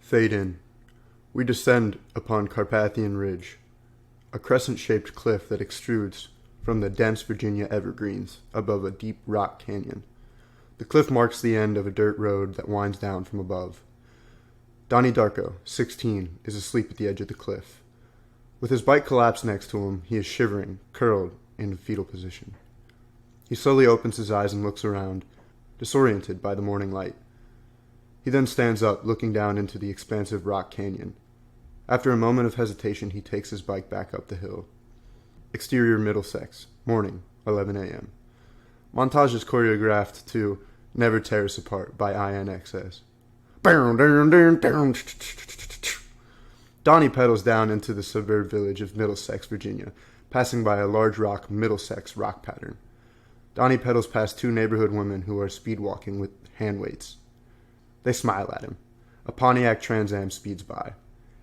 Fade in. We descend upon Carpathian Ridge, a crescent-shaped cliff that extrudes from the dense Virginia evergreens above a deep rock canyon. The cliff marks the end of a dirt road that winds down from above. Donnie Darko, 16, is asleep at the edge of the cliff. With his bike collapsed next to him, he is shivering, curled in a fetal position. He slowly opens his eyes and looks around, disoriented by the morning light. He then stands up, looking down into the expansive rock canyon. After a moment of hesitation, he takes his bike back up the hill. Exterior Middlesex, morning, 11 a.m. Montage is choreographed to Never Tear Us Apart by INXS. Donnie pedals down into the suburb village of Middlesex, Virginia, passing by a large rock Middlesex rock pattern. Donnie pedals past two neighborhood women who are speed walking with hand weights. They smile at him. A Pontiac Trans Am speeds by.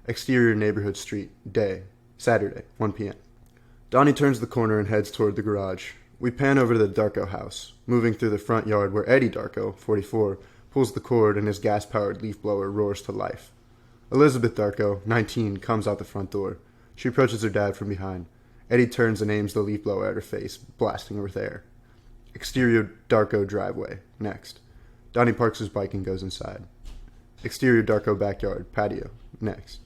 Exterior neighborhood street, day, Saturday, 1 p.m. Donnie turns the corner and heads toward the garage. We pan over to the Darko house, moving through the front yard where Eddie Darko, 44, pulls the cord and his gas-powered leaf blower roars to life. Elizabeth Darko, 19, comes out the front door. She approaches her dad from behind. Eddie turns and aims the leaf blower at her face, blasting her with air. Exterior Darko driveway, next. Donnie parks his bike and goes inside. Exterior Darko backyard, patio, next.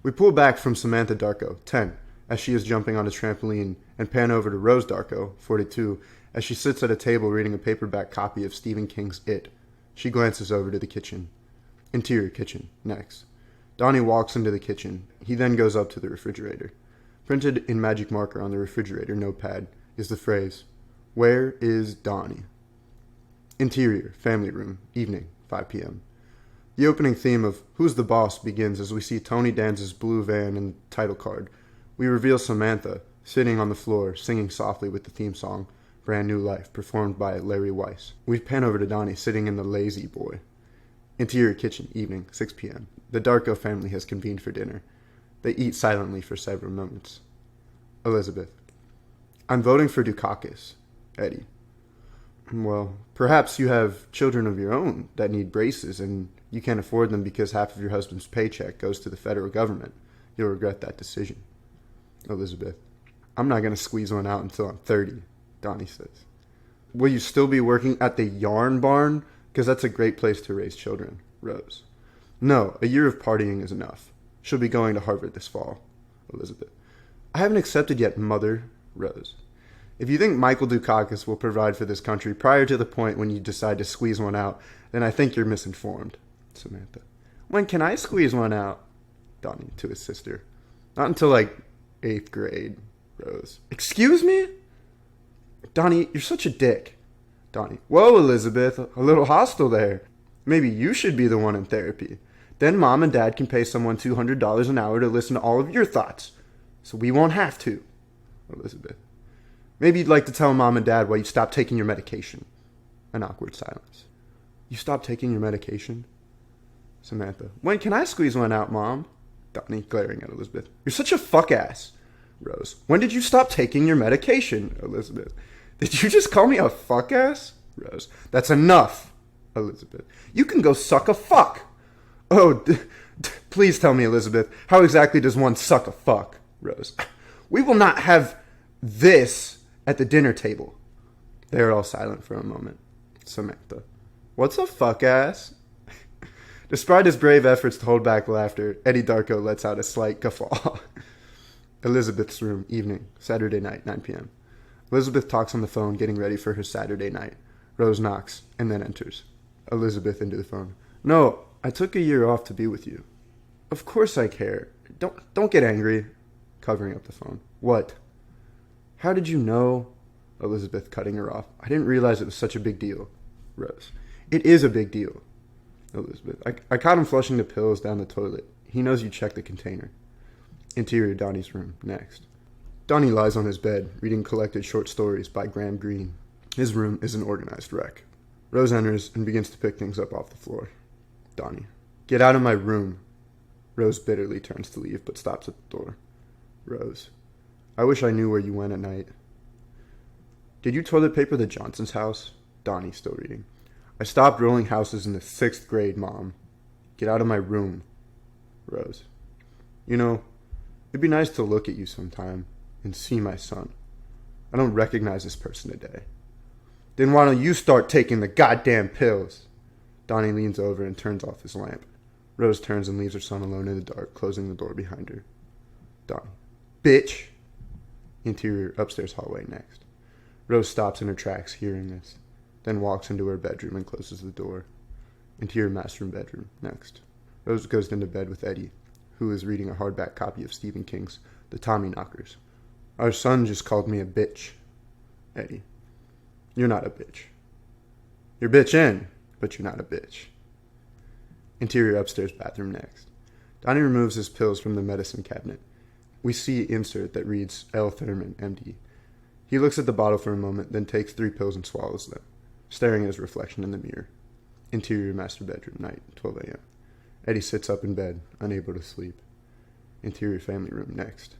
We pull back from Samantha Darko, 10, as she is jumping on a trampoline, and pan over to Rose Darko, 42, as she sits at a table reading a paperback copy of Stephen King's It. She glances over to the kitchen. Interior kitchen, next. Donnie walks into the kitchen. He then goes up to the refrigerator. Printed in magic marker on the refrigerator notepad is the phrase, "Where is Donnie?" Interior, family room, evening, 5 p.m. The opening theme of Who's the Boss begins as we see Tony Danza's blue van and title card. We reveal Samantha, sitting on the floor, singing softly with the theme song, Brand New Life, performed by Larry Weiss. We pan over to Donnie, sitting in the Lazy Boy. Interior kitchen, evening, 6 p.m. The Darko family has convened for dinner. They eat silently for several moments. Elizabeth. I'm voting for Dukakis. Eddie. Well, perhaps you have children of your own that need braces and you can't afford them because half of your husband's paycheck goes to the federal government. You'll regret that decision. Elizabeth. I'm not going to squeeze one out until I'm 30, Donnie says. Will you still be working at the yarn barn? Because that's a great place to raise children. Rose. No, a year of partying is enough. She'll be going to Harvard this fall. Elizabeth. I haven't accepted yet, Mother. Rose. If you think Michael Dukakis will provide for this country prior to the point when you decide to squeeze one out, then I think you're misinformed. Samantha. When can I squeeze one out? Donnie to his sister. Not until 8th grade. Rose. Excuse me? Donnie, you're such a dick. Donnie. Whoa, Elizabeth, a little hostile there. Maybe you should be the one in therapy. Then Mom and Dad can pay someone $200 an hour to listen to all of your thoughts. So we won't have to. Elizabeth. Maybe you'd like to tell Mom and Dad why you stopped taking your medication. An awkward silence. You stopped taking your medication? Samantha. When can I squeeze one out, Mom? Donnie, glaring at Elizabeth. You're such a fuck ass. Rose. When did you stop taking your medication? Elizabeth. Did you just call me a fuck ass? Rose. That's enough. Elizabeth. You can go suck a fuck. Oh, please tell me, Elizabeth, how exactly does one suck a fuck? Rose. We will not have this at the dinner table. They are all silent for a moment. Samantha. What's a fuck ass? Despite his brave efforts to hold back laughter, Eddie Darko lets out a slight guffaw. Elizabeth's room, evening, Saturday night, 9 p.m. Elizabeth talks on the phone, getting ready for her Saturday night. Rose knocks, and then enters. Elizabeth into the phone. No, I took a year off to be with you. Of course I care. Don't get angry. Covering up the phone. What? How did you know? Elizabeth cutting her off. I didn't realize it was such a big deal. Rose. It is a big deal. Elizabeth. I caught him flushing the pills down the toilet. He knows you checked the container. Interior Donnie's room, next. Donnie lies on his bed, reading collected short stories by Graham Greene. His room is an organized wreck. Rose enters and begins to pick things up off the floor. Donnie. Get out of my room. Rose bitterly turns to leave, but stops at the door. Rose. I wish I knew where you went at night. Did you toilet paper the Johnson's house? Donnie, still reading. I stopped rolling houses in the 6th grade, Mom. Get out of my room. Rose. You know, it'd be nice to look at you sometime and see my son. I don't recognize this person today. Then why don't you start taking the goddamn pills? Donnie leans over and turns off his lamp. Rose turns and leaves her son alone in the dark, closing the door behind her. Donnie. Bitch! Interior upstairs hallway next. Rose stops in her tracks, hearing this, then walks into her bedroom and closes the door. Interior master bedroom next. Rose goes into bed with Eddie, who is reading a hardback copy of Stephen King's The Tommyknockers. Our son just called me a bitch. Eddie. You're not a bitch. You're bitchin', but you're not a bitch. Interior upstairs bathroom next. Donnie removes his pills from the medicine cabinet. We see insert that reads L-Thurman, MD. He looks at the bottle for a moment, then takes 3 pills and swallows them, staring at his reflection in the mirror. Interior master bedroom, night, 12 a.m. Eddie sits up in bed, unable to sleep. Interior family room next.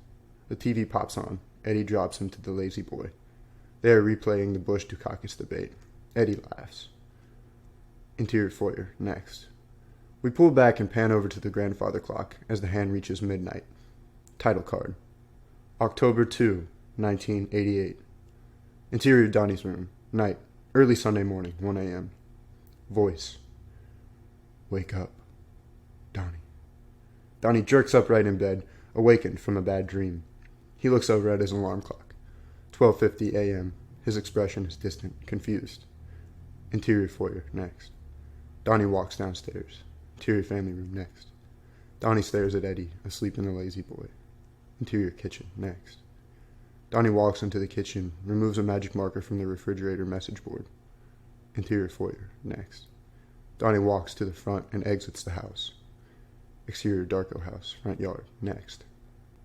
The TV pops on. Eddie drops him to the lazy boy. They are replaying the Bush-Dukakis debate. Eddie laughs. Interior foyer next. We pull back and pan over to the grandfather clock as the hand reaches midnight. Title card. October 2, 1988. Interior Donnie's room. Night. Early Sunday morning, 1 a.m. Voice. Wake up. Donnie. Donnie jerks upright in bed, awakened from a bad dream. He looks over at his alarm clock. 12:50 a.m. His expression is distant, confused. Interior foyer next. Donnie walks downstairs. Interior family room next. Donnie stares at Eddie, asleep in the lazy boy. Interior kitchen next. Donnie walks into the kitchen, removes a magic marker from the refrigerator message board. Interior foyer next. Donnie walks to the front and exits the house. Exterior Darko house, front yard next.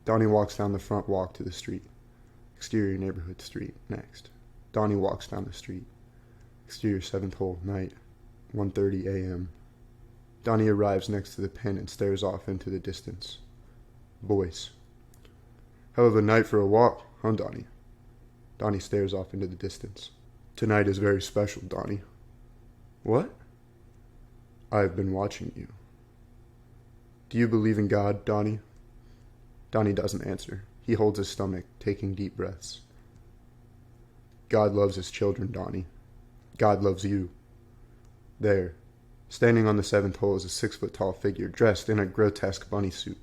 Donnie walks down the front walk to the street. Exterior neighborhood street next. Donnie walks down the street. Exterior 7th hole, night, 1:30 a.m. Donnie arrives next to the pen and stares off into the distance. Voice. Hell of a night for a walk, huh, Donnie? Donnie stares off into the distance. Tonight is very special, Donnie. What? I've been watching you. Do you believe in God, Donnie? Donnie doesn't answer. He holds his stomach, taking deep breaths. God loves his children, Donnie. God loves you. There, standing on the 7th hole is a 6-foot-tall figure dressed in a grotesque bunny suit.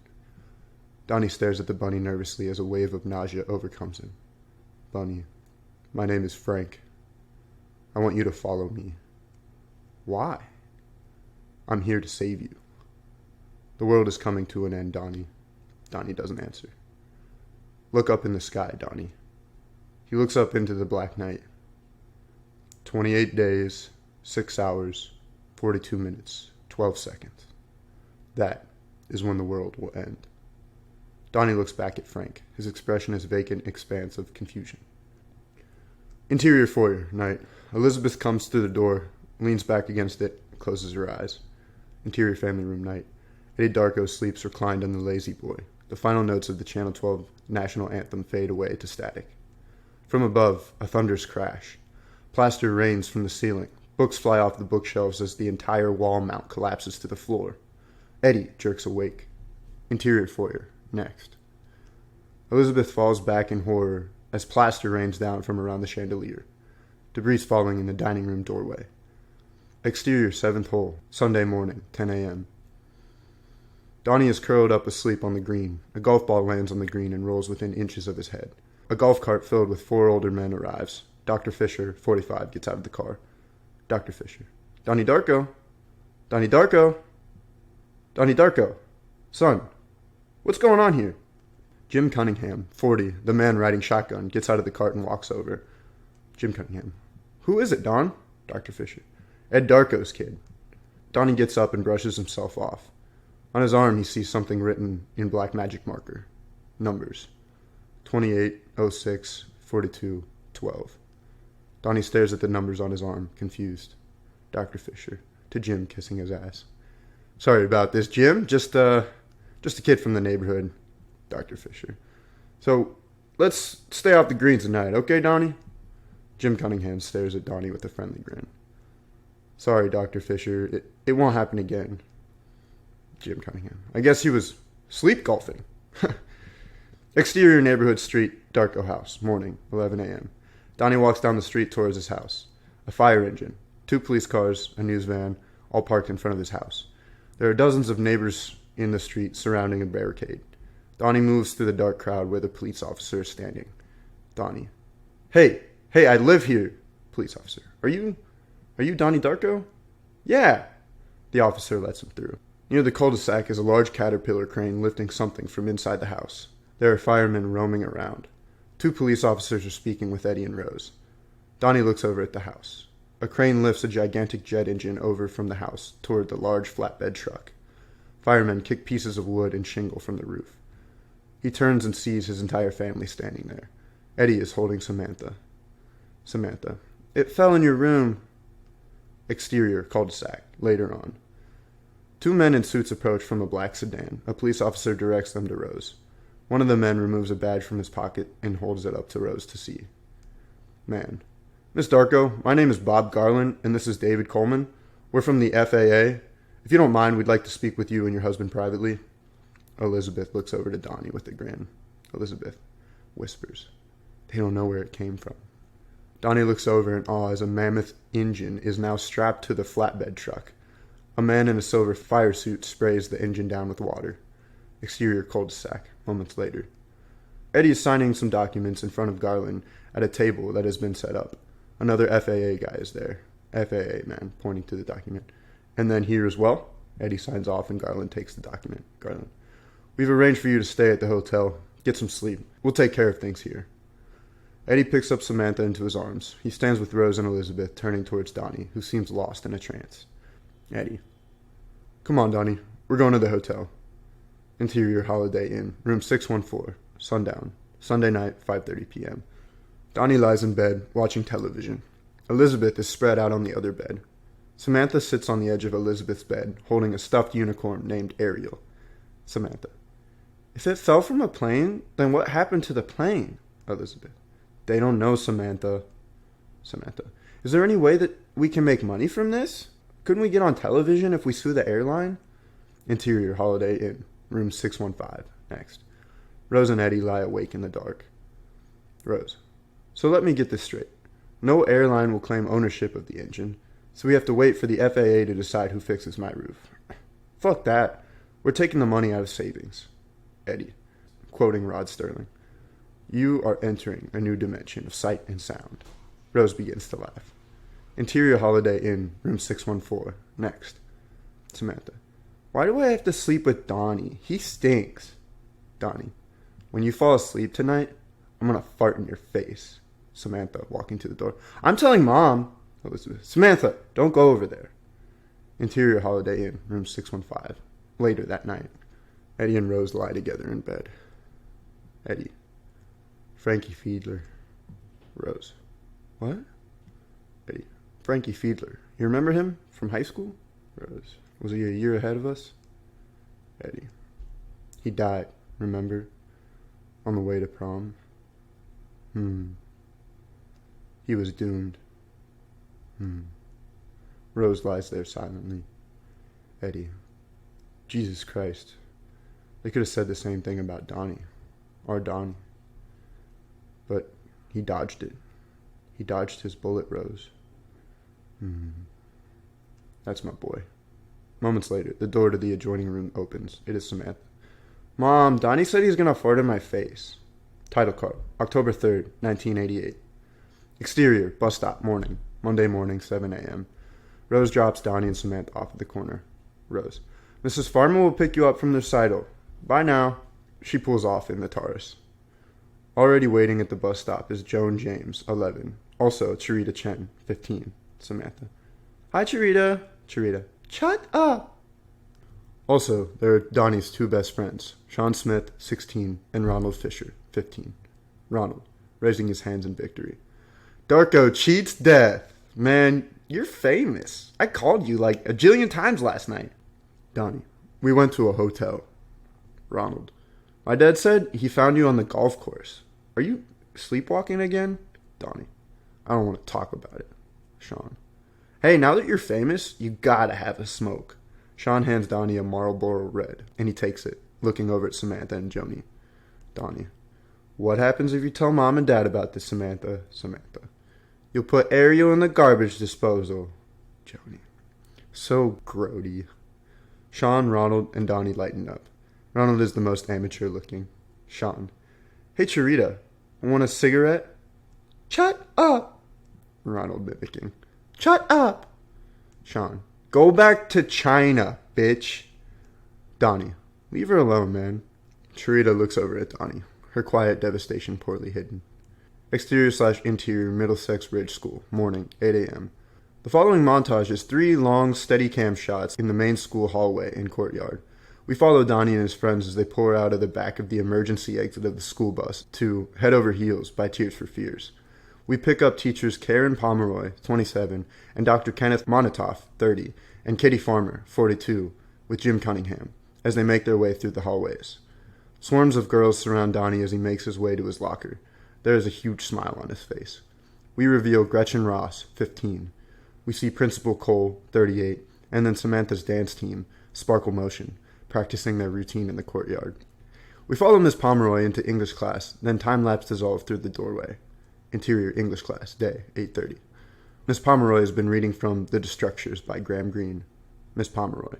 Donnie stares at the bunny nervously as a wave of nausea overcomes him. Bunny, my name is Frank. I want you to follow me. Why? I'm here to save you. The world is coming to an end, Donnie. Donnie doesn't answer. Look up in the sky, Donnie. He looks up into the black night. 28 days, 6 hours, 42 minutes, 12 seconds. That is when the world will end. Donnie looks back at Frank. His expression is vacant expanse of confusion. Interior foyer, night. Elizabeth comes through the door, leans back against it, closes her eyes. Interior family room, night. Eddie Darko sleeps reclined on the lazy boy. The final notes of the Channel 12 national anthem fade away to static. From above, a thunderous crash. Plaster rains from the ceiling. Books fly off the bookshelves as the entire wall mount collapses to the floor. Eddie jerks awake. Interior foyer, next. Elizabeth falls back in horror as plaster rains down from around the chandelier. Debris falling in the dining room doorway. Exterior 7th hole, Sunday morning, 10 a.m. Donnie is curled up asleep on the green. A golf ball lands on the green and rolls within inches of his head. A golf cart filled with 4 older men arrives. Dr. Fisher, 45, gets out of the car. Dr. Fisher. Donnie Darko? Donnie Darko? Donnie Darko? Son, what's going on here? Jim Cunningham, 40, the man riding shotgun, gets out of the cart and walks over. Jim Cunningham. Who is it, Don? Dr. Fisher. Ed Darko's kid. Donnie gets up and brushes himself off. On his arm, he sees something written in black magic marker. Numbers. 28, 06, 42, 12. Donnie stares at the numbers on his arm, confused. Dr. Fisher. To Jim, kissing his ass. Sorry about this, Jim. Just a kid from the neighborhood. Dr. Fisher. So, let's stay off the greens tonight, okay, Donnie? Jim Cunningham stares at Donnie with a friendly grin. Sorry, Dr. Fisher. It won't happen again. Jim Cunningham. I guess he was sleep golfing. Exterior neighborhood street, Darko house. Morning, 11 a.m. Donnie walks down the street towards his house. A fire engine, 2 police cars, a news van, all parked in front of his house. There are dozens of neighbors in the street surrounding a barricade. Donnie moves through the dark crowd where the police officer is standing. Donnie. Hey, I live here. Police officer. Are you Donnie Darko? Yeah. The officer lets him through. Near the cul-de-sac is a large caterpillar crane lifting something from inside the house. There are firemen roaming around. 2 police officers are speaking with Eddie and Rose. Donnie looks over at the house. A crane lifts a gigantic jet engine over from the house toward the large flatbed truck. Firemen kick pieces of wood and shingle from the roof. He turns and sees his entire family standing there. Eddie is holding Samantha. Samantha. It fell in your room. Exterior cul-de-sac. Later on. 2 men in suits approach from a black sedan. A police officer directs them to Rose. One of the men removes a badge from his pocket and holds it up to Rose to see. Man. Miss Darko, my name is Bob Garland, and this is David Coleman. We're from the FAA. If you don't mind, we'd like to speak with you and your husband privately. Elizabeth looks over to Donnie with a grin. Elizabeth whispers. They don't know where it came from. Donnie looks over in awe as a mammoth engine is now strapped to the flatbed truck. A man in a silver fire suit sprays the engine down with water. Exterior cul-de-sac, moments later. Eddie is signing some documents in front of Garland at a table that has been set up. Another FAA guy is there. FAA man, pointing to the document. And then here as well. Eddie signs off and Garland takes the document. Garland. We've arranged for you to stay at the hotel. Get some sleep. We'll take care of things here. Eddie picks up Samantha into his arms. He stands with Rose and Elizabeth, turning towards Donnie, who seems lost in a trance. Eddie. Come on, Donnie. We're going to the hotel. Interior Holiday Inn, room 614, sundown, Sunday night, 5:30 p.m. Donnie lies in bed, watching television. Elizabeth is spread out on the other bed. Samantha sits on the edge of Elizabeth's bed, holding a stuffed unicorn named Ariel. Samantha. If it fell from a plane, then what happened to the plane? Elizabeth. They don't know, Samantha. Samantha. Is there any way that we can make money from this? Couldn't we get on television if we sue the airline? Interior Holiday Inn, room 615, next. Rose and Eddie lie awake in the dark. Rose. So let me get this straight. No airline will claim ownership of the engine, so we have to wait for the FAA to decide who fixes my roof. Fuck that. We're taking the money out of savings. Eddie, quoting Rod Sterling. You are entering a new dimension of sight and sound. Rose begins to laugh. Interior Holiday Inn, room 614, next. Samantha. Why do I have to sleep with Donnie? He stinks. Donnie. When you fall asleep tonight, I'm gonna fart in your face. Samantha, walking to the door. I'm telling Mom. Elizabeth. Samantha, don't go over there. Interior Holiday Inn, room 615. Later that night. Eddie and Rose lie together in bed. Eddie. Frankie Fiedler. Rose. What? Eddie. Frankie Fiedler. You remember him from high school? Rose. Was he a year ahead of us? Eddie. He died, remember? On the way to prom. He was doomed. Rose lies there silently. Eddie. Jesus Christ. They could have said the same thing about Donnie. Our Donnie. But he dodged it. He dodged his bullet, Rose. That's my boy. Moments later, the door to the adjoining room opens. It is Samantha. Mom, Donnie said he's gonna fart in my face. Title card, October 3rd, 1988. Exterior, bus stop, morning. Monday morning, 7 a.m. Rose drops Donnie and Samantha off at the corner. Rose. Mrs. Farmer will pick you up from the recital. Bye now. She pulls off in the Taurus. Already waiting at the bus stop is Joan James, 11. Also, Charita Chen, 15. Samantha. Hi, Charita. Charita. Shut up. Also, there are Donnie's 2 best friends, Sean Smith, 16, and Ronald Fisher, 15. Ronald, raising his hands in victory. Darko cheats death. Man, you're famous. I called you like a jillion times last night. Donnie, we went to a hotel. Ronald, my dad said he found you on the golf course. Are you sleepwalking again? Donnie, I don't want to talk about it. Sean, hey, now that you're famous, you gotta have a smoke. Sean hands Donnie a Marlboro Red, and he takes it, looking over at Samantha and Joni. Donnie. What happens if you tell Mom and Dad about this, Samantha? Samantha. You'll put Ariel in the garbage disposal. Joni. So grody. Sean, Ronald, and Donnie lighten up. Ronald is the most amateur looking. Sean. Hey, Charita, want a cigarette? Shut up! Ronald mimicking. Shut up! Sean. Go back to China, bitch. Donnie. Leave her alone, man. Charita looks over at Donnie, her quiet devastation poorly hidden. Exterior/interior Middlesex Ridge School, morning, 8 a.m. The following montage is 3 long, steady cam shots in the main school hallway and courtyard. We follow Donnie and his friends as they pour out of the back of the emergency exit of the school bus to Head Over Heels by Tears for Fears. We pick up teachers Karen Pomeroy, 27, and Dr. Kenneth Monatoff, 30, and Kitty Farmer, 42, with Jim Cunningham, as they make their way through the hallways. Swarms of girls surround Donnie as he makes his way to his locker. There is a huge smile on his face. We reveal Gretchen Ross, 15. We see Principal Cole, 38, and then Samantha's dance team, Sparkle Motion, practicing their routine in the courtyard. We follow Miss Pomeroy into English class, then time-lapse dissolve through the doorway. Interior English class, day, 8:30. Miss Pomeroy has been reading from The Destructures by Graham Greene. Miss Pomeroy.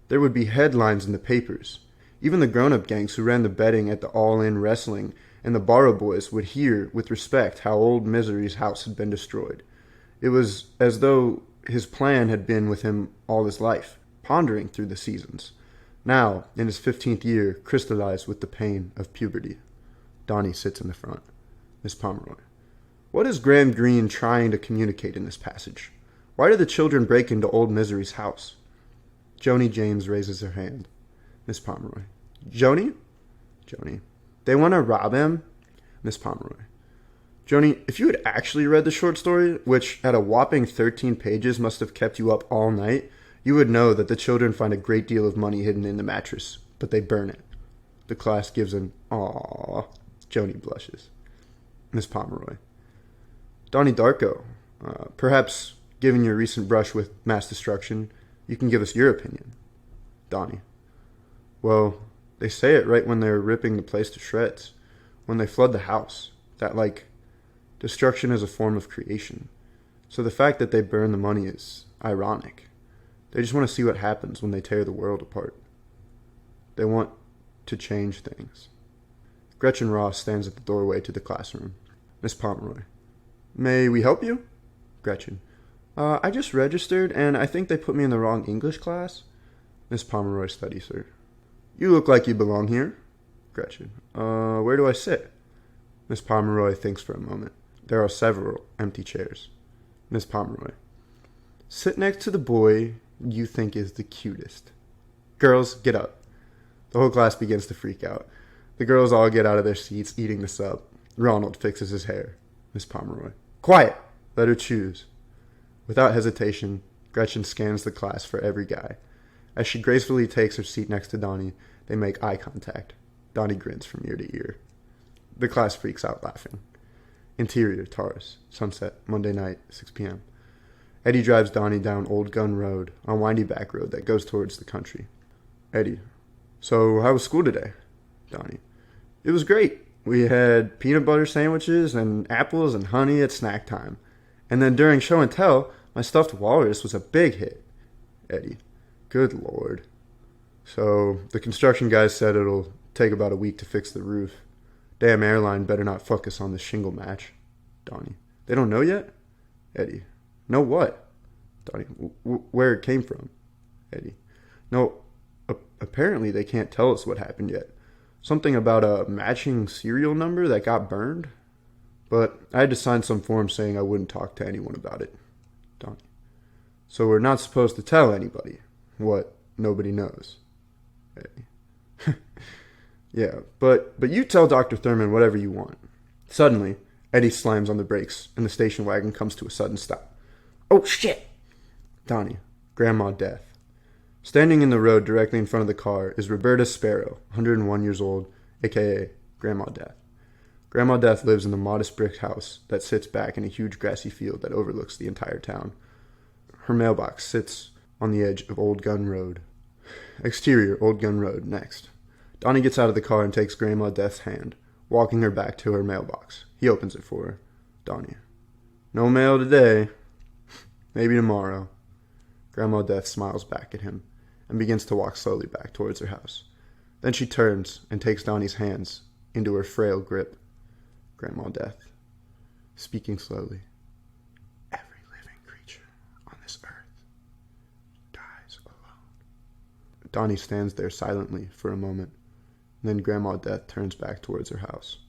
There would be headlines in the papers. Even the grown-up gangs who ran the betting at the All-In Wrestling and the Barrow Boys would hear with respect how old Misery's house had been destroyed. It was as though his plan had been with him all his life, pondering through the seasons. Now, in his 15th year, crystallized with the pain of puberty. Donnie sits in the front. Miss Pomeroy. What is Graham Greene trying to communicate in this passage? Why did the children break into old Misery's house? Joni James raises her hand. Miss Pomeroy. Joni? Joni. They want to rob him? Miss Pomeroy. Joni, if you had actually read the short story, which at a whopping 13 pages must have kept you up all night, you would know that the children find a great deal of money hidden in the mattress, but they burn it. The class gives an aww. Joni blushes. Miss Pomeroy. Donnie Darko, perhaps, given your recent brush with mass destruction, you can give us your opinion. Donnie. Well, they say it right when they're ripping the place to shreds. When they flood the house. That, destruction is a form of creation. So the fact that they burn the money is ironic. They just want to see what happens when they tear the world apart. They want to change things. Gretchen Ross stands at the doorway to the classroom. Miss Pomeroy. May we help you? Gretchen. I just registered, and I think they put me in the wrong English class. Miss Pomeroy studies her. You look like you belong here. Gretchen. Where do I sit? Miss Pomeroy thinks for a moment. There are several empty chairs. Miss Pomeroy. Sit next to the boy you think is the cutest. Girls, get up. The whole class begins to freak out. The girls all get out of their seats, eating the sub. Ronald fixes his hair. Miss Pomeroy. Quiet! Let her choose. Without hesitation, Gretchen scans the class for every guy. As she gracefully takes her seat next to Donnie, they make eye contact. Donnie grins from ear to ear. The class freaks out laughing. Interior, Taurus. Sunset, Monday night, 6 p.m. Eddie drives Donnie down Old Gun Road, a windy back road that goes towards the country. Eddie. So, how was school today? Donnie. It was great. We had peanut butter sandwiches and apples and honey at snack time. And then during show and tell, my stuffed walrus was a big hit. Eddie. Good Lord. So, the construction guys said it'll take about a week to fix the roof. Damn airline better not fuck us on this shingle match. Donnie. They don't know yet? Eddie. Know what? Donnie. Where it came from. Eddie. No, apparently they can't tell us what happened yet. Something about a matching serial number that got burned. But I had to sign some form saying I wouldn't talk to anyone about it. Donnie. So we're not supposed to tell anybody what nobody knows. Eddie. Yeah, but you tell Dr. Thurman whatever you want. Suddenly, Eddie slams on the brakes, and the station wagon comes to a sudden stop. Oh, shit! Donnie. Grandma Death. Standing in the road directly in front of the car is Roberta Sparrow, 101 years old, a.k.a. Grandma Death. Grandma Death lives in the modest brick house that sits back in a huge grassy field that overlooks the entire town. Her mailbox sits on the edge of Old Gun Road. Exterior, Old Gun Road, next. Donnie gets out of the car and takes Grandma Death's hand, walking her back to her mailbox. He opens it for her. Donnie. No mail today. Maybe tomorrow. Grandma Death smiles back at him and begins to walk slowly back towards her house. Then she turns and takes Donnie's hands into her frail grip. Grandma Death, speaking slowly. Every living creature on this earth dies alone. Donnie stands there silently for a moment. Then Grandma Death turns back towards her house.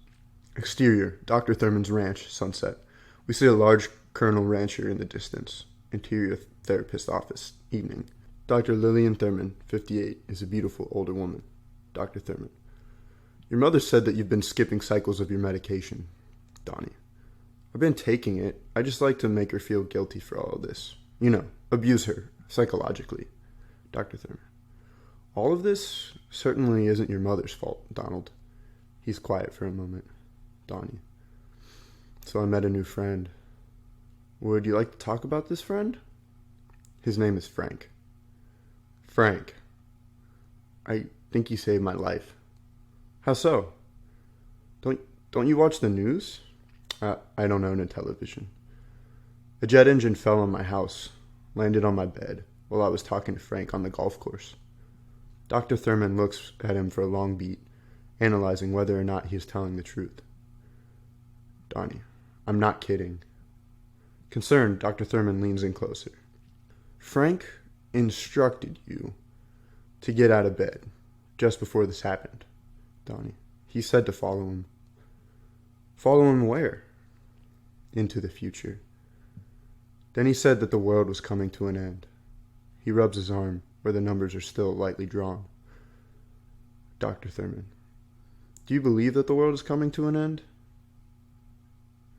Exterior, Dr. Thurman's ranch, sunset. We see a large Colonel Rancher in the distance. Interior therapist office, evening. Dr. Lillian Thurman, 58, is a beautiful older woman. Dr. Thurman. Your mother said that you've been skipping cycles of your medication. Donnie. I've been taking it. I just like to make her feel guilty for all of this. You know, abuse her, psychologically. Dr. Thurman. All of this certainly isn't your mother's fault, Donald. He's quiet for a moment. Donnie. So I met a new friend. Would you like to talk about this friend? His name is Frank. Frank. I think he saved my life. How so? Don't you watch the news? I don't own a television. A jet engine fell on my house, landed on my bed, while I was talking to Frank on the golf course. Dr. Thurman looks at him for a long beat, analyzing whether or not he is telling the truth. Donnie. I'm not kidding. Concerned, Dr. Thurman leans in closer. Frank instructed you to get out of bed just before this happened. Donnie. He said to follow him. Follow him where? Into the future. Then he said that the world was coming to an end. He rubs his arm where the numbers are still lightly drawn. Dr. Thurman. Do you believe that the world is coming to an end?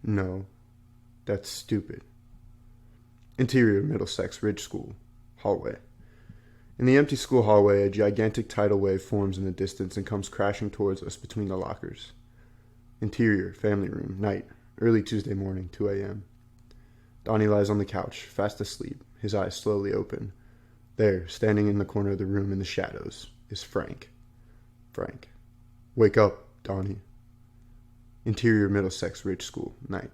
No. That's stupid. Interior Middlesex Ridge School. Hallway. In the empty school hallway, a gigantic tidal wave forms in the distance and comes crashing towards us between the lockers. Interior Family Room. Night. Early Tuesday morning, 2 a.m. Donnie lies on the couch, fast asleep, his eyes slowly open. There, standing in the corner of the room in the shadows, is Frank. Frank. Wake up, Donnie. Interior Middlesex Ridge School. Night.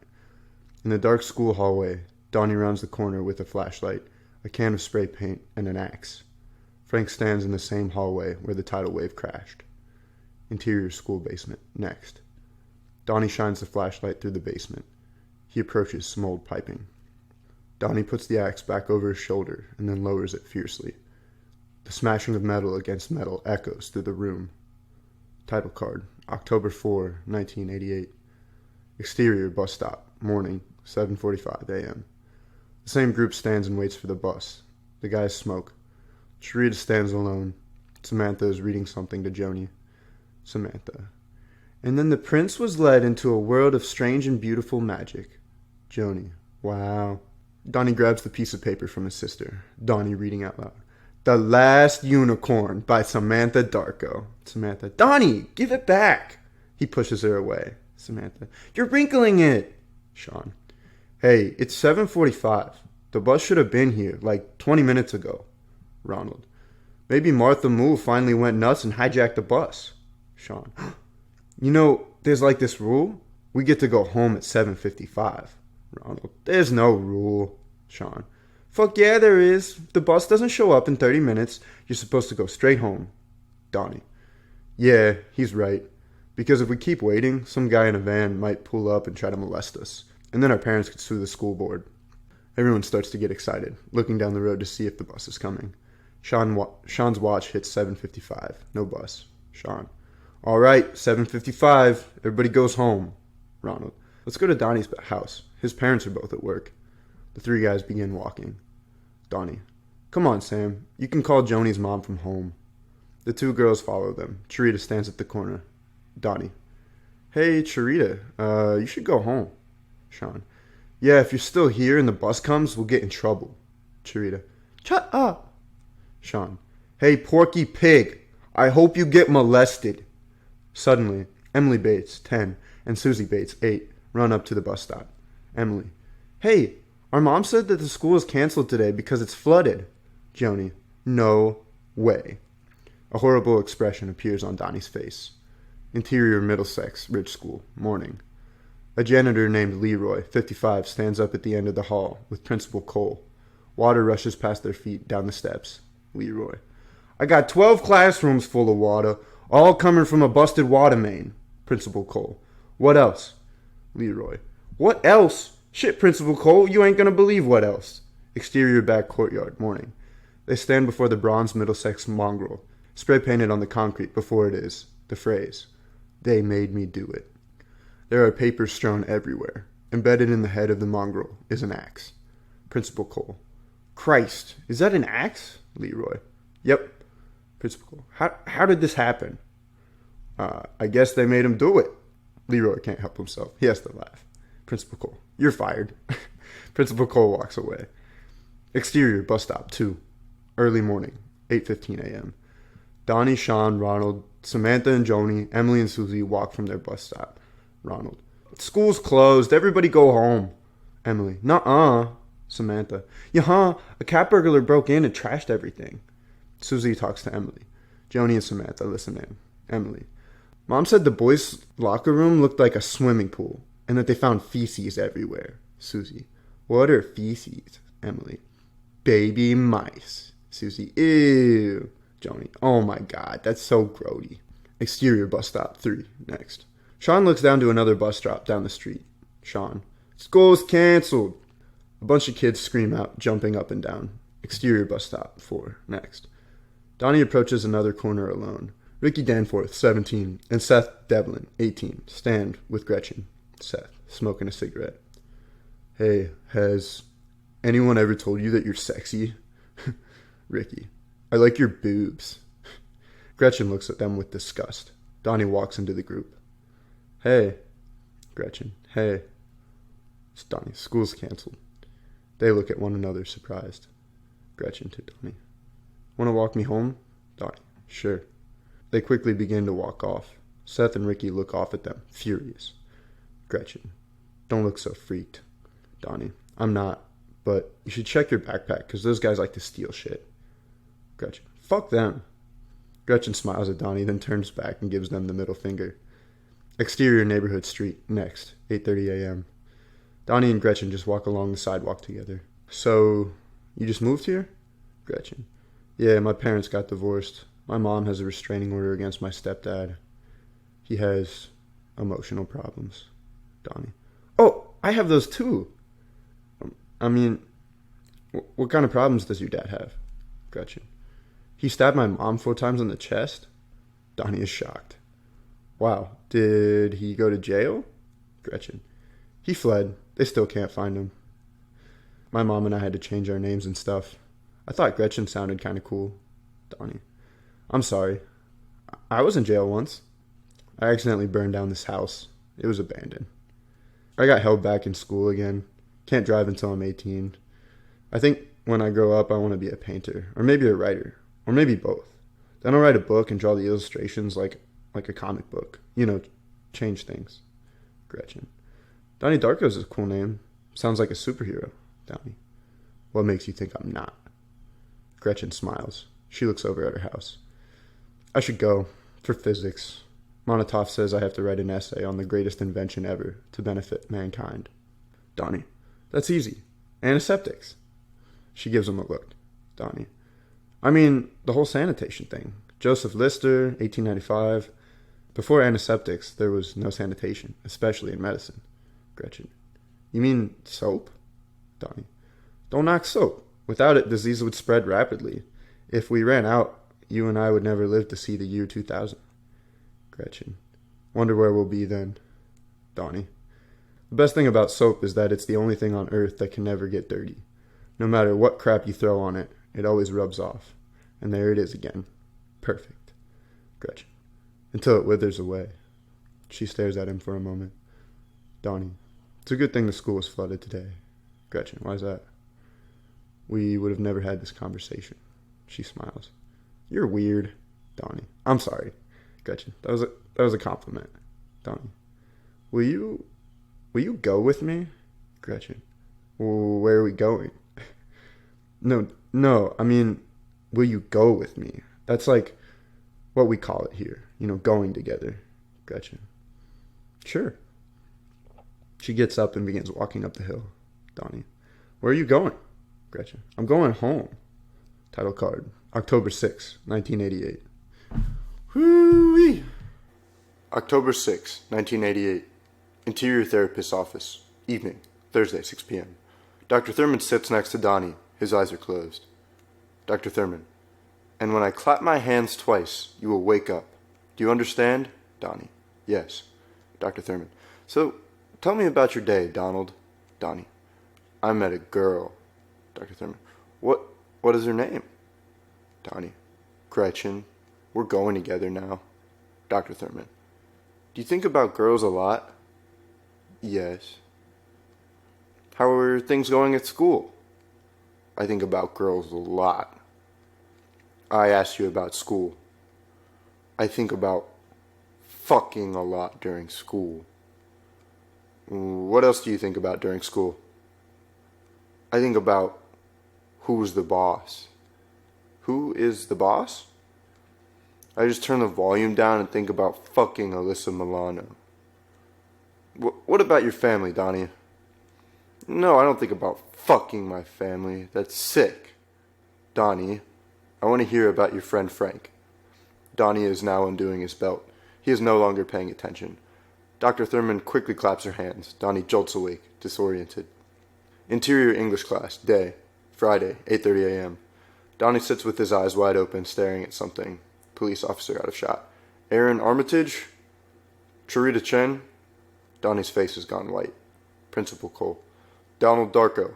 In the dark school hallway, Donnie rounds the corner with a flashlight, a can of spray paint, and an axe. Frank stands in the same hallway where the tidal wave crashed. Interior school basement. Next. Donnie shines the flashlight through the basement. He approaches some old piping. Donnie puts the axe back over his shoulder and then lowers it fiercely. The smashing of metal against metal echoes through the room. Title card. October 4, 1988. Exterior bus stop. Morning, 7:45 a.m. The same group stands and waits for the bus. The guys smoke. Sharita stands alone. Samantha is reading something to Joni. Samantha. And then the prince was led into a world of strange and beautiful magic. Joni. Wow. Donnie grabs the piece of paper from his sister. Donnie reading out loud. The Last Unicorn by Samantha Darko. Samantha. Donnie, give it back. He pushes her away. Samantha. You're wrinkling it. Sean. Hey, it's 7:45. The bus should have been here like 20 minutes ago. Ronald. Maybe Martha Moo finally went nuts and hijacked the bus. Sean. You know, there's like this rule. We get to go home at 7:55. Ronald. There's no rule. Sean. Fuck yeah, there is. If the bus doesn't show up in 30 minutes, you're supposed to go straight home. Donnie. Yeah, he's right. Because if we keep waiting, some guy in a van might pull up and try to molest us. And then our parents could sue the school board. Everyone starts to get excited, looking down the road to see if the bus is coming. Sean's watch hits 7:55. No bus. Sean. All right, 7:55. Everybody goes home. Ronald. Let's go to Donnie's house. His parents are both at work. The three guys begin walking. Donnie. Come on, Sam. You can call Joni's mom from home. The two girls follow them. Charita stands at the corner. Donnie. Hey, Charita. You should go home. Sean. Yeah, if you're still here and the bus comes, we'll get in trouble. Charita. Shut up. Sean. Hey, Porky Pig. I hope you get molested. Suddenly, Emily Bates, 10, and Susie Bates, 8, run up to the bus stop. Emily. Hey, our mom said that the school is canceled today because it's flooded. Joni. No, Way. A horrible expression appears on Donnie's face. Interior Middlesex Ridge School, morning. A janitor named Leroy, 55, stands up at the end of the hall with Principal Cole. Water rushes past their feet down the steps. Leroy. I got 12 classrooms full of water, all coming from a busted water main. Principal Cole. What else? Leroy. What else? Shit, Principal Cole, you ain't gonna believe what else. Exterior back courtyard, morning. They stand before the bronze Middlesex mongrel, spray painted on the concrete before it is. The phrase, they made me do it. There are papers strewn everywhere. Embedded in the head of the mongrel is an axe. Principal Cole. Christ, is that an axe? Leroy. Yep. Principal Cole. How did this happen? I guess they made him do it. Leroy can't help himself. He has to laugh. Principal Cole. You're fired. Principal Cole walks away. Exterior bus stop 2. Early morning, 8:15 a.m. Donnie, Sean, Ronald, Samantha and Joni, Emily and Susie walk from their bus stop. Ronald. School's closed. Everybody go home. Emily. Nuh-uh. Samantha. Yeah, a cat burglar broke in and trashed everything. Susie talks to Emily. Joni and Samantha listen in. Emily. Mom said the boys' locker room looked like a swimming pool and that they found feces everywhere. Susie. What are feces? Emily. Baby mice. Susie. Ew. Joni. Oh my god, that's so grody. Exterior bus stop 3. Next. Sean looks down to another bus stop down the street. Sean. School's canceled. A bunch of kids scream out, jumping up and down. Exterior bus stop 4. Next. Donnie approaches another corner alone. Ricky Danforth, 17, and Seth Devlin, 18, stand with Gretchen. Seth, smoking a cigarette. Hey, has anyone ever told you that you're sexy? Ricky. I like your boobs. Gretchen looks at them with disgust. Donnie walks into the group. Hey. Gretchen. Hey. It's Donnie. School's canceled. They look at one another, surprised. Gretchen to Donnie. Want to walk me home? Donnie. Sure. They quickly begin to walk off. Seth and Ricky look off at them, furious. Gretchen. Don't look so freaked. Donnie. I'm not, but you should check your backpack, because those guys like to steal shit. Gretchen. Fuck them. Gretchen smiles at Donnie, then turns back and gives them the middle finger. Exterior neighborhood street, next, 8:30 a.m. Donnie and Gretchen just walk along the sidewalk together. So, you just moved here? Gretchen. Yeah, my parents got divorced. My mom has a restraining order against my stepdad. He has emotional problems. Donnie. Oh, I have those too. I mean, what kind of problems does your dad have? Gretchen. He stabbed my mom 4 times in the chest. Donnie is shocked. Wow, did he go to jail? Gretchen. He fled. They still can't find him. My mom and I had to change our names and stuff. I thought Gretchen sounded kind of cool. Donnie. I'm sorry. I was in jail once. I accidentally burned down this house. It was abandoned. I got held back in school again. Can't drive until I'm 18. I think when I grow up, I want to be a painter, or maybe a writer, or maybe both. Then I'll write a book and draw the illustrations like a comic book. You know, change things. Gretchen. Donnie Darko is a cool name. Sounds like a superhero. Donnie. What makes you think I'm not? Gretchen smiles. She looks over at her house. I should go. For physics. Monotov says I have to write an essay on the greatest invention ever to benefit mankind. Donnie. That's easy. Antiseptics. She gives him a look. Donnie. I mean, the whole sanitation thing. Joseph Lister, 1895. Before antiseptics, there was no sanitation, especially in medicine. Gretchen. You mean soap? Donnie. Don't knock soap. Without it, disease would spread rapidly. If we ran out, you and I would never live to see the year 2000. Gretchen. Wonder where we'll be then. Donnie. The best thing about soap is that it's the only thing on earth that can never get dirty. No matter what crap you throw on it, it always rubs off. And there it is again. Perfect. Gretchen. Until it withers away. She stares at him for a moment. Donnie. It's a good thing the school was flooded today. Gretchen. Why's that? We would have never had this conversation. She smiles. You're weird. Donnie. I'm sorry. Gretchen. That was a compliment. Donnie. Will you go with me? Gretchen. Well, where are we going? No, I mean, will you go with me? That's like what we call it here, going together. Gretchen. Sure. She gets up and begins walking up the hill. Donnie. Where are you going? Gretchen. I'm going home. Title card. October 6, 1988. Whoo-wee. October 6, 1988. Interior therapist's office. Evening. Thursday, 6 p.m. Dr. Thurman sits next to Donnie. His eyes are closed. Dr. Thurman. And when I clap my hands twice, you will wake up. Do you understand? Donnie. Yes. Dr. Thurman. So, tell me about your day, Donald. Donnie. I met a girl. Dr. Thurman. What is her name? Donnie. Gretchen. We're going together now. Dr. Thurman. Do you think about girls a lot? Yes. How are things going at school? I think about girls a lot. I asked you about school. I think about fucking a lot during school. What else do you think about during school? I think about who's the boss. Who is the boss? I just turn the volume down and think about fucking Alyssa Milano. What about your family, Donnie? No, I don't think about fucking my family. That's sick. Donnie, I want to hear about your friend Frank. Donnie is now undoing his belt. He is no longer paying attention. Dr. Thurman quickly claps her hands. Donnie jolts awake, disoriented. Interior English class, day, Friday, 8:30 a.m. Donnie sits with his eyes wide open, staring at something. Police officer out of shot. Aaron Armitage? Charita Chen? Donnie's face has gone white. Principal Cole. Donald Darko.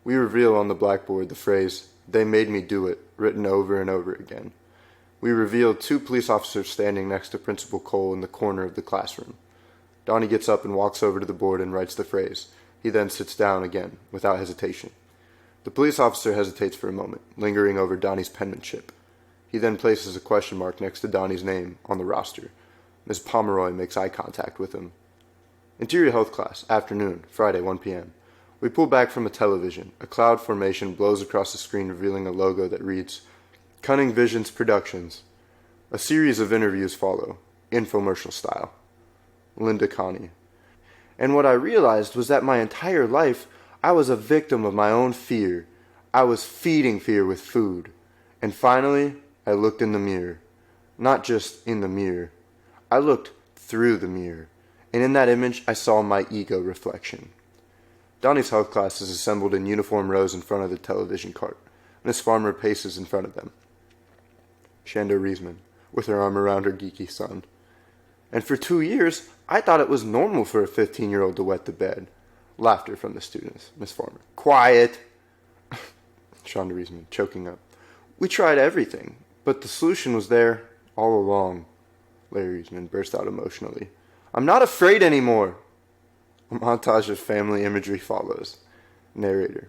We reveal on the blackboard the phrase, "They made me do it," written over and over again. We reveal two police officers standing next to Principal Cole in the corner of the classroom. Donnie gets up and walks over to the board and writes the phrase. He then sits down again, without hesitation. The police officer hesitates for a moment, lingering over Donnie's penmanship. He then places a question mark next to Donnie's name on the roster. Ms. Pomeroy makes eye contact with him. Interior Health class, afternoon, Friday, 1 p.m. We pull back from a television. A cloud formation blows across the screen, revealing a logo that reads, Cunning Visions Productions. A series of interviews follow, infomercial style. Linda Connie. And what I realized was that my entire life, I was a victim of my own fear. I was feeding fear with food. And finally, I looked in the mirror. Not just in the mirror. I looked through the mirror. And in that image, I saw my ego reflection. Donnie's health class is assembled in uniform rows in front of the television cart. Miss Farmer paces in front of them. Shanda Reisman, with her arm around her geeky son. And for 2 years, I thought it was normal for a 15-year-old to wet the bed. Laughter from the students. Miss Farmer. Quiet! Shanda Reisman, choking up. We tried everything, but the solution was there all along. Larry Reisman burst out emotionally. I'm not afraid anymore! A montage of family imagery follows. Narrator.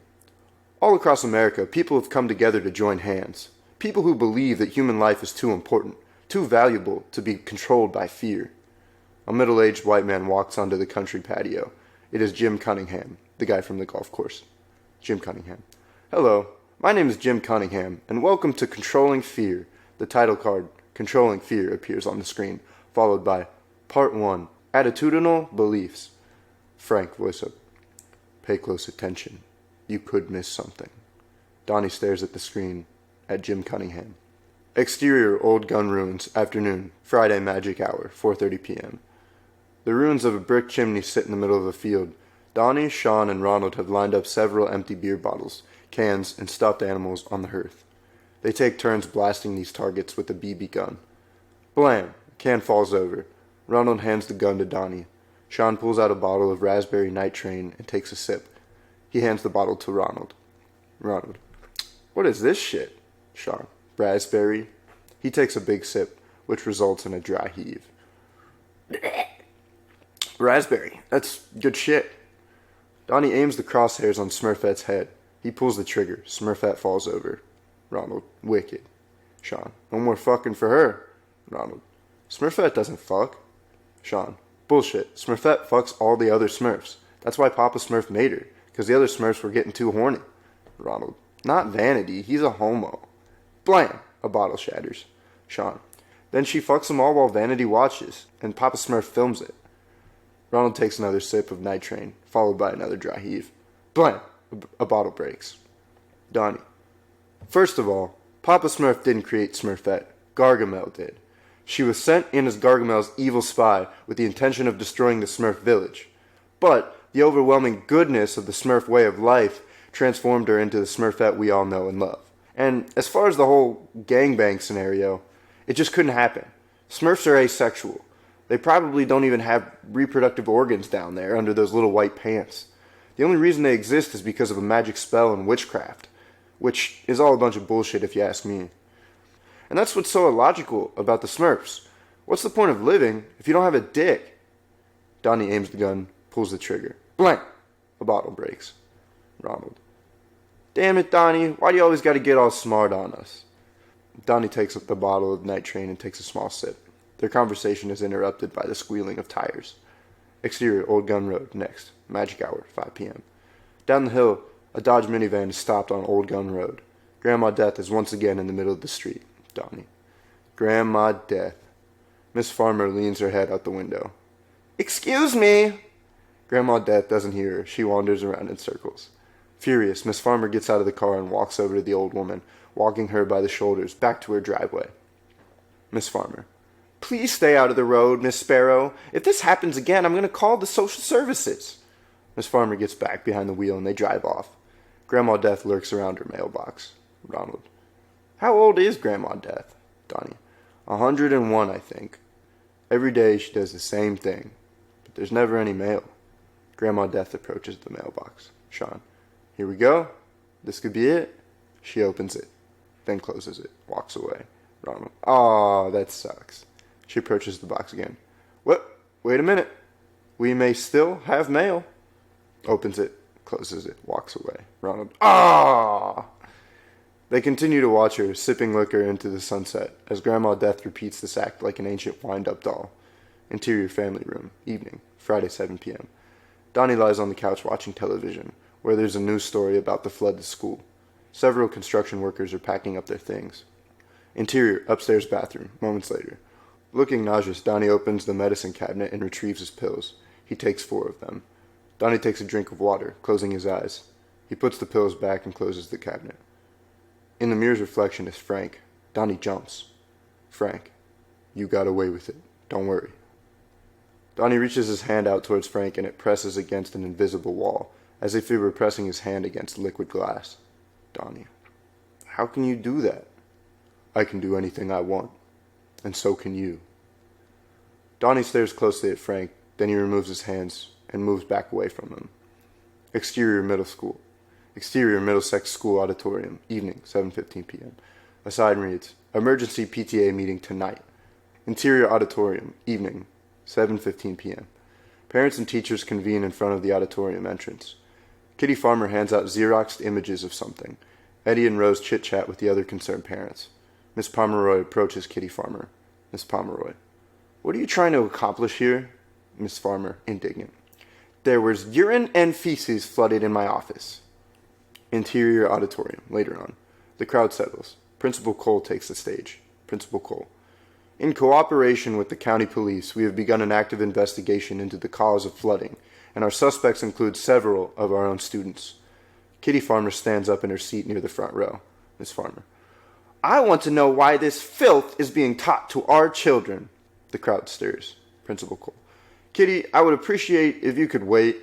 All across America, people have come together to join hands. People who believe that human life is too important, too valuable to be controlled by fear. A middle-aged white man walks onto the country patio. It is Jim Cunningham, the guy from the golf course. Jim Cunningham. Hello, my name is Jim Cunningham, and welcome to Controlling Fear. The title card, Controlling Fear, appears on the screen, followed by Part 1, Attitudinal Beliefs. Frank, voice up. Pay close attention. You could miss something. Donnie stares at the screen, at Jim Cunningham. Exterior Old Gun Ruins, afternoon, Friday magic hour, 4:30 p.m. The ruins of a brick chimney sit in the middle of a field. Donnie, Sean, and Ronald have lined up several empty beer bottles, cans, and stuffed animals on the hearth. They take turns blasting these targets with a BB gun. Blam! A can falls over. Ronald hands the gun to Donnie. Sean pulls out a bottle of raspberry night train and takes a sip. He hands the bottle to Ronald. Ronald. What is this shit? Sean. Raspberry. He takes a big sip, which results in a dry heave. Raspberry. That's good shit. Donnie aims the crosshairs on Smurfette's head. He pulls the trigger. Smurfette falls over. Ronald. Wicked. Sean. No more fucking for her. Ronald. Smurfette doesn't fuck. Sean. Bullshit. Smurfette fucks all the other Smurfs. That's why Papa Smurf made her, because the other Smurfs were getting too horny. Ronald. Not vanity. He's a homo. Blam! A bottle shatters. Sean. Then she fucks them all while Vanity watches, and Papa Smurf films it. Ronald takes another sip of Night Train, followed by another dry heave. Blam! A bottle breaks. Donnie. First of all, Papa Smurf didn't create Smurfette. Gargamel did. She was sent in as Gargamel's evil spy with the intention of destroying the Smurf village. But the overwhelming goodness of the Smurf way of life transformed her into the Smurfette we all know and love. And as far as the whole gangbang scenario, it just couldn't happen. Smurfs are asexual. They probably don't even have reproductive organs down there under those little white pants. The only reason they exist is because of a magic spell and witchcraft, which is all a bunch of bullshit if you ask me. And that's what's so illogical about the Smurfs. What's the point of living if you don't have a dick? Donnie aims the gun, pulls the trigger. Blank! A bottle breaks. Ronald. Damn it, Donnie, why do you always gotta get all smart on us? Donnie takes up the bottle of Night Train and takes a small sip. Their conversation is interrupted by the squealing of tires. Exterior, Old Gun Road, next. Magic hour, 5 p.m. Down the hill, a Dodge minivan is stopped on Old Gun Road. Grandma Death is once again in the middle of the street. Donnie. Grandma Death. Miss Farmer leans her head out the window. Excuse me! Grandma Death doesn't hear her. She wanders around in circles. Furious, Miss Farmer gets out of the car and walks over to the old woman, walking her by the shoulders back to her driveway. Miss Farmer. Please stay out of the road, Miss Sparrow. If this happens again, I'm going to call the social services. Miss Farmer gets back behind the wheel and they drive off. Grandma Death lurks around her mailbox. Ronald. How old is Grandma Death? Donnie. 101, I think. Every day she does the same thing, but there's never any mail. Grandma Death approaches the mailbox. Sean. Here we go. This could be it. She opens it, then closes it, walks away. Ronald. Aw, that sucks. She approaches the box again. What? Wait a minute. We may still have mail. Opens it, closes it, walks away. Ronald. Ah! They continue to watch her, sipping liquor into the sunset, as Grandma Death repeats this act like an ancient wind-up doll. Interior family room, evening, Friday 7 p.m. Donnie lies on the couch watching television, where there's a news story about the flood to school. Several construction workers are packing up their things. Interior, upstairs bathroom, moments later. Looking nauseous, Donnie opens the medicine cabinet and retrieves his pills. He takes 4 of them. Donnie takes a drink of water, closing his eyes. He puts the pills back and closes the cabinet. In the mirror's reflection is Frank. Donnie jumps. Frank, you got away with it. Don't worry. Donnie reaches his hand out towards Frank and it presses against an invisible wall, as if he were pressing his hand against liquid glass. Donnie, how can you do that? I can do anything I want, and so can you. Donnie stares closely at Frank, then he removes his hands and moves back away from him. Exterior middle school. Exterior Middlesex School Auditorium, evening, 7:15 p.m. A sign reads, Emergency PTA meeting tonight. Interior Auditorium, evening, 7:15 p.m. Parents and teachers convene in front of the auditorium entrance. Kitty Farmer hands out Xeroxed images of something. Eddie and Rose chit-chat with the other concerned parents. Miss Pomeroy approaches Kitty Farmer. Miss Pomeroy. What are you trying to accomplish here? Miss Farmer, indignant. There was urine and feces flooded in my office. Interior auditorium, later on. The crowd settles. Principal Cole takes the stage. Principal Cole. In cooperation with the county police, we have begun an active investigation into the cause of flooding, and our suspects include several of our own students. Kitty Farmer stands up in her seat near the front row. Miss Farmer. I want to know why this filth is being taught to our children. The crowd stirs. Principal Cole. Kitty, I would appreciate if you could wait.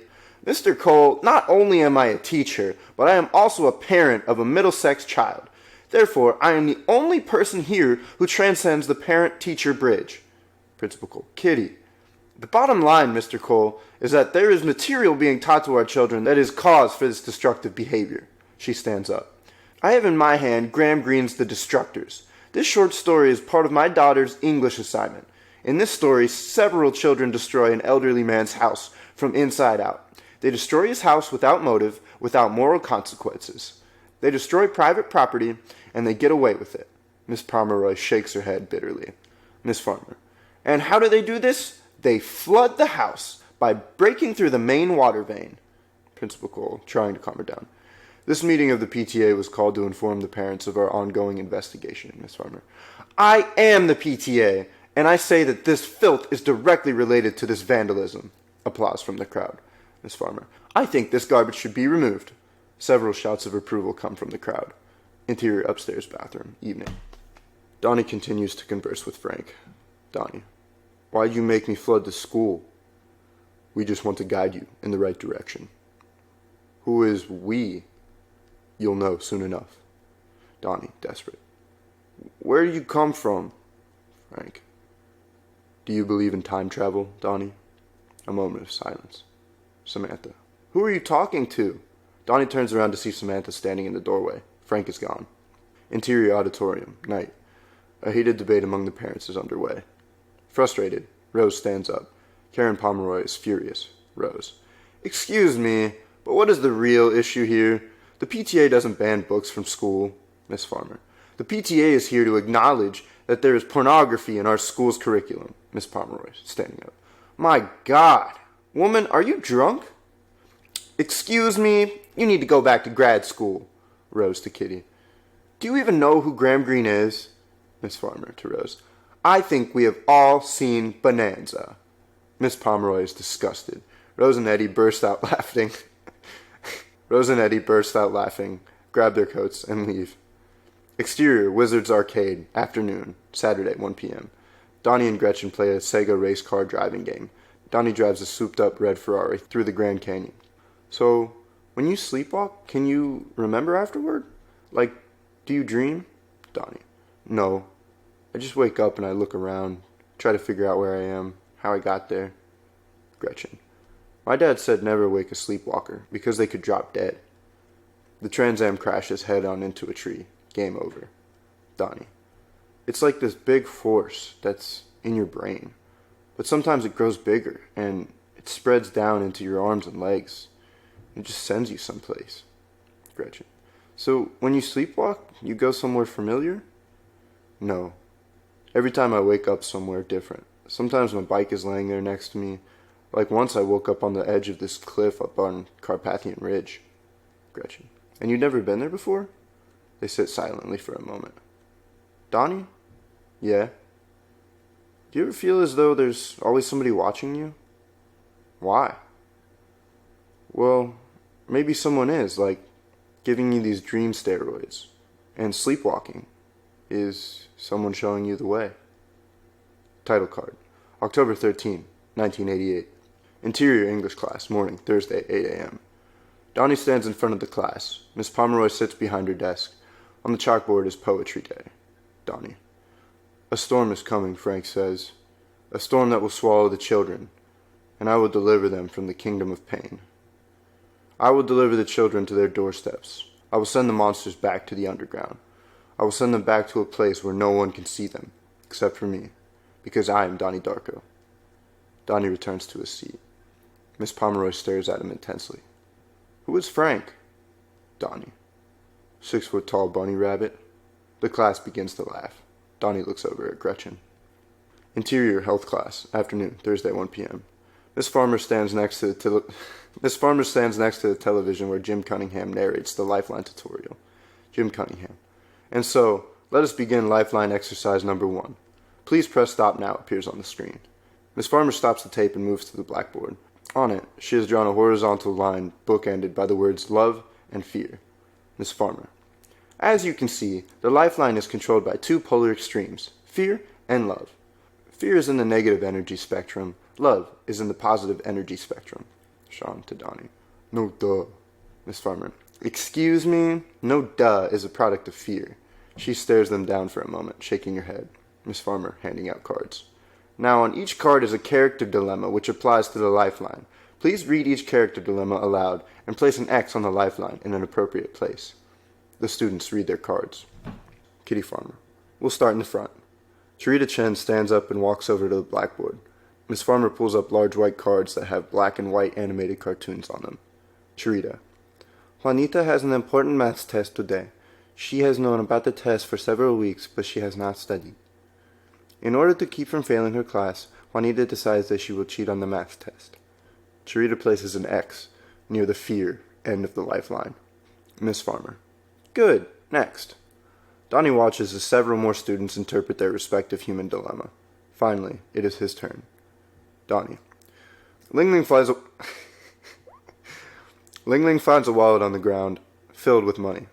Mr. Cole, not only am I a teacher, but I am also a parent of a Middlesex child. Therefore, I am the only person here who transcends the parent-teacher bridge. Principal Cole. Kitty, the bottom line, Mr. Cole, is that there is material being taught to our children that is cause for this destructive behavior. She stands up. I have in my hand Graham Greene's The Destructors. This short story is part of my daughter's English assignment. In this story, several children destroy an elderly man's house from inside out. They destroy his house without motive, without moral consequences. They destroy private property, and they get away with it. Miss Pomeroy shakes her head bitterly. Miss Farmer. And how do they do this? They flood the house by breaking through the main water vein. Principal Cole, trying to calm her down. This meeting of the PTA was called to inform the parents of our ongoing investigation, Miss Farmer. I am the PTA, and I say that this filth is directly related to this vandalism. Applause from the crowd. Miss Farmer. I think this garbage should be removed. Several shouts of approval come from the crowd. Interior upstairs bathroom. Evening. Donnie continues to converse with Frank. Donnie. Why'd you make me flood the school? We just want to guide you in the right direction. Who is we? You'll know soon enough. Donnie, desperate. Where do you come from? Frank. Do you believe in time travel, Donnie? A moment of silence. Samantha. Who are you talking to? Donnie turns around to see Samantha standing in the doorway. Frank is gone. Interior auditorium. Night. A heated debate among the parents is underway. Frustrated, Rose stands up. Karen Pomeroy is furious. Rose. Excuse me, but what is the real issue here? The PTA doesn't ban books from school. Miss Farmer. The PTA is here to acknowledge that there is pornography in our school's curriculum. Miss Pomeroy, standing up. My God! Woman, are you drunk? Excuse me, you need to go back to grad school. Rose to Kitty. Do you even know who Graham Greene is? Miss Farmer to Rose. I think we have all seen Bonanza. Miss Pomeroy is disgusted. Rose and Eddie burst out laughing. Grab their coats, and leave. Exterior, Wizards Arcade, afternoon, Saturday, 1 p.m. Donnie and Gretchen play a Sega race car driving game. Donnie drives a souped-up red Ferrari through the Grand Canyon. So, when you sleepwalk, can you remember afterward? Like, do you dream? Donnie. No. I just wake up and I look around, try to figure out where I am, how I got there. Gretchen. My dad said never wake a sleepwalker, because they could drop dead. The Trans Am crashes head-on into a tree. Game over. Donnie. It's like this big force that's in your brain. But sometimes it grows bigger, and it spreads down into your arms and legs. It just sends you someplace. Gretchen. So, when you sleepwalk, you go somewhere familiar? No. Every time I wake up somewhere different. Sometimes my bike is laying there next to me. Like once I woke up on the edge of this cliff up on Carpathian Ridge. Gretchen. And you'd never been there before? They sit silently for a moment. Donnie? Yeah? Do you ever feel as though there's always somebody watching you? Why? Well, maybe someone is, like, giving you these dream steroids. And sleepwalking is someone showing you the way. Title card. October 13, 1988. Interior English class, morning, Thursday, 8 a.m. Donnie stands in front of the class. Miss Pomeroy sits behind her desk. On the chalkboard is Poetry Day. Donnie. A storm is coming, Frank says. A storm that will swallow the children, and I will deliver them from the kingdom of pain. I will deliver the children to their doorsteps. I will send the monsters back to the underground. I will send them back to a place where no one can see them, except for me, because I am Donnie Darko. Donnie returns to his seat. Miss Pomeroy stares at him intensely. Who is Frank? Donnie. 6-foot-tall bunny rabbit. The class begins to laugh. Donnie looks over at Gretchen. Interior health class, afternoon, Thursday, 1 p.m. Miss Farmer stands next to the television where Jim Cunningham narrates the Lifeline tutorial. Jim Cunningham. And so, let us begin Lifeline exercise number 1. Please press stop now appears on the screen. Miss Farmer stops the tape and moves to the blackboard. On it, she has drawn a horizontal line bookended by the words love and fear. Miss Farmer. As you can see, the lifeline is controlled by two polar extremes, fear and love. Fear is in the negative energy spectrum. Love is in the positive energy spectrum. Sean to Donnie. No duh. Miss Farmer. Excuse me? No duh is a product of fear. She stares them down for a moment, shaking her head. Miss Farmer handing out cards. Now on each card is a character dilemma which applies to the lifeline. Please read each character dilemma aloud and place an X on the lifeline in an appropriate place. The students read their cards. Kitty Farmer. We'll start in the front. Charita Chen stands up and walks over to the blackboard. Miss Farmer pulls up large white cards that have black and white animated cartoons on them. Charita. Juanita has an important maths test today. She has known about the test for several weeks, but she has not studied. In order to keep from failing her class, Juanita decides that she will cheat on the math test. Charita places an X near the fear end of the lifeline. Miss Farmer. Good. Next. Donnie watches as several more students interpret their respective human dilemma. Finally, it is his turn. Donnie. Ling Ling finds a wallet on the ground, filled with money.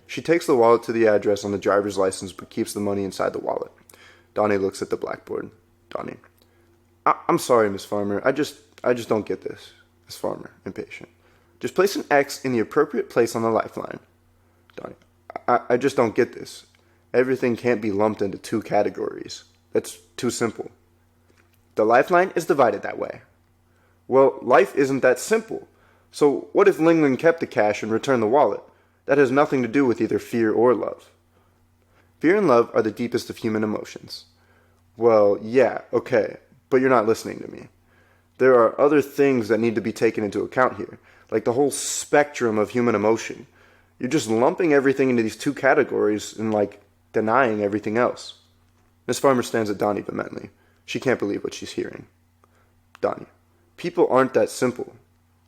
She takes the wallet to the address on the driver's license but keeps the money inside the wallet. Donnie looks at the blackboard. Donnie. I'm sorry, Miss Farmer. I just don't get this. Miss Farmer, impatient. Just place an X in the appropriate place on the lifeline. Donnie. I just don't get this. Everything can't be lumped into two categories. That's too simple. The lifeline is divided that way. Well, life isn't that simple. So what if Ling Ling kept the cash and returned the wallet? That has nothing to do with either fear or love. Fear and love are the deepest of human emotions. Well, yeah, okay, but you're not listening to me. There are other things that need to be taken into account here, like the whole spectrum of human emotion. You're just lumping everything into these two categories and, denying everything else. Miss Farmer stands at Donnie vehemently. She can't believe what she's hearing. Donnie. People aren't that simple.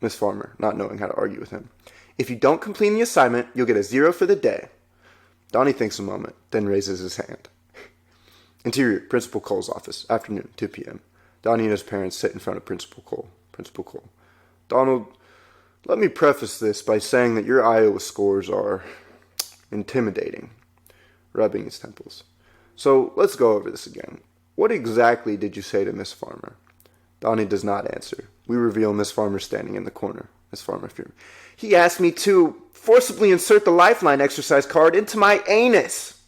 Miss Farmer, not knowing how to argue with him. If you don't complete the assignment, you'll get a 0 for the day. Donnie thinks a moment, then raises his hand. Interior, Principal Cole's office, afternoon, 2 p.m. Donnie and his parents sit in front of Principal Cole. Principal Cole. Donald, let me preface this by saying that your Iowa scores are intimidating. Rubbing his temples. So, let's go over this again. What exactly did you say to Miss Farmer? Donnie does not answer. We reveal Miss Farmer standing in the corner. Miss Farmer fumed. He asked me to forcibly insert the lifeline exercise card into my anus.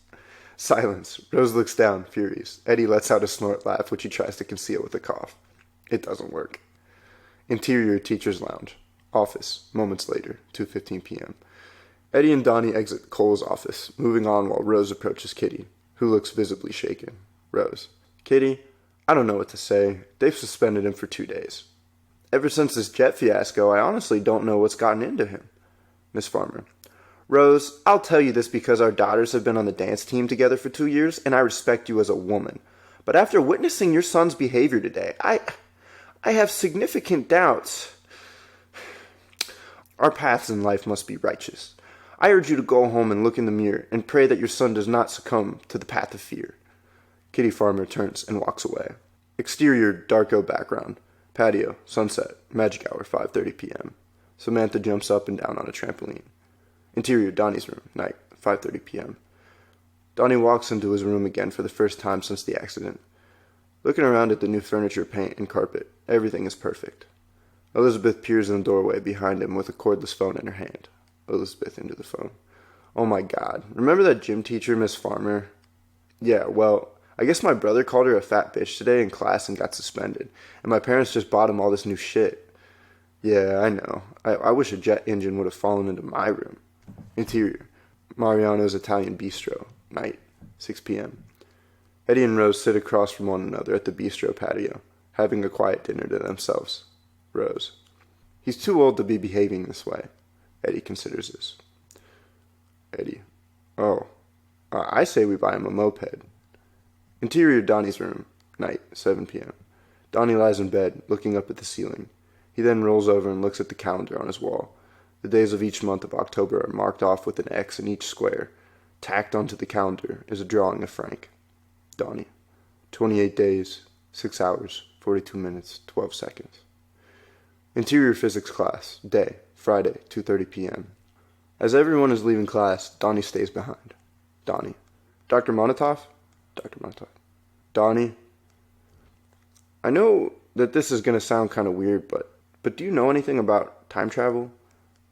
Silence. Rose looks down, furious. Eddie lets out a snort laugh, which he tries to conceal with a cough. It doesn't work. Interior, Teacher's Lounge. Office. Moments later, 2:15 p.m. Eddie and Donnie exit Cole's office, moving on while Rose approaches Kitty, who looks visibly shaken. Rose. Kitty, I don't know what to say. They've suspended him for 2 days. Ever since this jet fiasco, I honestly don't know what's gotten into him. Miss Farmer. Rose, I'll tell you this because our daughters have been on the dance team together for 2 years, and I respect you as a woman. But after witnessing your son's behavior today, I have significant doubts. Our paths in life must be righteous. I urge you to go home and look in the mirror and pray that your son does not succumb to the path of fear. Kitty Farmer turns and walks away. Exterior, Darko background. Patio, sunset, magic hour, 5:30 p.m. Samantha jumps up and down on a trampoline. Interior, Donnie's room, night, 5:30 p.m. Donnie walks into his room again for the first time since the accident. Looking around at the new furniture, paint, and carpet, everything is perfect. Elizabeth peers in the doorway behind him with a cordless phone in her hand. Elizabeth into the phone. Oh my God. Remember that gym teacher, Miss Farmer? Yeah, well, I guess my brother called her a fat bitch today in class and got suspended. And my parents just bought him all this new shit. Yeah, I know. I wish a jet engine would have fallen into my room. Interior. Mariano's Italian Bistro. Night. 6 p.m. Eddie and Rose sit across from one another at the bistro patio, having a quiet dinner to themselves. Rose. He's too old to be behaving this way. Eddie considers this. Eddie. Oh. I say we buy him a moped. Interior, Donnie's room. Night. 7 p.m. Donnie lies in bed, looking up at the ceiling. He then rolls over and looks at the calendar on his wall. The days of each month of October are marked off with an X in each square. Tacked onto the calendar is a drawing of Frank. Donnie. 28 days, 6 hours, 42 minutes, 12 seconds. Interior physics class. Day. Friday, 2:30 p.m. As everyone is leaving class, Donnie stays behind. Donnie. Dr. Monatoff? Dr. Monatoff. Donnie. I know that this is going to sound kind of weird, but do you know anything about time travel?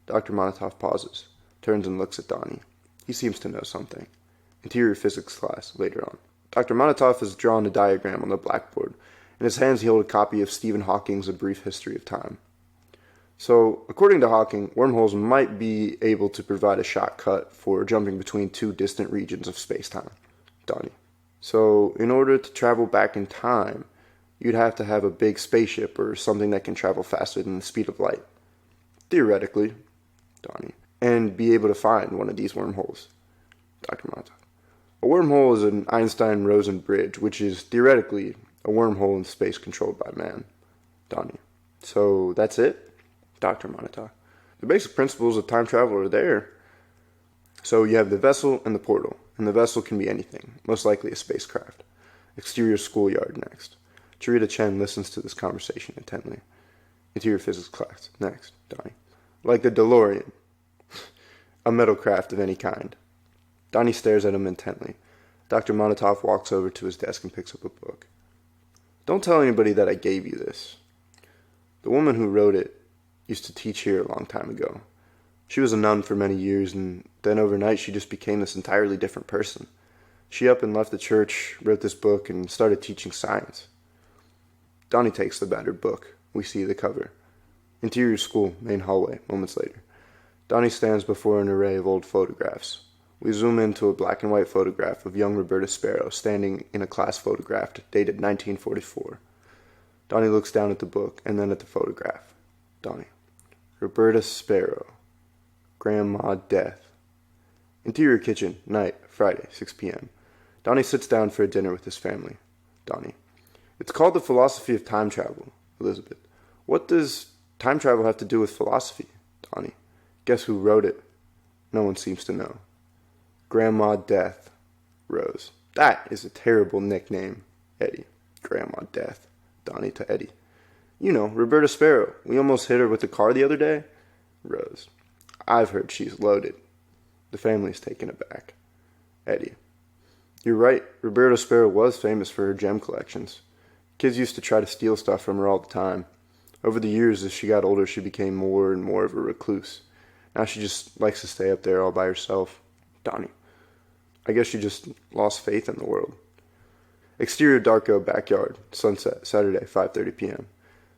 Dr. Monatoff pauses, turns and looks at Donnie. He seems to know something. Interior physics class, later on. Dr. Monatoff has drawn a diagram on the blackboard. In his hands he holds a copy of Stephen Hawking's A Brief History of Time. So, according to Hawking, wormholes might be able to provide a shortcut for jumping between two distant regions of space-time. Donnie. So, in order to travel back in time, you'd have to have a big spaceship or something that can travel faster than the speed of light. Theoretically. Donnie. And be able to find one of these wormholes. Dr. Mata. A wormhole is an Einstein-Rosen bridge, which is theoretically a wormhole in space controlled by man. Donnie. So, that's it? Dr. Monata. The basic principles of time travel are there. So you have the vessel and the portal, and the vessel can be anything, most likely a spacecraft. Exterior schoolyard next. Charita Chen listens to this conversation intently. Interior physics class next. Donnie. Like the DeLorean. A metal craft of any kind. Donnie stares at him intently. Dr. Monotov walks over to his desk and picks up a book. Don't tell anybody that I gave you this. The woman who wrote it used to teach here a long time ago. She was a nun for many years, and then overnight she just became this entirely different person. She up and left the church, wrote this book, and started teaching science. Donnie takes the battered book. We see the cover. Interior school, main hallway, moments later. Donnie stands before an array of old photographs. We zoom into a black and white photograph of young Roberta Sparrow standing in a class photograph dated 1944. Donnie looks down at the book and then at the photograph. Donnie. Roberta Sparrow. Grandma Death. Interior kitchen, night, Friday, 6 p.m. Donnie sits down for a dinner with his family. Donnie. It's called The Philosophy of Time Travel. Elizabeth. What does time travel have to do with philosophy? Donnie. Guess who wrote it? No one seems to know. Grandma Death. Rose. That is a terrible nickname. Eddie. Grandma Death. Donnie to Eddie. You know, Roberta Sparrow. We almost hit her with the car the other day. Rose. I've heard she's loaded. The family's taken aback. Eddie. You're right. Roberta Sparrow was famous for her gem collections. Kids used to try to steal stuff from her all the time. Over the years, as she got older, she became more and more of a recluse. Now she just likes to stay up there all by herself. Donnie. I guess she just lost faith in the world. Exterior Darko backyard, sunset, Saturday, 5:30 p.m.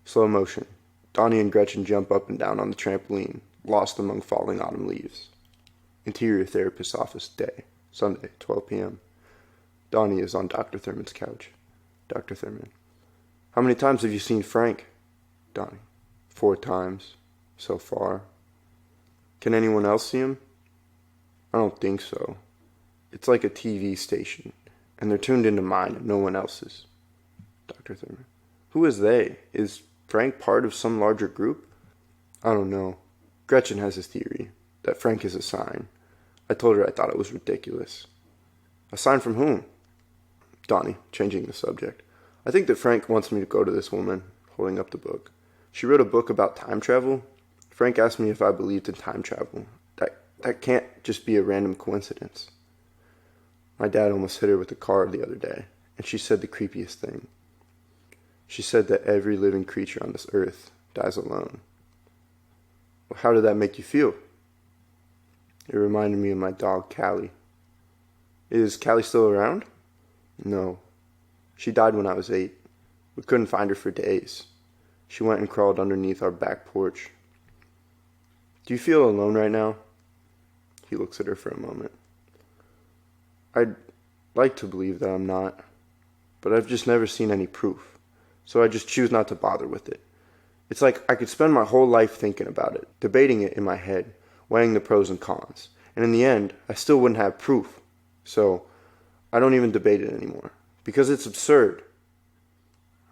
Slow motion. Donnie and Gretchen jump up and down on the trampoline, lost among falling autumn leaves. Interior therapist's office, day, Sunday, 12 p.m. Donnie is on Dr. Thurman's couch. Dr. Thurman. How many times have you seen Frank? Donnie. 4 times. So far. Can anyone else see him? I don't think so. It's like a TV station, and they're tuned into mine and no one else's. Dr. Thurman. Who is they? Is Frank part of some larger group? I don't know. Gretchen has a theory that Frank is a sign. I told her I thought it was ridiculous. A sign from whom? Donnie, changing the subject. I think that Frank wants me to go to this woman, holding up the book. She wrote a book about time travel. Frank asked me if I believed in time travel. That can't just be a random coincidence. My dad almost hit her with a car the other day, and she said the creepiest thing. She said that every living creature on this earth dies alone. Well, how did that make you feel? It reminded me of my dog, Callie. Is Callie still around? No. She died when I was 8. We couldn't find her for days. She went and crawled underneath our back porch. Do you feel alone right now? He looks at her for a moment. I'd like to believe that I'm not, but I've just never seen any proof, so I just choose not to bother with it. It's like I could spend my whole life thinking about it, debating it in my head, weighing the pros and cons, and in the end, I still wouldn't have proof, so I don't even debate it anymore, because it's absurd.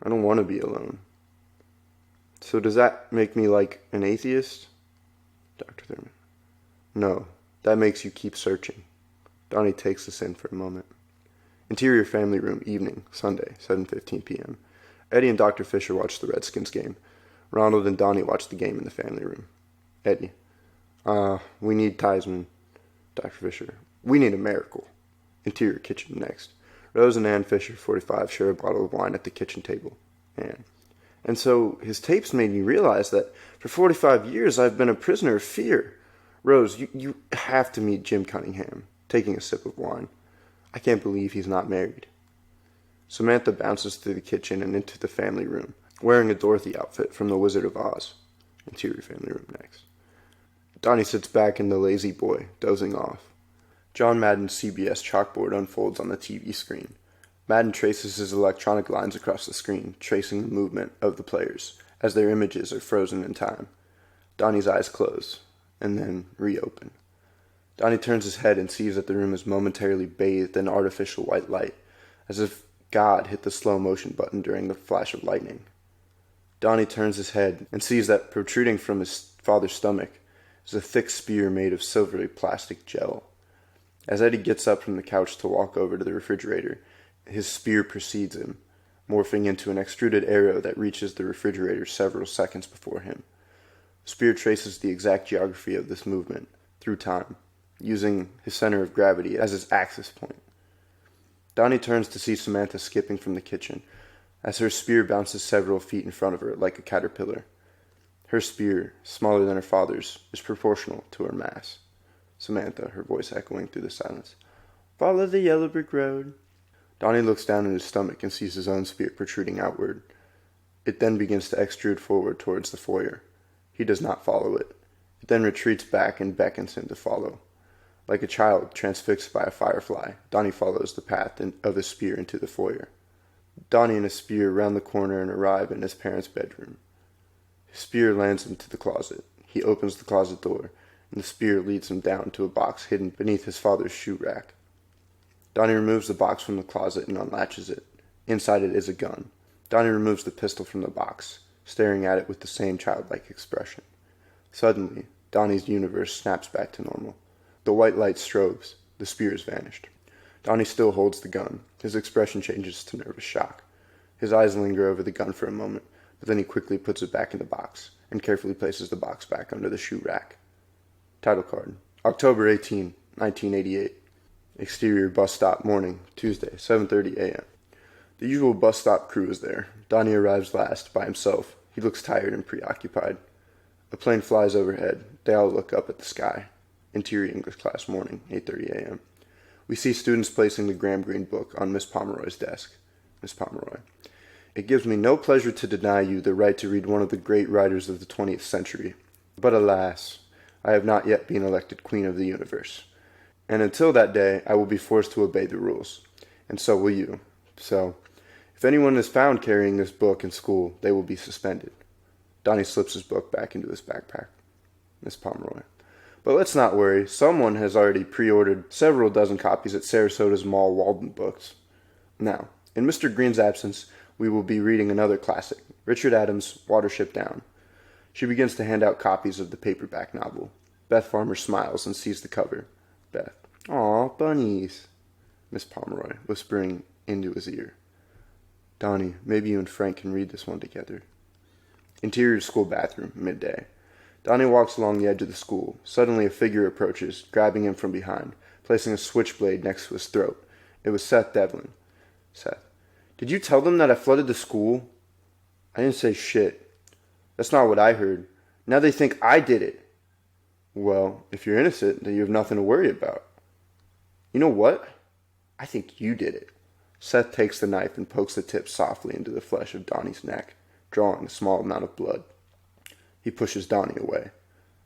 I don't want to be alone. So does that make me like an atheist? Dr. Thurman. No, that makes you keep searching. Donnie takes this in for a moment. Interior family room, evening, Sunday, 7:15 p.m. Eddie and Dr. Fisher watch the Redskins game. Ronald and Donnie watch the game in the family room. Eddie. We need Theismann. Dr. Fisher. We need a miracle. Interior kitchen, next. Rose and Ann Fisher, 45, share a bottle of wine at the kitchen table. Ann. And so his tapes made me realize that for 45 years I've been a prisoner of fear. Rose, you have to meet Jim Cunningham, taking a sip of wine. I can't believe he's not married. Samantha bounces through the kitchen and into the family room, wearing a Dorothy outfit from The Wizard of Oz. Interior family room, next. Donnie sits back in the lazy boy, dozing off. John Madden's CBS chalkboard unfolds on the TV screen. Madden traces his electronic lines across the screen, tracing the movement of the players, as their images are frozen in time. Donnie's eyes close, and then reopen. Donnie turns his head and sees that the room is momentarily bathed in artificial white light, as if God hit the slow motion button during the flash of lightning. Donnie turns his head and sees that protruding from his father's stomach is a thick spear made of silvery plastic gel. As Eddie gets up from the couch to walk over to the refrigerator, his spear precedes him, morphing into an extruded arrow that reaches the refrigerator several seconds before him. The spear traces the exact geography of this movement, through time, using his center of gravity as his axis point. Donnie turns to see Samantha skipping from the kitchen, as her spear bounces several feet in front of her like a caterpillar. Her spear, smaller than her father's, is proportional to her mass. Samantha, her voice echoing through the silence. Follow the yellow brick road. Donnie looks down at his stomach and sees his own spear protruding outward. It then begins to extrude forward towards the foyer. He does not follow it. It then retreats back and beckons him to follow. Like a child transfixed by a firefly, Donnie follows the path of his spear into the foyer. Donnie and his spear round the corner and arrive in his parents' bedroom. His spear lands into the closet. He opens the closet door, and the spear leads him down to a box hidden beneath his father's shoe rack. Donnie removes the box from the closet and unlatches it. Inside it is a gun. Donnie removes the pistol from the box, staring at it with the same childlike expression. Suddenly, Donnie's universe snaps back to normal. The white light strobes. The spear has vanished. Donnie still holds the gun. His expression changes to nervous shock. His eyes linger over the gun for a moment, but then he quickly puts it back in the box and carefully places the box back under the shoe rack. Title card. October 18, 1988. Exterior bus stop, morning, Tuesday, 7:30 a.m. The usual bus stop crew is there. Donnie arrives last, by himself. He looks tired and preoccupied. A plane flies overhead. They all look up at the sky. Interior English class, morning, 8:30 a.m. We see students placing the Graham Greene book on Miss Pomeroy's desk. Miss Pomeroy. It gives me no pleasure to deny you the right to read one of the great writers of the 20th century. But alas, I have not yet been elected Queen of the Universe. And until that day, I will be forced to obey the rules. And so will you. So, if anyone is found carrying this book in school, they will be suspended. Donnie slips his book back into his backpack. Miss Pomeroy. But let's not worry. Someone has already pre-ordered several dozen copies at Sarasota's Mall Walden Books. Now, in Mr. Green's absence, we will be reading another classic, Richard Adams' Watership Down. She begins to hand out copies of the paperback novel. Beth Farmer smiles and sees the cover. Beth. Aw, bunnies. Miss Pomeroy, whispering into his ear. Donnie, maybe you and Frank can read this one together. Interior school bathroom, midday. Donnie walks along the edge of the school. Suddenly a figure approaches, grabbing him from behind, placing a switchblade next to his throat. It was Seth Devlin. Seth. Did you tell them that I flooded the school? I didn't say shit. That's not what I heard. Now they think I did it. Well, if you're innocent, then you have nothing to worry about. You know what? I think you did it. Seth takes the knife and pokes the tip softly into the flesh of Donnie's neck, drawing a small amount of blood. He pushes Donnie away.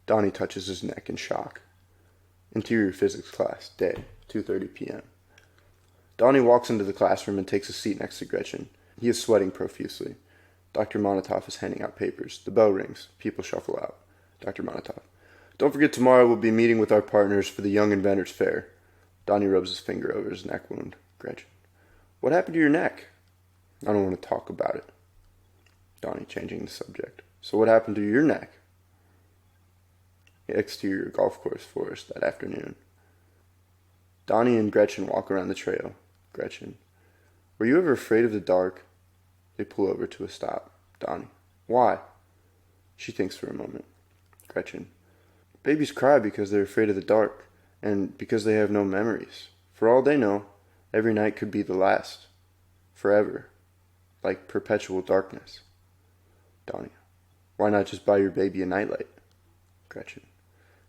Donnie touches his neck in shock. Interior physics class, day, 2:30 p.m. Donnie walks into the classroom and takes a seat next to Gretchen. He is sweating profusely. Dr. Monatoff is handing out papers. The bell rings. People shuffle out. Dr. Monatoff. Don't forget tomorrow we'll be meeting with our partners for the Young Inventors Fair. Donnie rubs his finger over his neck wound. Gretchen. What happened to your neck? I don't want to talk about it. Donnie, changing the subject. So what happened to your neck? The exterior golf course forest that afternoon. Donnie and Gretchen walk around the trail. Gretchen. Were you ever afraid of the dark? They pull over to a stop. Donnie. Why? She thinks for a moment. Gretchen. Babies cry because they're afraid of the dark, and because they have no memories. For all they know, every night could be the last. Forever. Like perpetual darkness. Donnie. Why not just buy your baby a nightlight? Gretchen.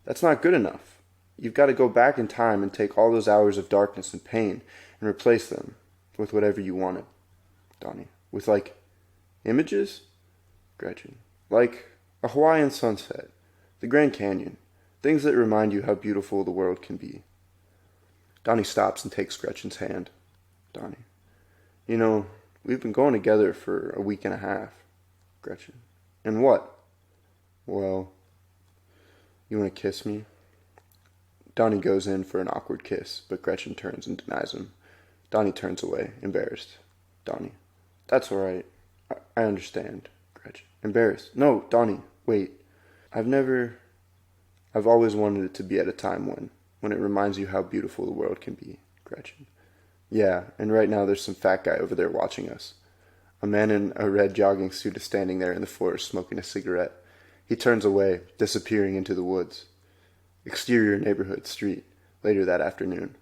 That's not good enough. You've got to go back in time and take all those hours of darkness and pain and replace them with whatever you wanted. Donnie. With, like, images? Gretchen. Like a Hawaiian sunset, the Grand Canyon, things that remind you how beautiful the world can be. Donnie stops and takes Gretchen's hand. Donnie. You know, we've been going together for a week and a half. Gretchen. And what? Well, you want to kiss me? Donnie goes in for an awkward kiss, but Gretchen turns and denies him. Donnie turns away, embarrassed. Donnie. That's all right. I understand. Gretchen. Embarrassed. No, Donnie, wait. I've always wanted it to be at a time when. when it reminds you how beautiful the world can be, Gretchen. Yeah, and right now there's some fat guy over there watching us. A man in a red jogging suit is standing there in the forest smoking a cigarette. He turns away, disappearing into the woods. Exterior neighborhood street, later that afternoon.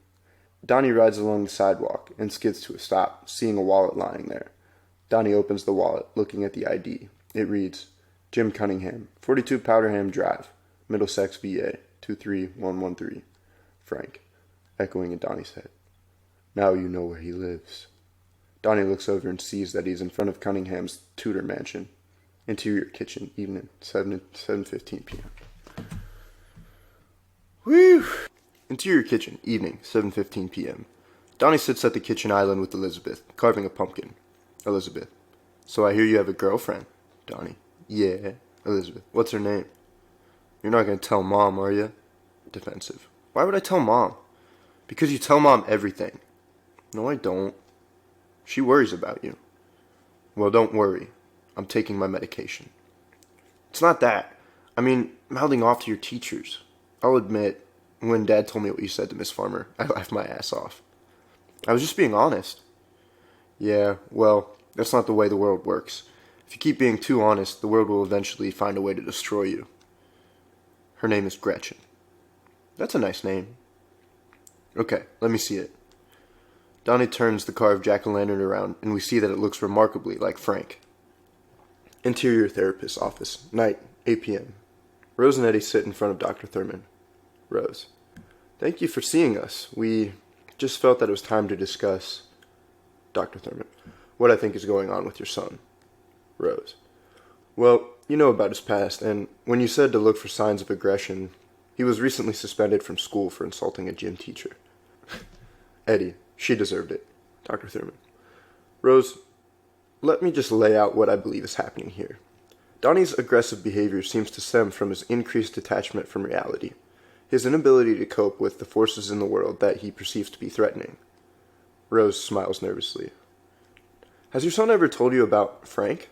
Donnie rides along the sidewalk and skids to a stop, seeing a wallet lying there. Donnie opens the wallet, looking at the ID. It reads, Jim Cunningham, 42 Powderham Drive, Middlesex, VA, 23113. Frank, echoing in Donnie's head. Now you know where he lives. Donnie looks over and sees that he's in front of Cunningham's Tudor mansion. Interior kitchen, evening, 7:15 p.m. Whew! Interior kitchen, evening, 7:15 p.m. Donnie sits at the kitchen island with Elizabeth, carving a pumpkin. Elizabeth. So I hear you have a girlfriend. Donnie. Yeah. Elizabeth. What's her name? You're not going to tell Mom, are you? Defensive. Why would I tell Mom? Because you tell Mom everything. No, I don't. She worries about you. Well, don't worry. I'm taking my medication. It's not that. I mean, mouthing off to your teachers. I'll admit, when Dad told me what you said to Miss Farmer, I laughed my ass off. I was just being honest. Yeah, well, that's not the way the world works. If you keep being too honest, the world will eventually find a way to destroy you. Her name is Gretchen. That's a nice name. Okay, let me see it. Donnie turns the carved jack-o'-lantern around, and we see that it looks remarkably like Frank. Interior therapist's office. Night, 8 p.m. Rose and Eddie sit in front of Dr. Thurman. Rose. Thank you for seeing us. We just felt that it was time to discuss, Dr. Thurman, what I think is going on with your son. Rose. Well, you know about his past, and when you said to look for signs of aggression, he was recently suspended from school for insulting a gym teacher. Eddie. She deserved it. Dr. Thurman. Rose, let me just lay out what I believe is happening here. Donnie's aggressive behavior seems to stem from his increased detachment from reality, his inability to cope with the forces in the world that he perceives to be threatening. Rose smiles nervously. Has your son ever told you about Frank?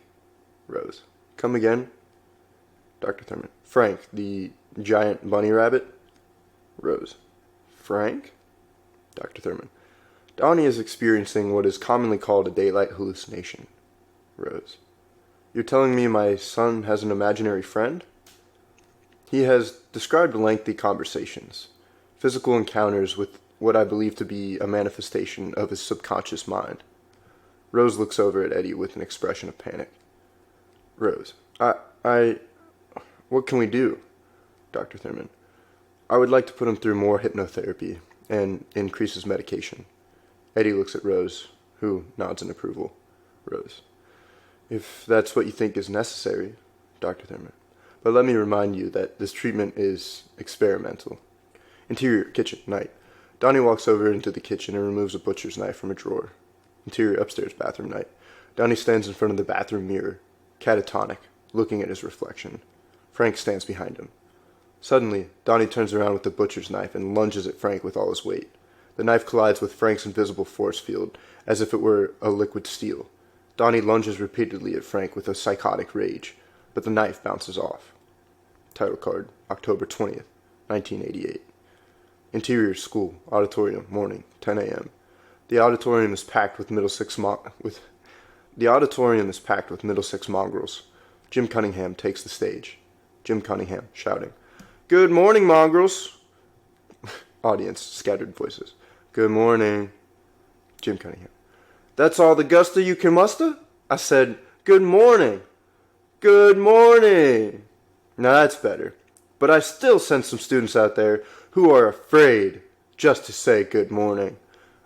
Rose. Come again? Dr. Thurman. Frank, the giant bunny rabbit? Rose. Frank? Dr. Thurman. Donnie is experiencing what is commonly called a daylight hallucination. Rose. You're telling me my son has an imaginary friend? He has described lengthy conversations, physical encounters with what I believe to be a manifestation of his subconscious mind. Rose looks over at Eddie with an expression of panic. Rose. What can we do? Dr. Thurman. I would like to put him through more hypnotherapy and increase his medication. Eddie looks at Rose, who nods in approval. Rose. If that's what you think is necessary, Dr. Thurman. But let me remind you that this treatment is experimental. Interior, kitchen, night. Donnie walks over into the kitchen and removes a butcher's knife from a drawer. Interior, upstairs, bathroom, night. Donnie stands in front of the bathroom mirror, catatonic, looking at his reflection. Frank stands behind him. Suddenly, Donnie turns around with the butcher's knife and lunges at Frank with all his weight. The knife collides with Frank's invisible force field, as if it were a liquid steel. Donnie lunges repeatedly at Frank with a psychotic rage, but the knife bounces off. Title card, October 20th, 1988. Interior school, auditorium, morning, 10 a.m. The auditorium is packed with Middlesex mongrels. Jim Cunningham takes the stage. Jim Cunningham, shouting, Good morning, mongrels! Audience, scattered voices. Good morning. Jim Cunningham. That's all the gusto you can muster? I said, good morning. Good morning. Now that's better. But I still send some students out there who are afraid just to say good morning.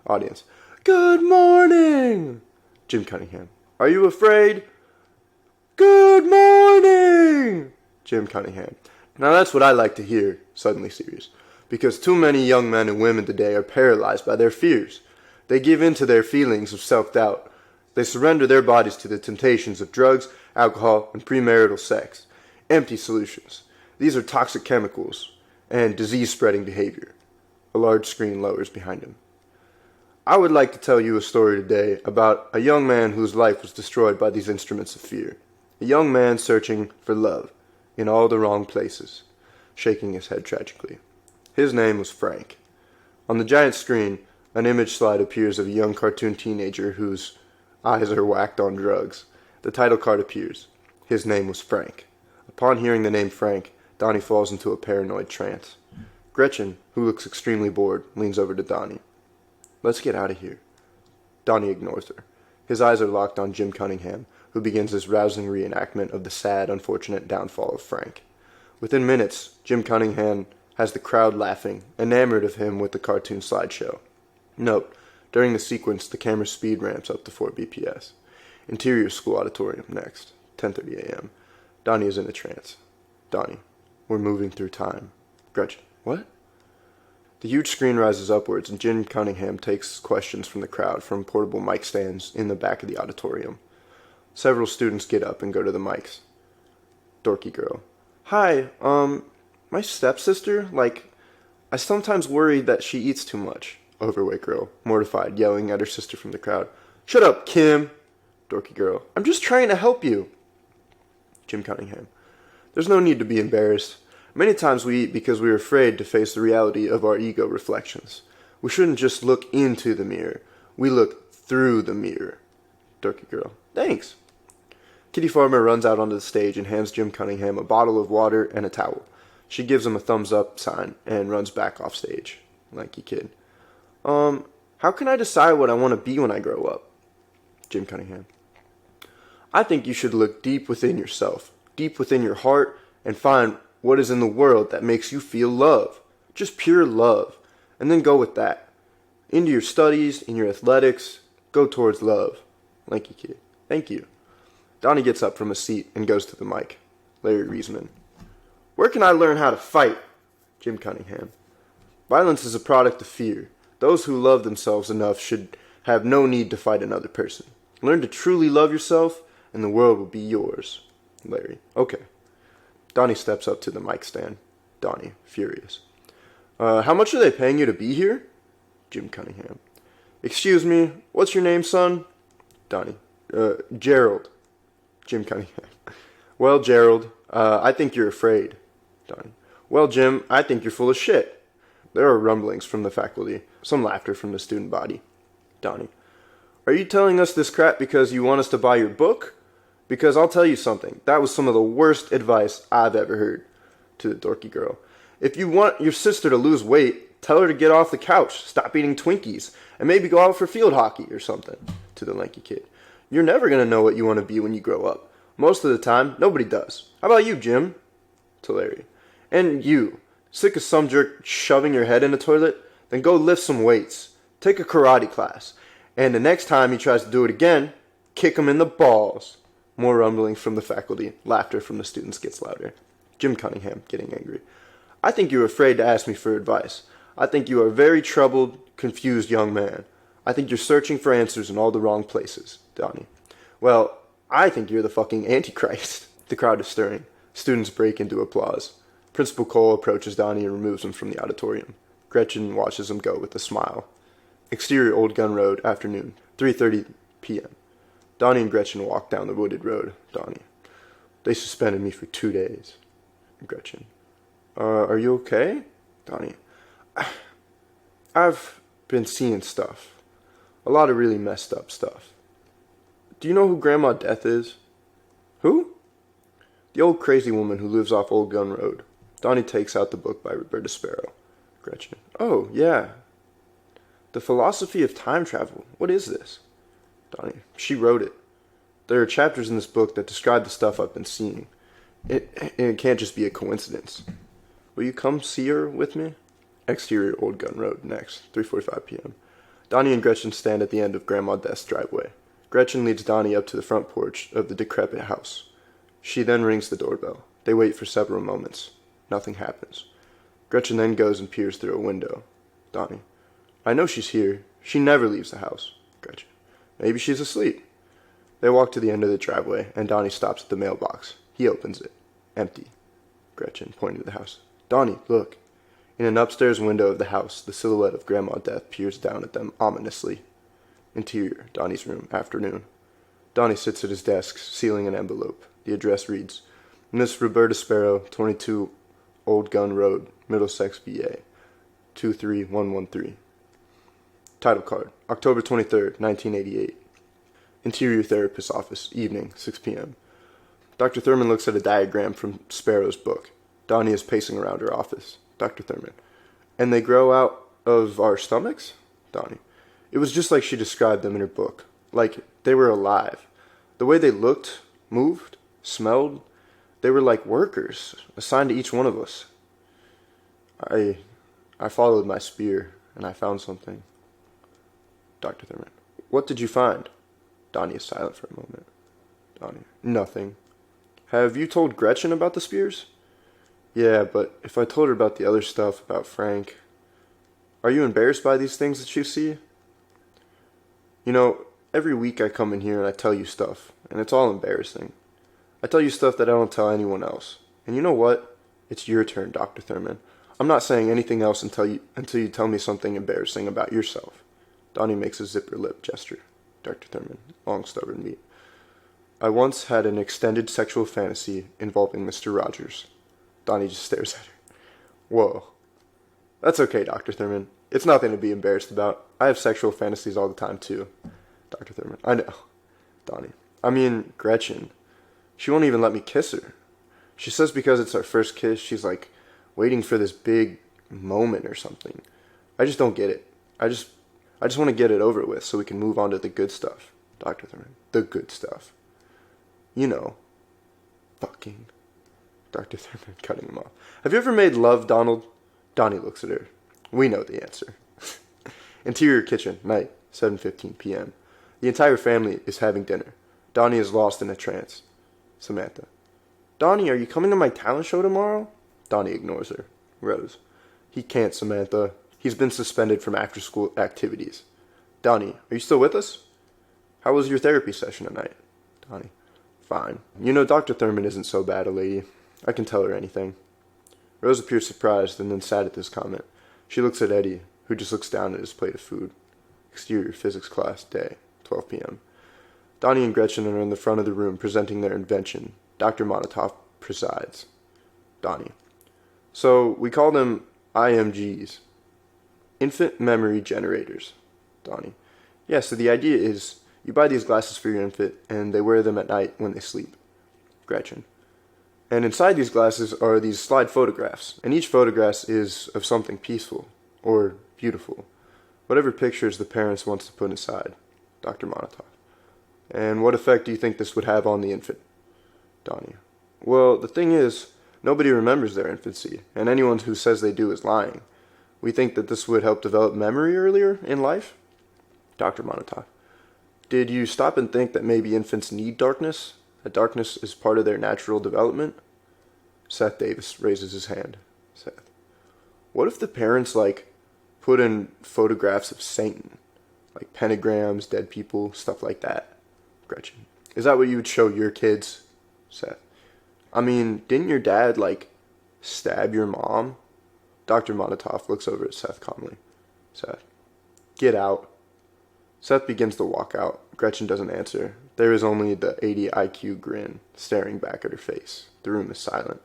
Audience. Good morning. Jim Cunningham. Are you afraid? Good morning. Jim Cunningham. Now that's what I like to hear, suddenly serious. Because too many young men and women today are paralyzed by their fears. They give in to their feelings of self-doubt. They surrender their bodies to the temptations of drugs, alcohol, and premarital sex. Empty solutions. These are toxic chemicals and disease-spreading behavior. A large screen lowers behind him. I would like to tell you a story today about a young man whose life was destroyed by these instruments of fear. A young man searching for love in all the wrong places, shaking his head tragically. His name was Frank. On the giant screen, an image slide appears of a young cartoon teenager whose eyes are whacked on drugs. The title card appears. His name was Frank. Upon hearing the name Frank, Donnie falls into a paranoid trance. Gretchen, who looks extremely bored, leans over to Donnie. "Let's get out of here." Donnie ignores her. His eyes are locked on Jim Cunningham, who begins his rousing reenactment of the sad, unfortunate downfall of Frank. Within minutes, Jim Cunningham has the crowd laughing, enamored of him with the cartoon slideshow. Note, during the sequence, the camera's speed ramps up to 4 bps. Interior School Auditorium next, 10:30 a.m. Donnie is in a trance. Donnie, we're moving through time. Gretchen, what? The huge screen rises upwards, and Jim Cunningham takes questions from the crowd from portable mic stands in the back of the auditorium. Several students get up and go to the mics. Dorky girl. "Hi, my stepsister, I sometimes worry that she eats too much." Overweight girl, mortified, yelling at her sister from the crowd. "Shut up, Kim!" Dorky girl. "I'm just trying to help you." Jim Cunningham. "There's no need to be embarrassed. Many times we eat because we're afraid to face the reality of our ego reflections. We shouldn't just look into the mirror. We look through the mirror." Dorky girl. "Thanks." Kitty Farmer runs out onto the stage and hands Jim Cunningham a bottle of water and a towel. She gives him a thumbs up sign and runs back off stage. Lanky kid. How can I decide what I want to be when I grow up?" Jim Cunningham. "I think you should look deep within yourself, deep within your heart, and find what is in the world that makes you feel love. Just pure love. And then go with that. Into your studies, in your athletics, go towards love." Lanky kid. "Thank you." Donnie gets up from his seat and goes to the mic. Larry Reisman. "Where can I learn how to fight?" Jim Cunningham. "Violence is a product of fear. Those who love themselves enough should have no need to fight another person. Learn to truly love yourself, and the world will be yours." Larry. "Okay." Donnie steps up to the mic stand. Donnie, furious. How much are they paying you to be here?" Jim Cunningham. "Excuse me, what's your name, son?" Donnie. Gerald." Jim Cunningham. "Well, Gerald, I think you're afraid." Donnie. "Well, Jim, I think you're full of shit." There are rumblings from the faculty, some laughter from the student body. Donnie. "Are you telling us this crap because you want us to buy your book? Because I'll tell you something, that was some of the worst advice I've ever heard." To the dorky girl. "If you want your sister to lose weight, tell her to get off the couch, stop eating Twinkies, and maybe go out for field hockey or something." To the lanky kid. "You're never going to know what you want to be when you grow up. Most of the time, nobody does. How about you, Jim?" To Larry. "And you, sick of some jerk shoving your head in the toilet? Then go lift some weights. Take a karate class. And the next time he tries to do it again, kick him in the balls." More rumblings from the faculty. Laughter from the students gets louder. Jim Cunningham, getting angry. "I think you're afraid to ask me for advice. I think you are a very troubled, confused young man. I think you're searching for answers in all the wrong places." Donnie. "Well, I think you're the fucking Antichrist." The crowd is stirring. Students break into applause. Principal Cole approaches Donnie and removes him from the auditorium. Gretchen watches him go with a smile. Exterior Old Gun Road, afternoon, 3:30 p.m. Donnie and Gretchen walk down the wooded road. Donnie. "They suspended me for 2 days." Gretchen. Are you okay?" Donnie. "I've been seeing stuff. A lot of really messed up stuff. Do you know who Grandma Death is?" "Who?" "The old crazy woman who lives off Old Gun Road." Donnie takes out the book by Roberta Sparrow. Gretchen. "Oh, yeah. The Philosophy of Time Travel. What is this?" Donnie. "She wrote it. There are chapters in this book that describe the stuff I've been seeing. It can't just be a coincidence. Will you come see her with me?" Exterior Old Gun Road, next, 3:45 p.m. Donnie and Gretchen stand at the end of Grandma Death's driveway. Gretchen leads Donnie up to the front porch of the decrepit house. She then rings the doorbell. They wait for several moments. Nothing happens. Gretchen then goes and peers through a window. Donnie. "I know she's here. She never leaves the house." Gretchen. "Maybe she's asleep." They walk to the end of the driveway, and Donnie stops at the mailbox. He opens it. Empty. Gretchen, pointing to the house. "Donnie, look." In an upstairs window of the house, the silhouette of Grandma Death peers down at them ominously. Interior, Donnie's room, afternoon. Donnie sits at his desk, sealing an envelope. The address reads, Miss Roberta Sparrow, 22 Old Gun Road, Middlesex, VA. 23113. Title card, October 23rd, 1988. Interior Therapist's Office, evening, 6 p.m. Dr. Thurman looks at a diagram from Sparrow's book. Donnie is pacing around her office. Dr. Thurman. And they grow out of our stomachs? Donnie. It was just like she described them in her book. Like they were alive. The way they looked, moved, smelled, they were like workers, assigned to each one of us. I followed my spear, and I found something. Dr. Thurman. What did you find? Donnie is silent for a moment. Donnie. Nothing. Have you told Gretchen about the spears? Yeah, but if I told her about the other stuff, about Frank... Are you embarrassed by these things that you see? You know, every week I come in here and I tell you stuff, and it's all embarrassing. I tell you stuff that I don't tell anyone else. And you know what? It's your turn, Dr. Thurman. I'm not saying anything else until you tell me something embarrassing about yourself. Donnie makes a zipper lip gesture. Dr. Thurman, long stubborn meat. I once had an extended sexual fantasy involving Mr. Rogers. Donnie just stares at her. Whoa. That's okay, Dr. Thurman. It's nothing to be embarrassed about. I have sexual fantasies all the time, too. Dr. Thurman, I know. Donnie, I mean, Gretchen. She won't even let me kiss her. She says because it's our first kiss, she's like waiting for this big moment or something. I just don't get it. I just want to get it over with so we can move on to the good stuff. Dr. Thurman, the good stuff. You know, fucking. Dr. Thurman cutting him off. Have you ever made love, Donald? Donnie looks at her. We know the answer. Interior kitchen, night, 7:15 p.m. The entire family is having dinner. Donnie is lost in a trance. Samantha. Donnie, are you coming to my talent show tomorrow? Donnie ignores her. Rose. He can't, Samantha. He's been suspended from after-school activities. Donnie, are you still with us? How was your therapy session tonight? Donnie. Fine. You know, Dr. Thurman isn't so bad a lady. I can tell her anything. Rose appears surprised and then sad at this comment. She looks at Eddie, who just looks down at his plate of food. Exterior physics class, day, 12 p.m. Donnie and Gretchen are in the front of the room presenting their invention. Dr. Monatoff presides. Donnie. So, we call them IMGs. Infant Memory Generators. Donnie. Yeah, so the idea is you buy these glasses for your infant and they wear them at night when they sleep. Gretchen. And inside these glasses are these slide photographs, and each photograph is of something peaceful or beautiful. Whatever pictures the parents wants to put inside. Dr. Monatoff. And what effect do you think this would have on the infant? Donnie. Well, the thing is, nobody remembers their infancy, and anyone who says they do is lying. We think that this would help develop memory earlier in life? Dr. Monatoff. Did you stop and think that maybe infants need darkness? That darkness is part of their natural development? Seth Davis raises his hand. Seth. What if the parents, put in photographs of Satan? Like pentagrams, dead people, stuff like that? Gretchen. Is that what you would show your kids? Seth. I mean, didn't your dad, stab your mom? Dr. Monatoff looks over at Seth calmly. Seth. Get out. Seth begins to walk out. Gretchen doesn't answer. There is only the 80 IQ grin staring back at her face. The room is silent.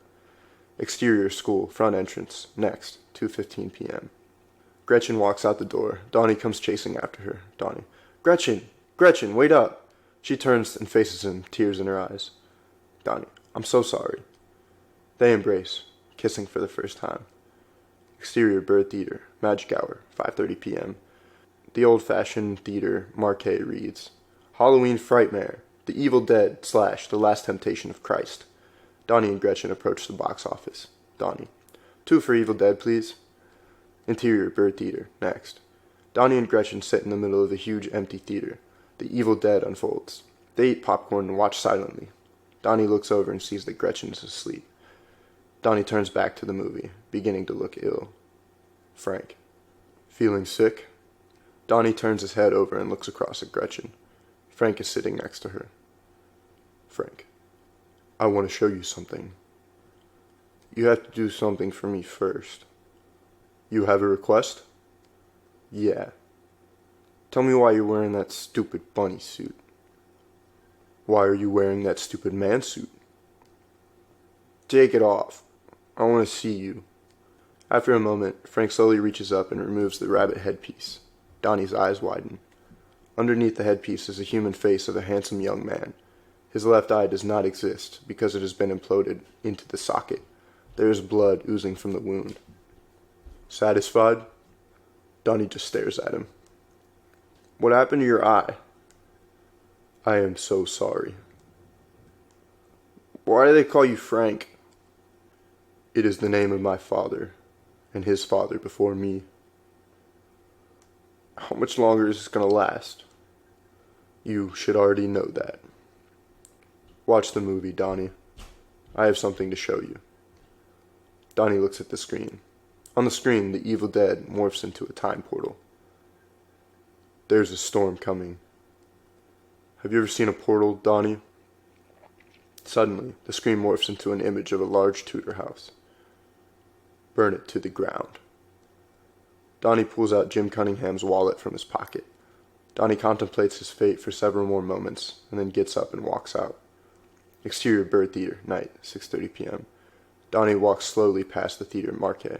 Exterior school, front entrance, next, 2:15 p.m. Gretchen walks out the door. Donnie comes chasing after her. Donnie. Gretchen! Gretchen, wait up! She turns and faces him, tears in her eyes. Donnie. I'm so sorry. They embrace, kissing for the first time. Exterior Bird Theater, Magic Hour, 5:30 p.m. The old-fashioned theater marquee reads, Halloween Frightmare, The Evil Dead / The Last Temptation of Christ. Donnie and Gretchen approach the box office. Donnie. 2 for Evil Dead, please. Interior Bird Theater, next. Donnie and Gretchen sit in the middle of the huge empty theater. The Evil Dead unfolds. They eat popcorn and watch silently. Donnie looks over and sees that Gretchen is asleep. Donnie turns back to the movie, beginning to look ill. Frank. Feeling sick? Donnie turns his head over and looks across at Gretchen. Frank is sitting next to her. Frank. I want to show you something. You have to do something for me first. You have a request? Yeah. Tell me why you're wearing that stupid bunny suit. Why are you wearing that stupid man suit? Take it off. I want to see you. After a moment, Frank slowly reaches up and removes the rabbit headpiece. Donnie's eyes widen. Underneath the headpiece is a human face of a handsome young man. His left eye does not exist because it has been imploded into the socket. There is blood oozing from the wound. Satisfied? Donnie just stares at him. What happened to your eye? I am so sorry. Why do they call you Frank? It is the name of my father, and his father before me. How much longer is this going to last? You should already know that. Watch the movie, Donnie. I have something to show you. Donnie looks at the screen. On the screen, the Evil Dead morphs into a time portal. There's a storm coming. Have you ever seen a portal, Donnie? Suddenly, the screen morphs into an image of a large Tudor house. Burn it to the ground. Donnie pulls out Jim Cunningham's wallet from his pocket. Donnie contemplates his fate for several more moments, and then gets up and walks out. Exterior Bird Theater, night, 6:30 p.m. Donnie walks slowly past the theater marquee.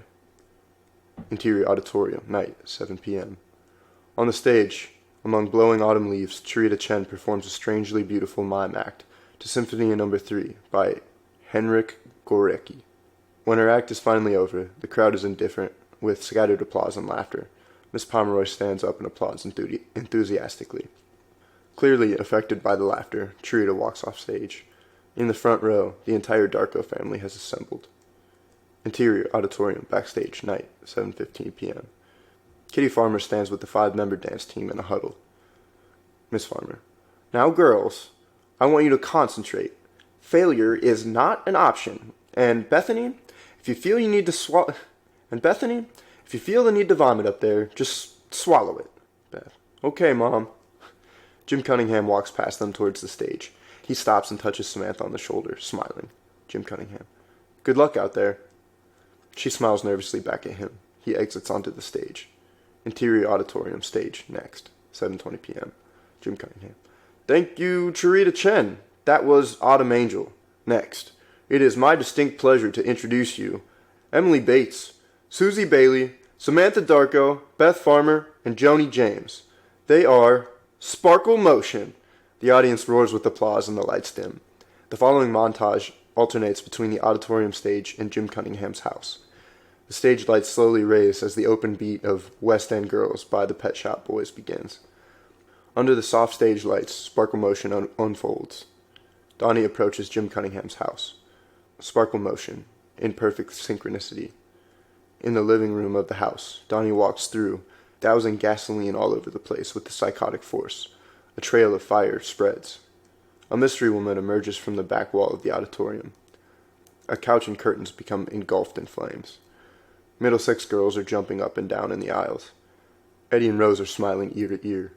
Interior Auditorium, night, 7 p.m. On the stage, among blowing autumn leaves, Cherita Chen performs a strangely beautiful mime act to Symphony No. 3 by Henryk Gorecki. When her act is finally over, the crowd is indifferent, with scattered applause and laughter. Miss Pomeroy stands up and applauds enthusiastically. Clearly affected by the laughter, Cherita walks off stage. In the front row, the entire Darko family has assembled. Interior Auditorium, backstage, night, 7:15 p.m. Kitty Farmer stands with the 5-member dance team in a huddle. Miss Farmer. Now, girls, I want you to concentrate. Failure is not an option. And Bethany, if you feel the need to vomit up there, just swallow it. Beth. Okay, Mom. Jim Cunningham walks past them towards the stage. He stops and touches Samantha on the shoulder, smiling. Jim Cunningham. Good luck out there. She smiles nervously back at him. He exits onto the stage. Interior Auditorium, stage, next, 7:20 p.m. Jim Cunningham. Thank you, Cherita Chen. That was Autumn Angel. Next. It is my distinct pleasure to introduce you, Emily Bates, Susie Bailey, Samantha Darko, Beth Farmer, and Joni James. They are Sparkle Motion. The audience roars with applause and the lights dim. The following montage alternates between the auditorium stage and Jim Cunningham's house. The stage lights slowly raise as the open beat of West End Girls by the Pet Shop Boys begins. Under the soft stage lights, Sparkle Motion unfolds. Donnie approaches Jim Cunningham's house. Sparkle Motion, in perfect synchronicity. In the living room of the house, Donnie walks through, dousing gasoline all over the place with the psychotic force. A trail of fire spreads. A mystery woman emerges from the back wall of the auditorium. A couch and curtains become engulfed in flames. Middlesex girls are jumping up and down in the aisles. Eddie and Rose are smiling ear to ear.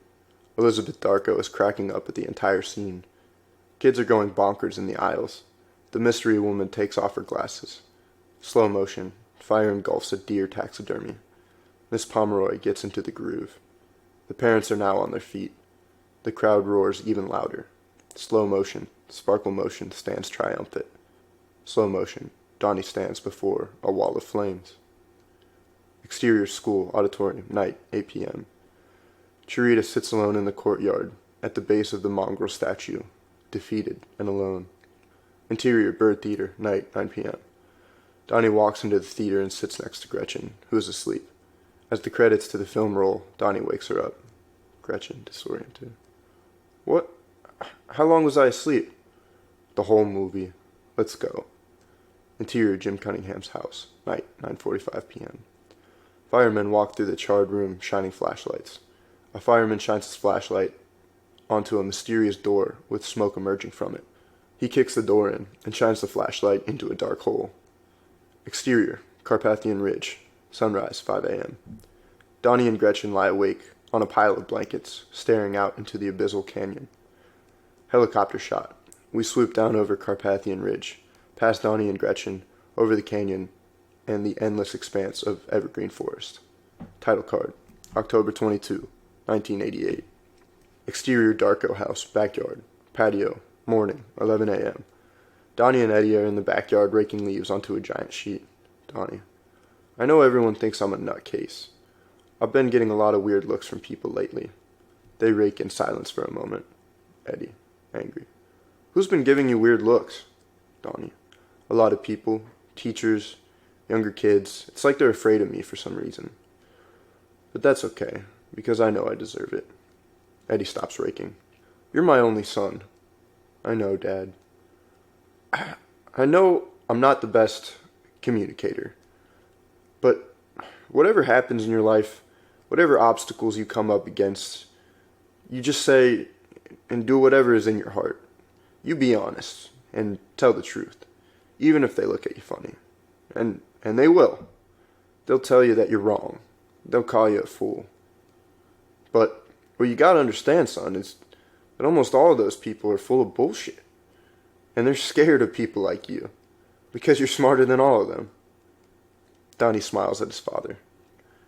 Elizabeth Darko is cracking up at the entire scene. Kids are going bonkers in the aisles. The mystery woman takes off her glasses. Slow motion. Fire engulfs a deer taxidermy. Miss Pomeroy gets into the groove. The parents are now on their feet. The crowd roars even louder. Slow motion. Sparkle Motion stands triumphant. Slow motion. Donnie stands before a wall of flames. Exterior School Auditorium, night, 8 p.m. Cherita sits alone in the courtyard, at the base of the mongrel statue, defeated and alone. Interior Bird Theater, night, 9 p.m. Donnie walks into the theater and sits next to Gretchen, who is asleep. As the credits to the film roll, Donnie wakes her up. Gretchen, disoriented. What? How long was I asleep? The whole movie. Let's go. Interior Jim Cunningham's house, night, 9:45 p.m. Firemen walk through the charred room, shining flashlights. A fireman shines his flashlight onto a mysterious door with smoke emerging from it. He kicks the door in and shines the flashlight into a dark hole. Exterior, Carpathian Ridge, sunrise, 5 a.m. Donnie and Gretchen lie awake on a pile of blankets, staring out into the abyssal canyon. Helicopter shot. We swoop down over Carpathian Ridge, past Donnie and Gretchen, over the canyon, and the endless expanse of evergreen forest. Title card, October 22, 1988. Exterior Darko house, backyard, patio, morning, 11 a.m. Donnie and Eddie are in the backyard raking leaves onto a giant sheet. Donnie. I know everyone thinks I'm a nutcase. I've been getting a lot of weird looks from people lately. They rake in silence for a moment. Eddie, angry. Who's been giving you weird looks? Donnie. A lot of people. Teachers. Younger kids. It's like they're afraid of me for some reason. But that's okay, because I know I deserve it. Eddie stops raking. You're my only son. I know, Dad. I know I'm not the best communicator. But whatever happens in your life, whatever obstacles you come up against, you just say and do whatever is in your heart. You be honest and tell the truth, even if they look at you funny. And they will. They'll tell you that you're wrong. They'll call you a fool. But what you gotta understand, son, is that almost all of those people are full of bullshit. And they're scared of people like you, because you're smarter than all of them. Donnie smiles at his father.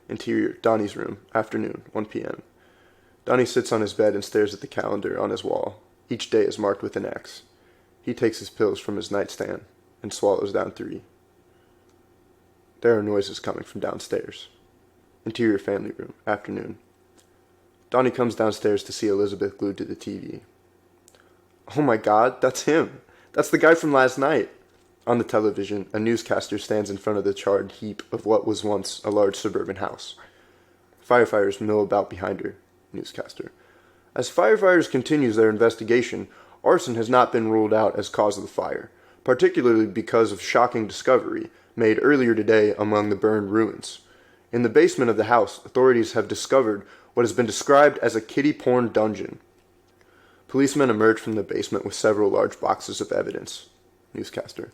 Interior, Donnie's room, afternoon, 1 p.m. Donnie sits on his bed and stares at the calendar on his wall. Each day is marked with an X. He takes his pills from his nightstand and swallows down 3. There are noises coming from downstairs. Interior family room, afternoon. Donnie comes downstairs to see Elizabeth glued to the TV. Oh my God, that's him. That's the guy from last night. On the television, a newscaster stands in front of the charred heap of what was once a large suburban house. Firefighters mill about behind her. Newscaster. As firefighters continues their investigation, arson has not been ruled out as cause of the fire, particularly because of shocking discovery made earlier today among the burned ruins. In the basement of the house, authorities have discovered what has been described as a kiddie porn dungeon. Policemen emerge from the basement with several large boxes of evidence. Newscaster.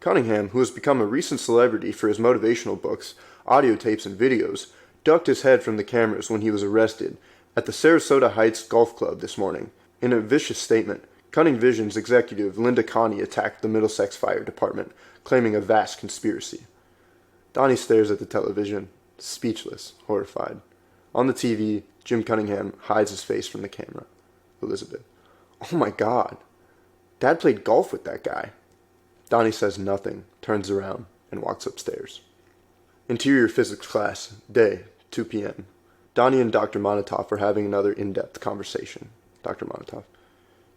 Cunningham, who has become a recent celebrity for his motivational books, audio tapes, and videos, ducked his head from the cameras when he was arrested at the Sarasota Heights Golf Club this morning. In a vicious statement, Cunning Vision's executive Linda Connie attacked the Middlesex Fire Department, claiming a vast conspiracy. Donnie stares at the television, speechless, horrified. On the TV, Jim Cunningham hides his face from the camera. Elizabeth. Oh my God. Dad played golf with that guy. Donnie says nothing, turns around, and walks upstairs. Interior physics class, day, 2 p.m. Donnie and Dr. Monatoff are having another in-depth conversation. Dr. Monatoff.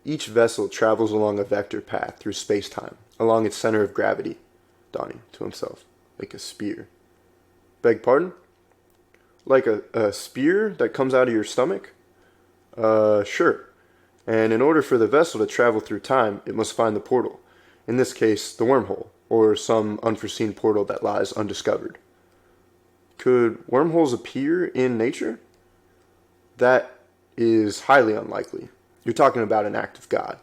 Each vessel travels along a vector path through space-time, along its center of gravity. Donnie, to himself, like a spear. Beg pardon? Like a spear that comes out of your stomach? Sure. And in order for the vessel to travel through time, it must find the portal. In this case, the wormhole, or some unforeseen portal that lies undiscovered. Could wormholes appear in nature? That is highly unlikely. You're talking about an act of God.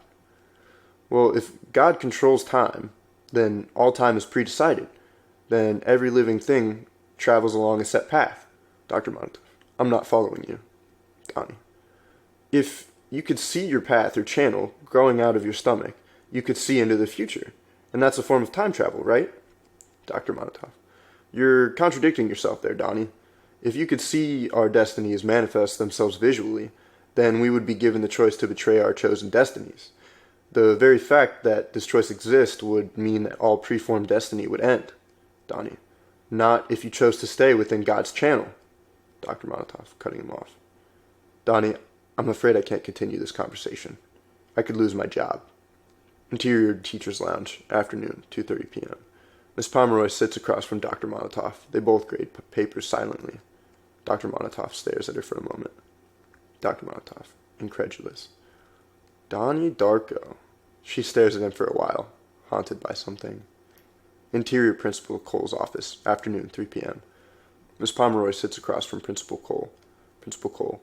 Well, if God controls time, then all time is pre-decided. Then every living thing travels along a set path. Dr. Montoff. I'm not following you. Donnie. If you could see your path or channel growing out of your stomach, you could see into the future. And that's a form of time travel, right? Dr. Montoff. You're contradicting yourself there, Donnie. If you could see our destinies manifest themselves visually, then we would be given the choice to betray our chosen destinies. The very fact that this choice exists would mean that all preformed destiny would end. Donnie. Not if you chose to stay within God's channel. Dr. Monatoff, cutting him off. Donnie, I'm afraid I can't continue this conversation. I could lose my job. Interior Teacher's Lounge, afternoon, 2:30 p.m. Miss Pomeroy sits across from Dr. Monatoff. They both grade papers silently. Dr. Monatoff stares at her for a moment. Dr. Monatoff, incredulous. Donnie Darko. She stares at him for a while, haunted by something. Interior Principal Cole's office, afternoon, 3 p.m. Miss Pomeroy sits across from Principal Cole. Principal Cole.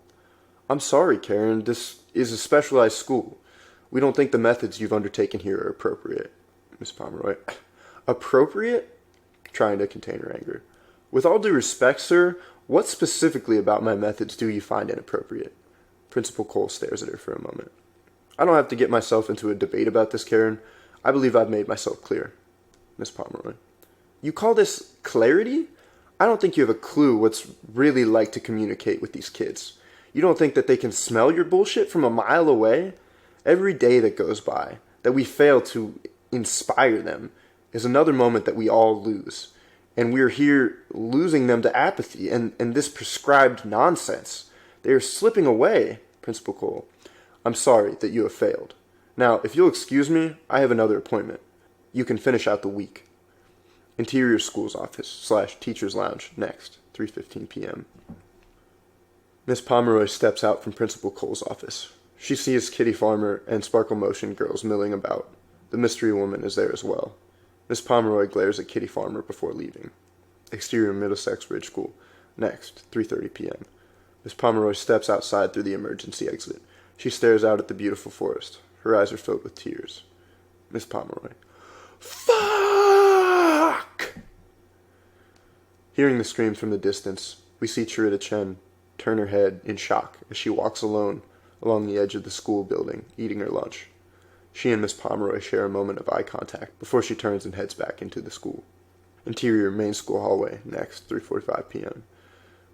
I'm sorry, Karen. This is a specialized school. We don't think the methods you've undertaken here are appropriate. Miss Pomeroy. Appropriate? Trying to contain her anger. With all due respect, sir, what specifically about my methods do you find inappropriate? Principal Cole stares at her for a moment. I don't have to get myself into a debate about this, Karen. I believe I've made myself clear. Miss Pomeroy. You call this clarity? I don't think you have a clue what's really like to communicate with these kids. You don't think that they can smell your bullshit from a mile away? Every day that goes by, that we fail to inspire them, is another moment that we all lose. And we're here losing them to apathy and this prescribed nonsense. They are slipping away, Principal Cole. I'm sorry that you have failed. Now, if you'll excuse me, I have another appointment. You can finish out the week. Interior School's office / Teacher's Lounge, next, 3:15 p.m. Miss Pomeroy steps out from Principal Cole's office. She sees Kitty Farmer and Sparkle Motion girls milling about. The mystery woman is there as well. Miss Pomeroy glares at Kitty Farmer before leaving. Exterior Middlesex Ridge School, next, 3:30 p.m. Miss Pomeroy steps outside through the emergency exit. She stares out at the beautiful forest. Her eyes are filled with tears. Miss Pomeroy. Fuck! Hearing the scream from the distance, we see Chirita Chen turn her head in shock as she walks alone along the edge of the school building, eating her lunch. She and Miss Pomeroy share a moment of eye contact before she turns and heads back into the school. Interior main school hallway, next, 3:45 p.m.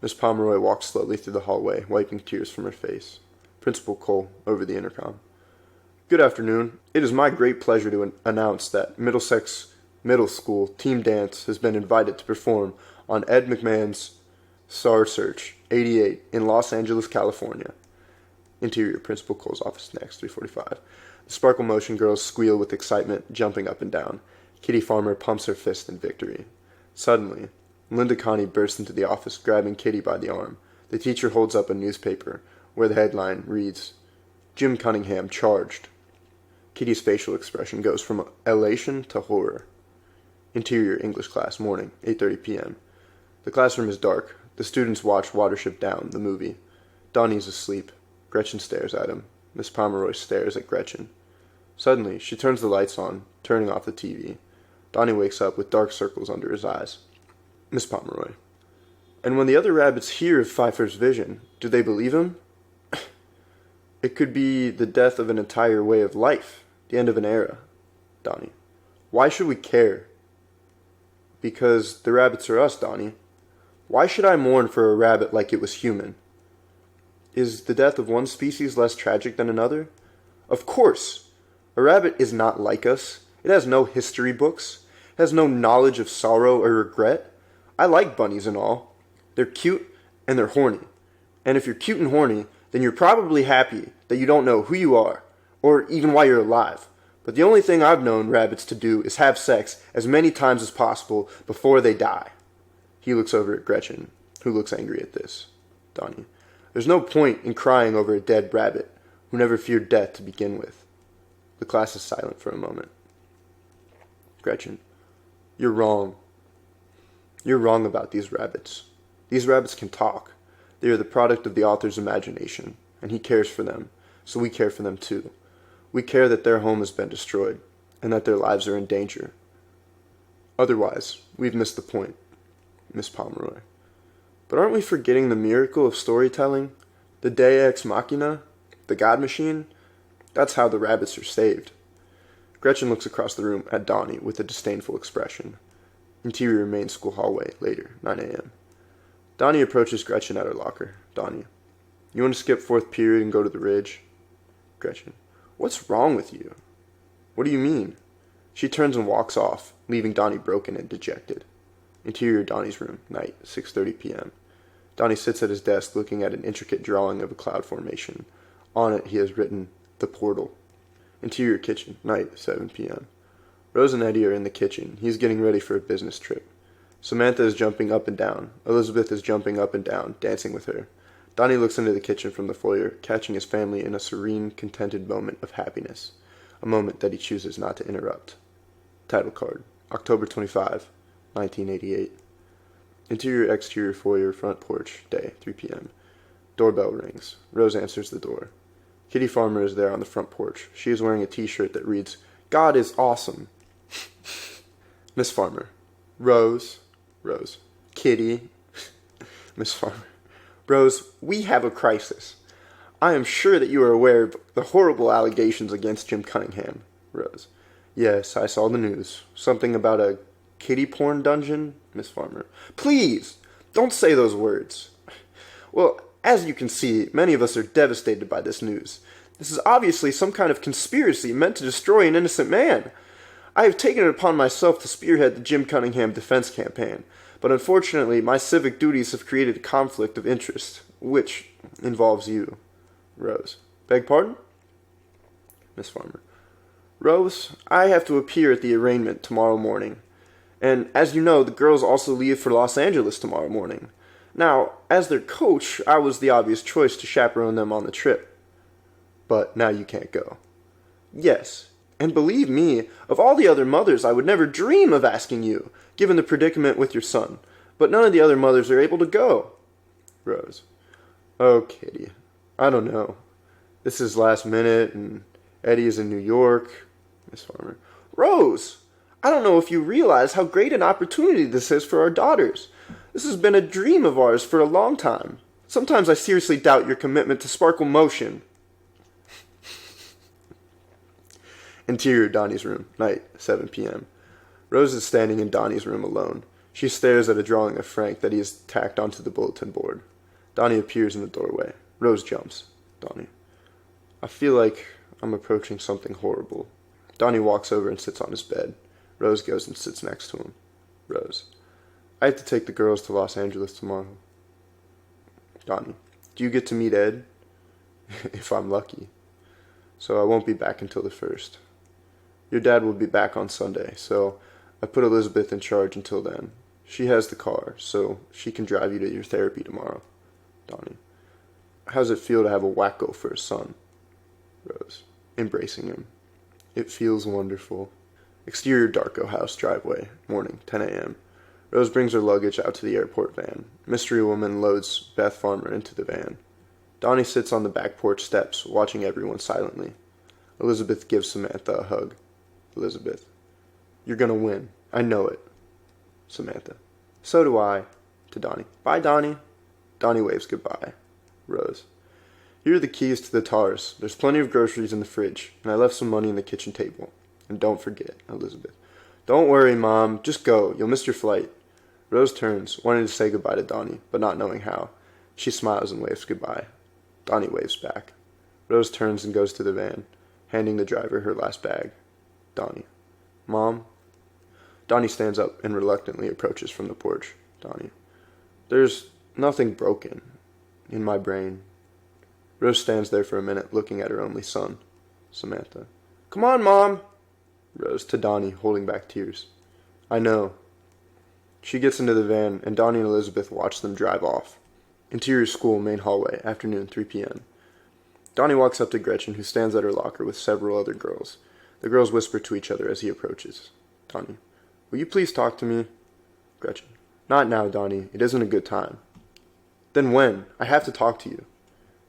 Miss Pomeroy walks slowly through the hallway, wiping tears from her face. Principal Cole, over the intercom. Good afternoon. It is my great pleasure to announce that Middlesex Middle School Team Dance has been invited to perform on Ed McMahon's Star Search 88 in Los Angeles, California. Interior Principal Cole's office, next, 3:45. The Sparkle Motion girls squeal with excitement, jumping up and down. Kitty Farmer pumps her fist in victory. Suddenly, Linda Connie bursts into the office, grabbing Kitty by the arm. The teacher holds up a newspaper, where the headline reads, Jim Cunningham charged. Kitty's facial expression goes from elation to horror. Interior English class, morning, 8:30 p.m. The classroom is dark. The students watch Watership Down, the movie. Donnie's asleep. Gretchen stares at him. Miss Pomeroy stares at Gretchen. Suddenly, she turns the lights on, turning off the TV. Donnie wakes up with dark circles under his eyes. Miss Pomeroy. And when the other rabbits hear of Pfeiffer's vision, do they believe him? It could be the death of an entire way of life, the end of an era. Donnie. Why should we care? Because the rabbits are us, Donnie. Why should I mourn for a rabbit like it was human? Is the death of one species less tragic than another? Of course. A rabbit is not like us. It has no history books. It has no knowledge of sorrow or regret. I like bunnies and all. They're cute and they're horny. And if you're cute and horny, then you're probably happy that you don't know who you are, or even why you're alive. But the only thing I've known rabbits to do is have sex as many times as possible before they die. He looks over at Gretchen, who looks angry at this. Donnie. There's no point in crying over a dead rabbit who never feared death to begin with. The class is silent for a moment. Gretchen. You're wrong. You're wrong about these rabbits. These rabbits can talk. They are the product of the author's imagination, and he cares for them, so we care for them too. We care that their home has been destroyed, and that their lives are in danger. Otherwise, we've missed the point. Miss Pomeroy. But aren't we forgetting the miracle of storytelling? The Deus Ex Machina? The God Machine? That's how the rabbits are saved. Gretchen looks across the room at Donnie with a disdainful expression. Interior main school hallway, later, 9 a.m. Donnie approaches Gretchen at her locker. Donnie. You want to skip fourth period and go to the Ridge? Gretchen. What's wrong with you? What do you mean? She turns and walks off, leaving Donnie broken and dejected. Interior Donnie's room, night, 6:30 p.m. Donnie sits at his desk looking at an intricate drawing of a cloud formation. On it he has written, The Portal. Interior kitchen, night, 7 p.m. Rose and Eddie are in the kitchen. He's getting ready for a business trip. Samantha is jumping up and down. Elizabeth is jumping up and down, dancing with her. Donnie looks into the kitchen from the foyer, catching his family in a serene, contented moment of happiness. A moment that he chooses not to interrupt. Title card, October 25, 1988. Interior exterior foyer front porch, day, 3 p.m. Doorbell rings. Rose answers the door. Kitty Farmer is there on the front porch. She is wearing a t-shirt that reads, God is awesome. Miss Farmer. Rose. Kitty. Miss Farmer. Rose, we have a crisis. I am sure that you are aware of the horrible allegations against Jim Cunningham. Rose. Yes, I saw the news. Something about a kitty porn dungeon? Miss Farmer. Please, don't say those words. Well, as you can see, many of us are devastated by this news. This is obviously some kind of conspiracy meant to destroy an innocent man. I have taken it upon myself to spearhead the Jim Cunningham defense campaign, but unfortunately my civic duties have created a conflict of interest, which involves you. Rose. Beg pardon? Miss Farmer. Rose, I have to appear at the arraignment tomorrow morning. And as you know, the girls also leave for Los Angeles tomorrow morning. Now, as their coach, I was the obvious choice to chaperone them on the trip. But now you can't go. Yes, and believe me, of all the other mothers, I would never dream of asking you, given the predicament with your son. But none of the other mothers are able to go. Rose. Oh, Kitty, I don't know. This is last minute, and Eddie is in New York. Miss Farmer. Rose, I don't know if you realize how great an opportunity this is for our daughters. This has been a dream of ours for a long time. Sometimes I seriously doubt your commitment to sparkle motion. Interior Donnie's room, night, 7 p.m. Rose is standing in Donnie's room alone. She stares at a drawing of Frank that he has tacked onto the bulletin board. Donnie appears in the doorway. Rose jumps. Donnie. I feel like I'm approaching something horrible. Donnie walks over and sits on his bed. Rose goes and sits next to him. Rose. I have to take the girls to Los Angeles tomorrow. Donnie. Do you get to meet Ed? If I'm lucky. So I won't be back until the 1st. Your dad will be back on Sunday, so I put Elizabeth in charge until then. She has the car, so she can drive you to your therapy tomorrow. Donnie. How's it feel to have a wacko for a son? Rose. Embracing him. It feels wonderful. Exterior Darko house driveway. Morning, 10 a.m. Rose brings her luggage out to the airport van. Mystery woman loads Beth Farmer into the van. Donnie sits on the back porch steps, watching everyone silently. Elizabeth gives Samantha a hug. Elizabeth. You're gonna win. I know it. Samantha. So do I. To Donnie. Bye, Donnie. Donnie waves goodbye. Rose. Here are the keys to the TARS. There's plenty of groceries in the fridge, and I left some money on the kitchen table. And don't forget, Elizabeth. Don't worry, Mom. Just go. You'll miss your flight. Rose turns, wanting to say goodbye to Donnie, but not knowing how. She smiles and waves goodbye. Donnie waves back. Rose turns and goes to the van, handing the driver her last bag. Donnie. Mom? Donnie stands up and reluctantly approaches from the porch. Donnie. There's nothing broken in my brain. Rose stands there for a minute, looking at her only son. Samantha. Come on, Mom! Rose to Donnie, holding back tears. I know. She gets into the van, and Donnie and Elizabeth watch them drive off. Interior school, main hallway, afternoon, 3 p.m. Donnie walks up to Gretchen, who stands at her locker with several other girls. The girls whisper to each other as he approaches. Donnie. Will you please talk to me? Gretchen. Not now, Donnie. It isn't a good time. Then when? I have to talk to you.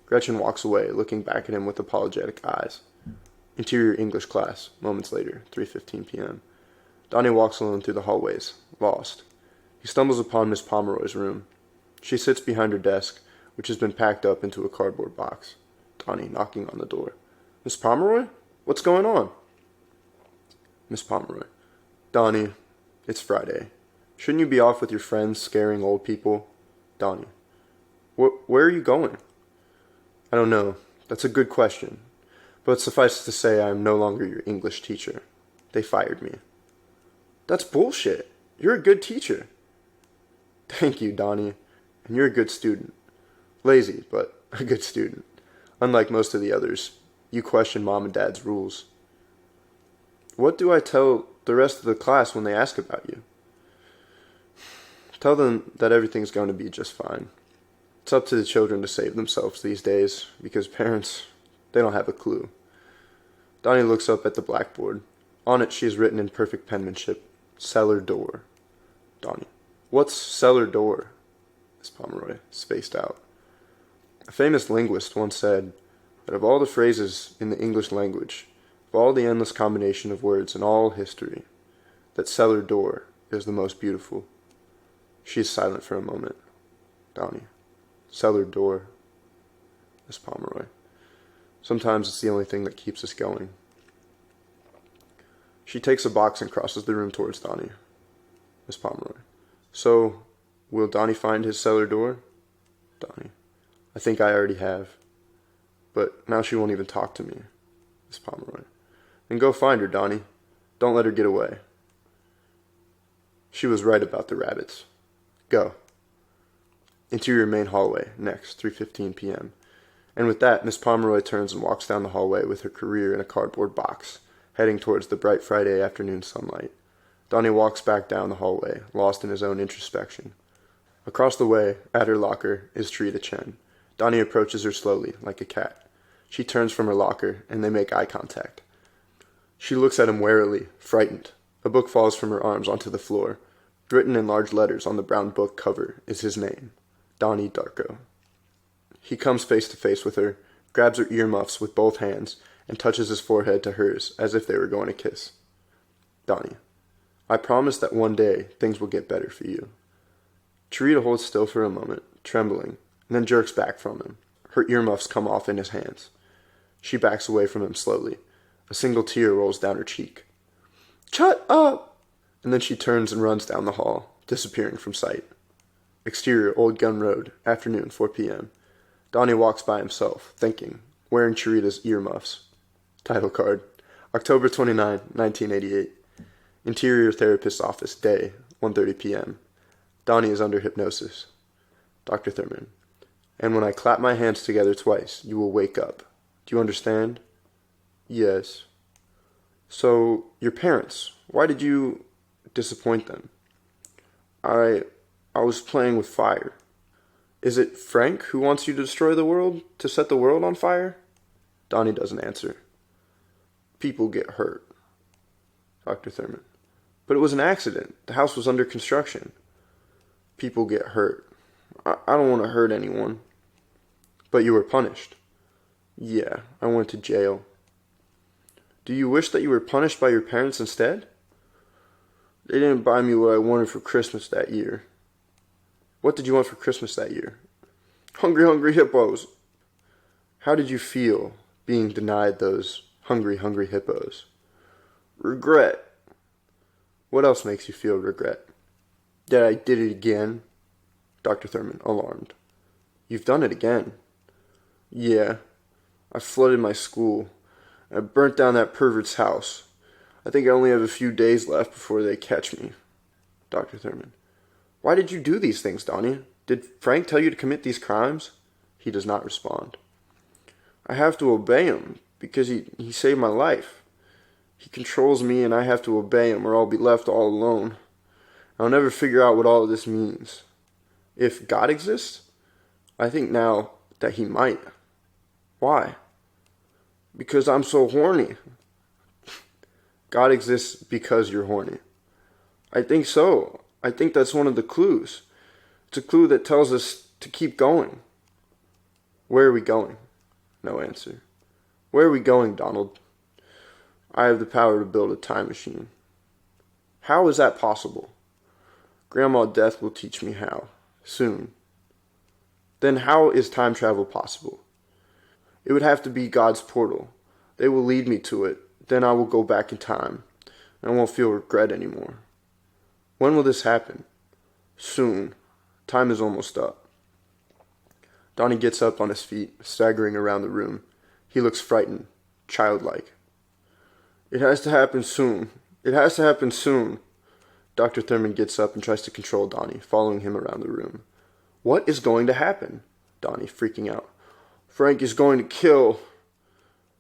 Gretchen walks away, looking back at him with apologetic eyes. Interior English class, moments later, 3:15 p.m. Donnie walks alone through the hallways, lost. He stumbles upon Miss Pomeroy's room. She sits behind her desk, which has been packed up into a cardboard box. Donnie knocking on the door. Miss Pomeroy? What's going on? Miss Pomeroy. Donnie, it's Friday. Shouldn't you be off with your friends scaring old people? Donnie. Where are you going? I don't know. That's a good question. But suffice to say I am no longer your English teacher. They fired me. That's bullshit. You're a good teacher. Thank you, Donnie. And you're a good student. Lazy, but a good student. Unlike most of the others, you question Mom and Dad's rules. What do I tell the rest of the class when they ask about you? Tell them that everything's going to be just fine. It's up to the children to save themselves these days, because parents, they don't have a clue. Donnie looks up at the blackboard. On it she has written in perfect penmanship, cellar door. Donnie. What's cellar door? Miss Pomeroy, spaced out. A famous linguist once said that of all the phrases in the English language, of all the endless combination of words in all history, that cellar door is the most beautiful. She is silent for a moment. Donnie. Cellar door. Miss Pomeroy. Sometimes it's the only thing that keeps us going. She takes a box and crosses the room towards Donnie. Miss Pomeroy. So, will Donnie find his cellar door? Donnie. I think I already have. But now she won't even talk to me. Miss Pomeroy. Then go find her, Donnie. Don't let her get away. She was right about the rabbits. Go. Interior main hallway, next, 3:15 p.m. And with that, Miss Pomeroy turns and walks down the hallway with her career in a cardboard box, heading towards the bright Friday afternoon sunlight. Donnie walks back down the hallway, lost in his own introspection. Across the way, at her locker, is Tarita Chen. Donnie approaches her slowly, like a cat. She turns from her locker, and they make eye contact. She looks at him warily, frightened. A book falls from her arms onto the floor. Written in large letters on the brown book cover is his name, Donnie Darko. He comes face to face with her, grabs her earmuffs with both hands, and touches his forehead to hers as if they were going to kiss. Donnie, I promise that one day things will get better for you. Tarita holds still for a moment, trembling, and then jerks back from him. Her earmuffs come off in his hands. She backs away from him slowly. A single tear rolls down her cheek. Shut up! And then she turns and runs down the hall, disappearing from sight. Exterior Old Gun Road, afternoon, 4 p.m. Donnie walks by himself, thinking, wearing Tarita's earmuffs. Title card, October 29, 1988. Interior Therapist's Office, day, 1:30 p.m. Donnie is under hypnosis. Dr. Thurman, and when I clap my hands together twice, you will wake up. Do you understand? Yes. So, your parents, why did you disappoint them? I was playing with fire. Is it Frank who wants you to destroy the world, to set the world on fire? Donnie doesn't answer. People get hurt. Dr. Thurman, but it was an accident. The house was under construction. People get hurt. I don't want to hurt anyone. But you were punished. Yeah, I went to jail. Do you wish that you were punished by your parents instead? They didn't buy me what I wanted for Christmas that year. What did you want for Christmas that year? Hungry, hungry hippos. How did you feel being denied those hungry, hungry hippos? Regret. What else makes you feel regret? That I did it again. Dr. Thurman, alarmed. You've done it again. Yeah. I flooded my school. I burnt down that pervert's house. I think I only have a few days left before they catch me. Dr. Thurman, why did you do these things, Donnie? Did Frank tell you to commit these crimes? He does not respond. I have to obey him because he saved my life. He controls me and I have to obey him or I'll be left all alone. I'll never figure out what all of this means. If God exists, I think now that he might. Why? Because I'm so horny. God exists because you're horny. I think so. I think that's one of the clues. It's a clue that tells us to keep going. Where are we going? No answer. Where are we going, Donald? I have the power to build a time machine. How is that possible? Grandma Death will teach me how. Soon. Then how is time travel possible? It would have to be God's portal. They will lead me to it. Then I will go back in time. And I won't feel regret anymore. When will this happen? Soon. Time is almost up. Donnie gets up on his feet, staggering around the room. He looks frightened, childlike. It has to happen soon. It has to happen soon. Dr. Thurman gets up and tries to control Donnie, following him around the room. What is going to happen? Donnie, freaking out. Frank is going to kill.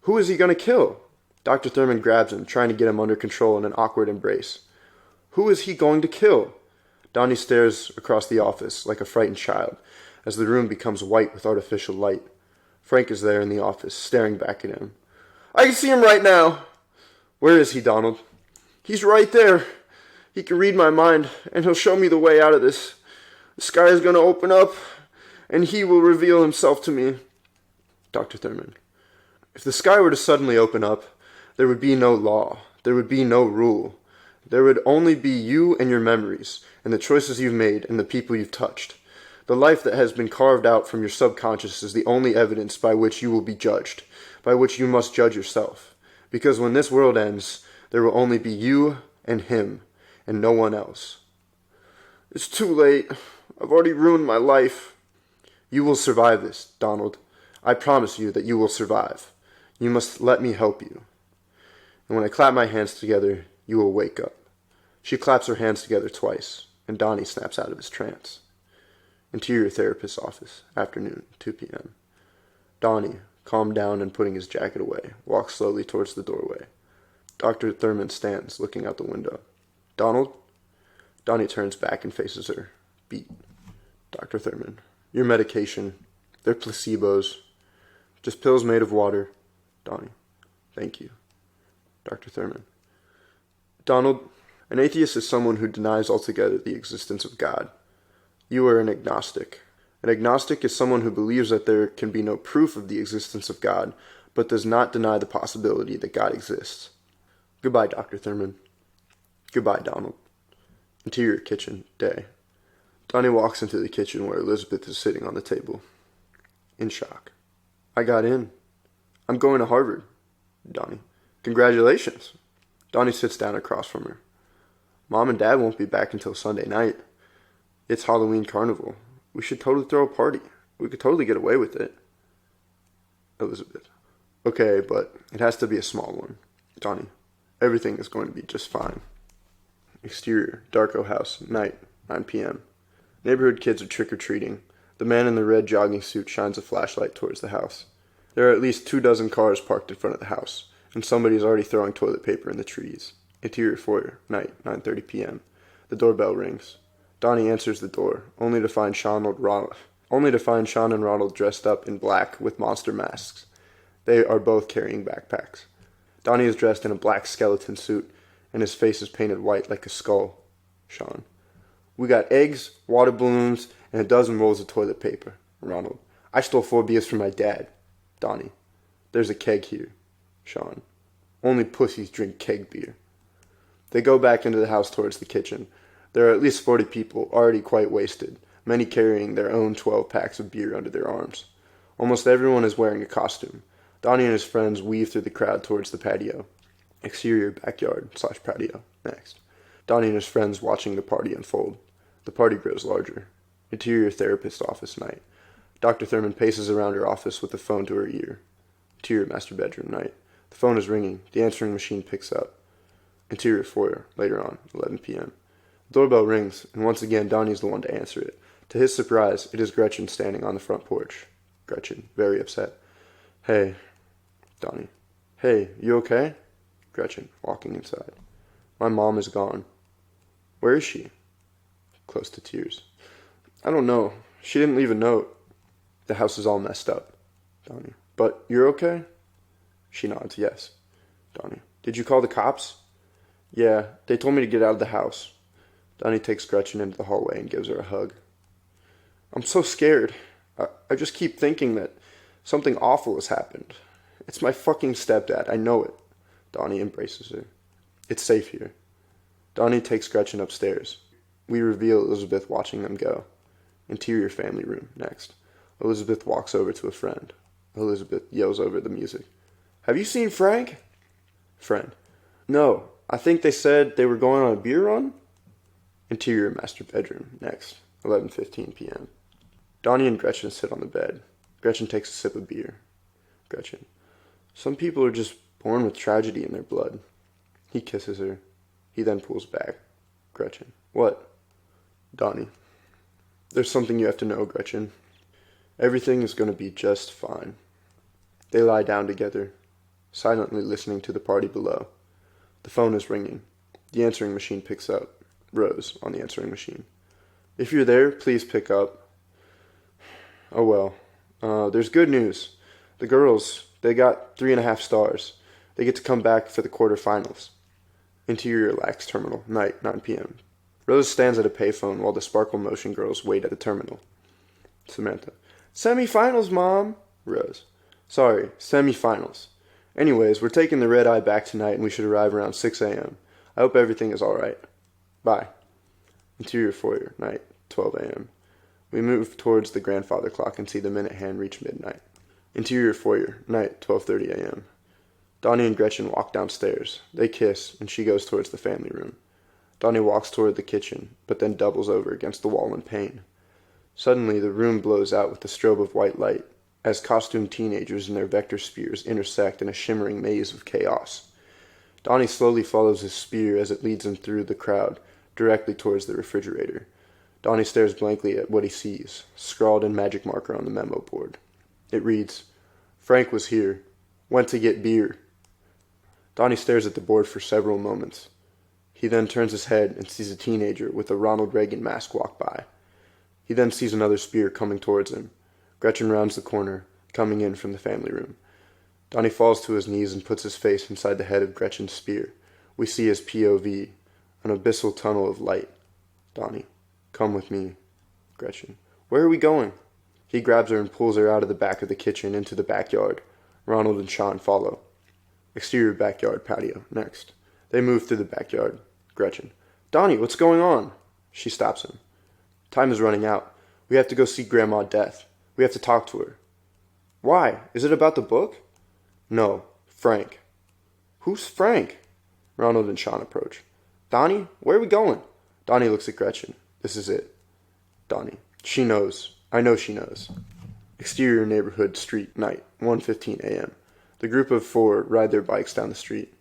Who is he going to kill? Dr. Thurman grabs him, trying to get him under control in an awkward embrace. Who is he going to kill? Donnie stares across the office like a frightened child as the room becomes white with artificial light. Frank is there in the office, staring back at him. I can see him right now. Where is he, Donald? He's right there. He can read my mind, and he'll show me the way out of this. The sky is going to open up, and he will reveal himself to me. Dr. Thurman, if the sky were to suddenly open up, there would be no law. There would be no rule. There would only be you and your memories, and the choices you've made, and the people you've touched. The life that has been carved out from your subconscious is the only evidence by which you will be judged, by which you must judge yourself. Because when this world ends, there will only be you and him, and no one else. It's too late. I've already ruined my life. You will survive this, Donald. I promise you that you will survive. You must let me help you. And when I clap my hands together, You will wake up. She claps her hands together twice, and Donnie snaps out of his trance. Interior therapist's office, afternoon, 2 p.m. Donnie, calmed down and putting his jacket away, walks slowly towards the doorway. Dr. Thurman stands, looking out the window. Donald? Donnie turns back and faces her. Beat. Dr. Thurman. Your medication. They're placebos. Just pills made of water. Donnie. Thank you. Dr. Thurman. Donald, an atheist is someone who denies altogether the existence of God. You are an agnostic. An agnostic is someone who believes that there can be no proof of the existence of God, but does not deny the possibility that God exists. Goodbye, Dr. Thurman. Goodbye, Donald. Interior kitchen, day. Donnie walks into the kitchen where Elizabeth is sitting on the table. In shock. I got in. I'm going to Harvard. Donnie. Congratulations. Donnie sits down across from her. Mom and Dad won't be back until Sunday night. It's Halloween carnival. We should totally throw a party. We could totally get away with it. Elizabeth. Okay, but it has to be a small one. Donnie. Everything is going to be just fine. Exterior, Darko house, night, 9 p.m. Neighborhood kids are trick-or-treating. The man in the red jogging suit shines a flashlight towards the house. There are at least 24 cars parked in front of the house, and somebody is already throwing toilet paper in the trees. Interior foyer, night, 9:30 p.m. The doorbell rings. Donnie answers the door, only to find Sean and Ronald dressed up in black with monster masks. They are both carrying backpacks. Donnie is dressed in a black skeleton suit, and his face is painted white like a skull. Sean. We got eggs, water balloons, and a dozen rolls of toilet paper. Ronald. I stole 4 beers from my dad. Donnie. There's a keg here. Sean. Only pussies drink keg beer. They go back into the house towards the kitchen. There are at least 40 people, already quite wasted, many carrying their own 12 packs of beer under their arms. Almost everyone is wearing a costume. Donnie and his friends weave through the crowd towards the patio. Exterior backyard/patio. Next. Donnie and his friends watching the party unfold. The party grows larger. Interior therapist office, night. Dr. Thurman paces around her office with the phone to her ear. Interior master bedroom, night. The phone is ringing. The answering machine picks up. Interior foyer, later on, 11 p.m. The doorbell rings, and once again Donnie is the one to answer it. To his surprise, it is Gretchen standing on the front porch. Gretchen, very upset. Hey. Donnie. Hey, you okay? Gretchen, walking inside. My mom is gone. Where is she? Close to tears. I don't know. She didn't leave a note. The house is all messed up. Donnie. But you're okay? She nods, yes. Donnie. Did you call the cops? Yeah, they told me to get out of the house. Donnie takes Gretchen into the hallway and gives her a hug. I'm so scared. I just keep thinking that something awful has happened. It's my fucking stepdad, I know it. Donnie embraces her. It's safe here. Donnie takes Gretchen upstairs. We reveal Elizabeth watching them go. Interior family room, next. Elizabeth walks over to a friend. Elizabeth yells over the music. Have you seen Frank? Friend. No, I think they said they were going on a beer run? Interior master bedroom, next. 11:15 p.m. Donnie and Gretchen sit on the bed. Gretchen takes a sip of beer. Gretchen. Some people are just born with tragedy in their blood. He kisses her. He then pulls back. Gretchen. What? Donnie. There's something you have to know, Gretchen. Everything is going to be just fine. They lie down together, silently listening to the party below. The phone is ringing. The answering machine picks up. Rose on the answering machine. If you're there, please pick up. Oh well. There's good news. The girls, they got 3.5 stars. They get to come back for the quarterfinals. Interior Lax Terminal, night, 9 p.m. Rose stands at a payphone while the Sparkle Motion girls wait at the terminal. Samantha. Semifinals, Mom. Rose. Sorry, semifinals. Anyways, we're taking the red eye back tonight and we should arrive around 6 a.m. I hope everything is alright. Bye. Interior foyer, night, 12 a.m. We move towards the grandfather clock and see the minute hand reach midnight. Interior foyer, night, 12:30 a.m. Donnie and Gretchen walk downstairs. They kiss, and she goes towards the family room. Donnie walks toward the kitchen, but then doubles over against the wall in pain. Suddenly, the room blows out with a strobe of white light, as costumed teenagers and their vector spears intersect in a shimmering maze of chaos. Donnie slowly follows his spear as it leads him through the crowd, directly towards the refrigerator. Donnie stares blankly at what he sees, scrawled in magic marker on the memo board. It reads, "Frank was here. Went to get beer." Donnie stares at the board for several moments. He then turns his head and sees a teenager with a Ronald Reagan mask walk by. He then sees another spear coming towards him. Gretchen rounds the corner, coming in from the family room. Donnie falls to his knees and puts his face inside the head of Gretchen's spear. We see his POV, an abyssal tunnel of light. Donnie, come with me. Gretchen, where are we going? He grabs her and pulls her out of the back of the kitchen into the backyard. Ronald and Sean follow. Exterior backyard patio, next. They move through the backyard. Gretchen, Donnie, what's going on? She stops him. Time is running out. We have to go see Grandma Death. We have to talk to her. Why? Is it about the book? No, Frank. Who's Frank? Ronald and Sean approach. Donnie, where are we going? Donnie looks at Gretchen. This is it. Donnie, she knows. I know she knows. Exterior neighborhood street, night, 1:15 a.m. The group of four ride their bikes down the street.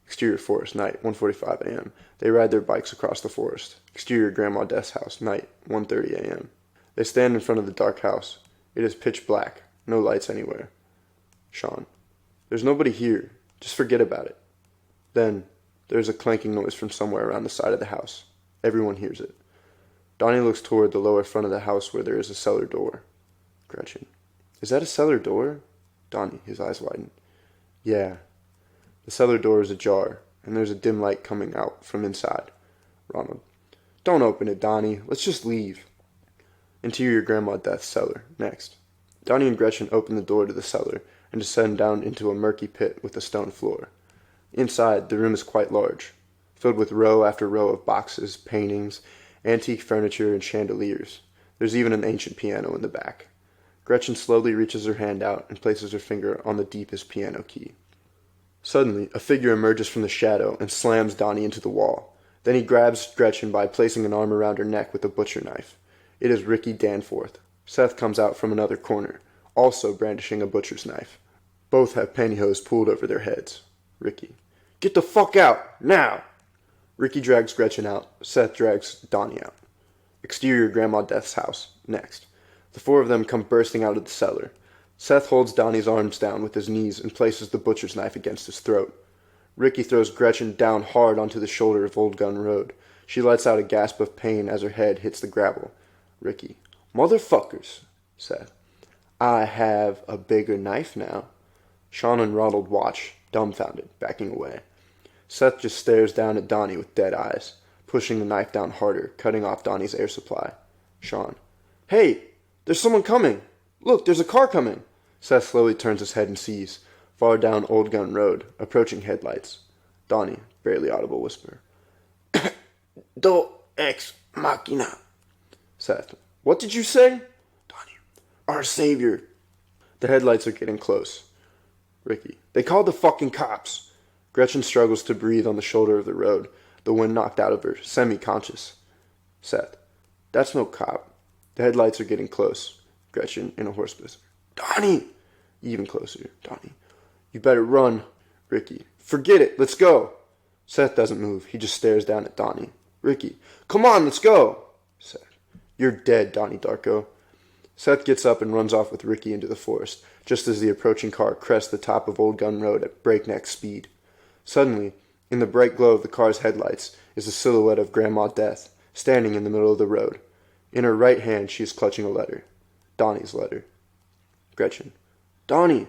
Exterior forest, night, 1:45 a.m. They ride their bikes across the forest. Exterior Grandma Death's house, night, 1:30 a.m. They stand in front of the dark house. It is pitch black, no lights anywhere. Sean, there's nobody here. Just forget about it. Then, there's a clanking noise from somewhere around the side of the house. Everyone hears it. Donnie looks toward the lower front of the house where there is a cellar door. Gretchen, is that a cellar door? Donnie, his eyes widen. Yeah. The cellar door is ajar, and there's a dim light coming out from inside. Ronald, don't open it, Donnie. Let's just leave. Interior Grandma Death's cellar, next. Donnie and Gretchen open the door to the cellar and descend down into a murky pit with a stone floor. Inside, the room is quite large, filled with row after row of boxes, paintings, antique furniture, and chandeliers. There's even an ancient piano in the back. Gretchen slowly reaches her hand out and places her finger on the deepest piano key. Suddenly, a figure emerges from the shadow and slams Donnie into the wall. Then he grabs Gretchen by placing an arm around her neck with a butcher knife. It is Ricky Danforth. Seth comes out from another corner, also brandishing a butcher's knife. Both have pantyhose pulled over their heads. Ricky, get the fuck out, now! Ricky drags Gretchen out. Seth drags Donnie out. Exterior Grandma Death's house, next. The four of them come bursting out of the cellar. Seth holds Donnie's arms down with his knees and places the butcher's knife against his throat. Ricky throws Gretchen down hard onto the shoulder of Old Gun Road. She lets out a gasp of pain as her head hits the gravel. Ricky, motherfuckers, Seth. I have a bigger knife now. Sean and Ronald watch, dumbfounded, backing away. Seth just stares down at Donnie with dead eyes, pushing the knife down harder, cutting off Donnie's air supply. Sean, hey, there's someone coming. Look, there's a car coming. Seth slowly turns his head and sees, far down Old Gun Road, approaching headlights. Donnie, barely audible whisper. Do ex machina. Seth, what did you say? Donnie, our savior. The headlights are getting close. Ricky, they called the fucking cops. Gretchen struggles to breathe on the shoulder of the road, the wind knocked out of her, semi-conscious. Seth, that's no cop. The headlights are getting close. Gretchen, in a hoarse whisper. Donnie! Even closer. Donnie, you better run. Ricky, forget it, let's go. Seth doesn't move, he just stares down at Donnie. Ricky, come on, let's go. Seth, you're dead, Donnie Darko. Seth gets up and runs off with Ricky into the forest, just as the approaching car crests the top of Old Gun Road at breakneck speed. Suddenly, in the bright glow of the car's headlights, is the silhouette of Grandma Death, standing in the middle of the road. In her right hand, she is clutching a letter. Donnie's letter. Gretchen, Donnie!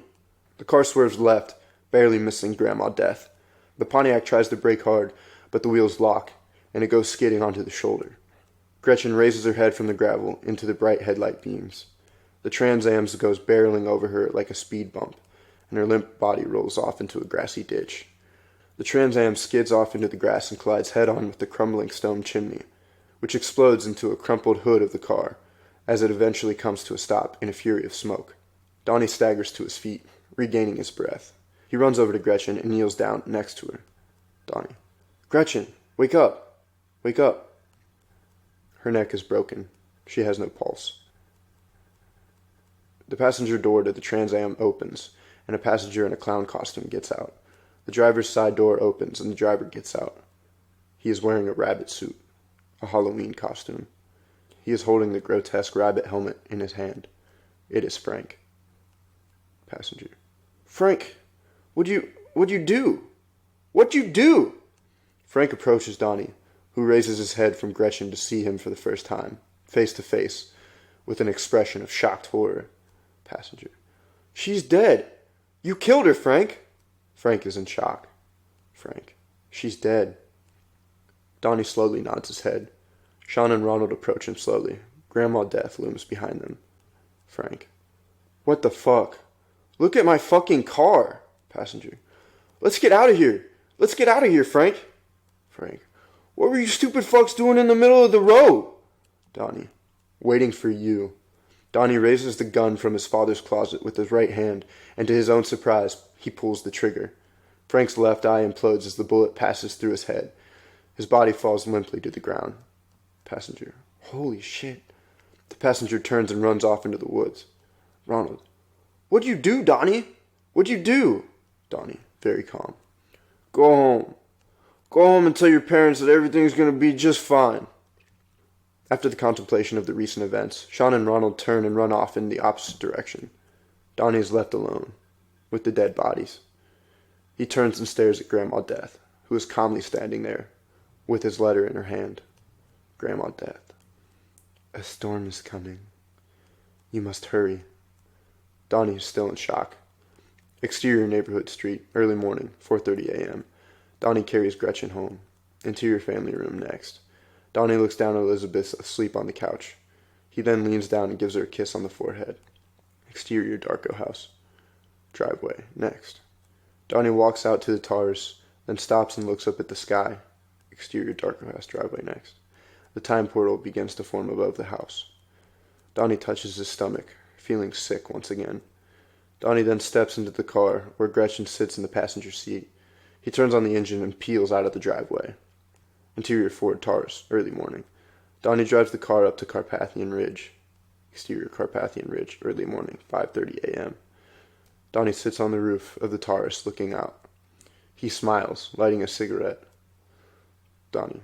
The car swerves left, barely missing Grandma Death. The Pontiac tries to brake hard, but the wheels lock, and it goes skidding onto the shoulder. Gretchen raises her head from the gravel into the bright headlight beams. The Trans Am goes barreling over her like a speed bump, and her limp body rolls off into a grassy ditch. The Trans Am skids off into the grass and collides head-on with the crumbling stone chimney, which explodes into a crumpled hood of the car, as it eventually comes to a stop in a fury of smoke. Donnie staggers to his feet, regaining his breath. He runs over to Gretchen and kneels down next to her. Donnie, Gretchen, wake up! Wake up! Her neck is broken. She has no pulse. The passenger door to the Trans Am opens, and a passenger in a clown costume gets out. The driver's side door opens and the driver gets out. He is wearing a rabbit suit, a Halloween costume. He is holding the grotesque rabbit helmet in his hand. It is Frank. Passenger. Frank, what'd you do? What'd you do? Frank approaches Donnie, who raises his head from Gretchen to see him for the first time, face to face, with an expression of shocked horror. Passenger. She's dead. You killed her, Frank. Frank is in shock. Frank. She's dead. Donnie slowly nods his head. Sean and Ronald approach him slowly. Grandma Death looms behind them. Frank. What the fuck? Look at my fucking car. Passenger. Let's get out of here. Let's get out of here, Frank. Frank. What were you stupid fucks doing in the middle of the road? Donnie. Waiting for you. Donnie raises the gun from his father's closet with his right hand, and to his own surprise, he pulls the trigger. Frank's left eye implodes as the bullet passes through his head. His body falls limply to the ground. Passenger. Holy shit. The passenger turns and runs off into the woods. Ronald. What'd you do, Donnie? What'd you do? Donnie, very calm. Go home. Go home and tell your parents that everything's going to be just fine. After the contemplation of the recent events, Sean and Ronald turn and run off in the opposite direction. Donnie is left alone, with the dead bodies. He turns and stares at Grandma Death, who is calmly standing there, with his letter in her hand. Grandma Death. A storm is coming. You must hurry. Donnie is still in shock. Exterior neighborhood street, early morning, 4:30 a.m. Donnie carries Gretchen home. Interior family room next. Donnie looks down at Elizabeth asleep on the couch. He then leans down and gives her a kiss on the forehead. Exterior Darko house. Driveway next. Donnie walks out to the tars, then stops and looks up at the sky. Exterior Darko house driveway next. The time portal begins to form above the house. Donnie touches his stomach, feeling sick once again. Donnie then steps into the car, where Gretchen sits in the passenger seat. He turns on the engine and peels out of the driveway. Interior Ford Taurus, early morning. Donnie drives the car up to Carpathian Ridge. Exterior Carpathian Ridge, early morning, 5:30 a.m. Donnie sits on the roof of the Taurus, looking out. He smiles, lighting a cigarette. Donnie.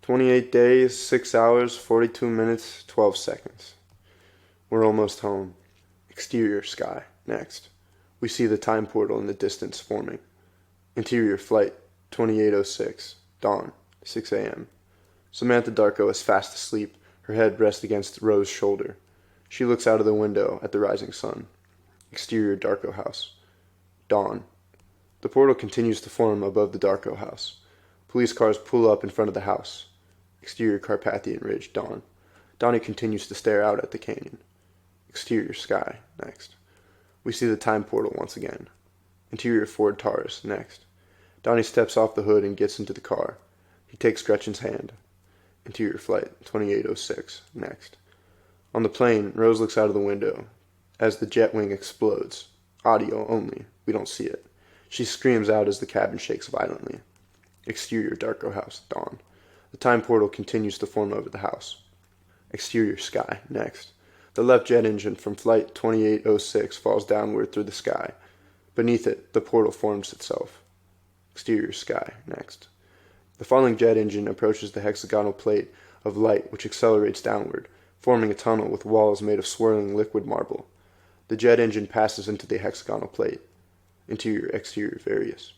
28 days, 6 hours, 42 minutes, 12 seconds. We're almost home. Exterior sky, next. We see the time portal in the distance forming. Interior flight, 2806, dawn, 6 a.m. Samantha Darko is fast asleep, her head rests against Rose's shoulder. She looks out of the window at the rising sun. Exterior Darko house, dawn. The portal continues to form above the Darko house. Police cars pull up in front of the house. Exterior Carpathian Ridge, dawn. Donnie continues to stare out at the canyon. Exterior sky, next. We see the time portal once again. Interior Ford Taurus, next. Donnie steps off the hood and gets into the car. He takes Gretchen's hand. Interior flight, 2806, next. On the plane, Rose looks out of the window. As the jet wing explodes, audio only, we don't see it. She screams out as the cabin shakes violently. Exterior Darko house, dawn. The time portal continues to form over the house. Exterior sky, next. The left jet engine from flight 2806 falls downward through the sky. Beneath it, the portal forms itself. Exterior sky, next. The falling jet engine approaches the hexagonal plate of light which accelerates downward, forming a tunnel with walls made of swirling liquid marble. The jet engine passes into the hexagonal plate. Interior, exterior, various.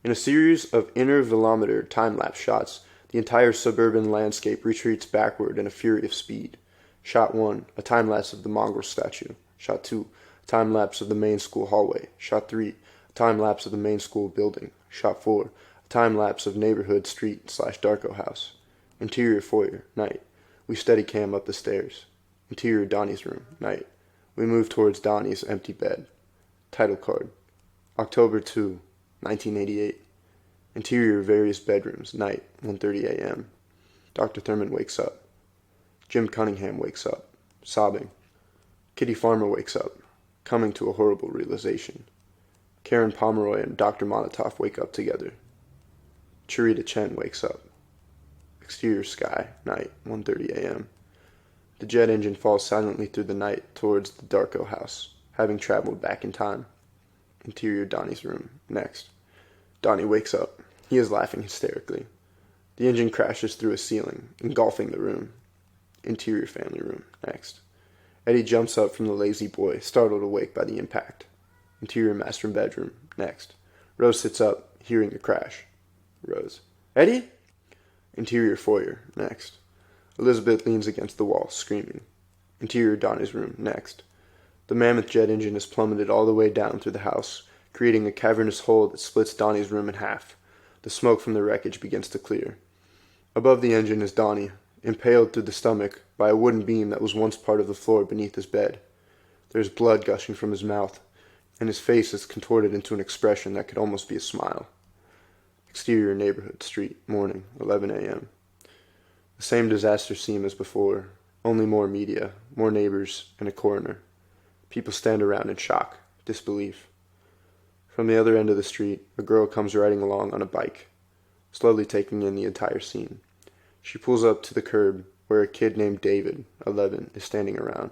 In a series of intervalometer time-lapse shots, the entire suburban landscape retreats backward in a fury of speed. Shot 1, a time-lapse of the mongrel statue. Shot 2, a time-lapse of the main school hallway. Shot 3, a time-lapse of the main school building. Shot 4, a time-lapse of neighborhood street/Darko house. Interior foyer, night. We steady cam up the stairs. Interior Donnie's room, night. We move towards Donnie's empty bed. Title card. October 2, 1988. Interior various bedrooms, night, 1:30 a.m. Dr. Thurman wakes up. Jim Cunningham wakes up, sobbing. Kitty Farmer wakes up, coming to a horrible realization. Karen Pomeroy and Dr. Molotov wake up together. Charita Chen wakes up. Exterior sky, night, 1:30 a.m. The jet engine falls silently through the night towards the Darko house, having traveled back in time. Interior Donnie's room, next. Donnie wakes up. He is laughing hysterically. The engine crashes through a ceiling, engulfing the room. Interior family room, next. Eddie jumps up from the lazy boy, startled awake by the impact. Interior master bedroom, next. Rose sits up, hearing the crash. Rose. Eddie? Interior foyer, next. Elizabeth leans against the wall, screaming. Interior Donnie's room, next. The mammoth jet engine is plummeted all the way down through the house, creating a cavernous hole that splits Donnie's room in half. The smoke from the wreckage begins to clear. Above the engine is Donnie, impaled through the stomach by a wooden beam that was once part of the floor beneath his bed. There is blood gushing from his mouth, and his face is contorted into an expression that could almost be a smile. Exterior neighborhood, street, morning, 11 a.m. The same disaster scene as before, only more media, more neighbors, and a coroner. People stand around in shock, disbelief. From the other end of the street, a girl comes riding along on a bike, slowly taking in the entire scene. She pulls up to the curb, where a kid named David, 11, is standing around.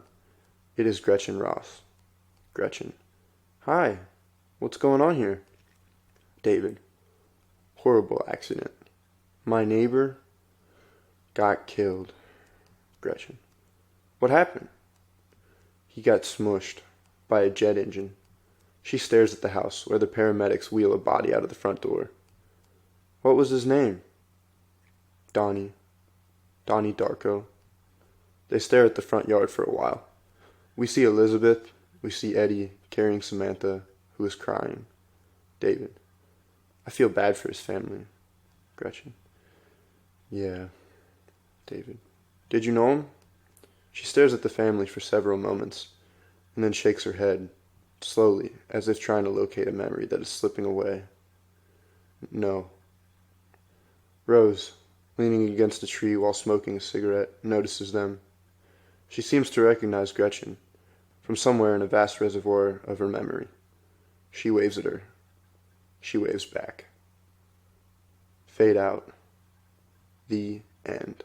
It is Gretchen Ross. Gretchen. Hi, what's going on here? David. Horrible accident. My neighbor got killed. Gretchen. What happened? He got smushed by a jet engine. She stares at the house, where the paramedics wheel a body out of the front door. What was his name? Donnie. Donnie Darko. They stare at the front yard for a while. We see Elizabeth. We see Eddie carrying Samantha, who is crying. David. I feel bad for his family. Gretchen. Yeah. David. Did you know him? She stares at the family for several moments, and then shakes her head, slowly, as if trying to locate a memory that is slipping away. No. Rose, leaning against a tree while smoking a cigarette, notices them. She seems to recognize Gretchen, from somewhere in a vast reservoir of her memory. She waves at her. She waves back. Fade out. The end.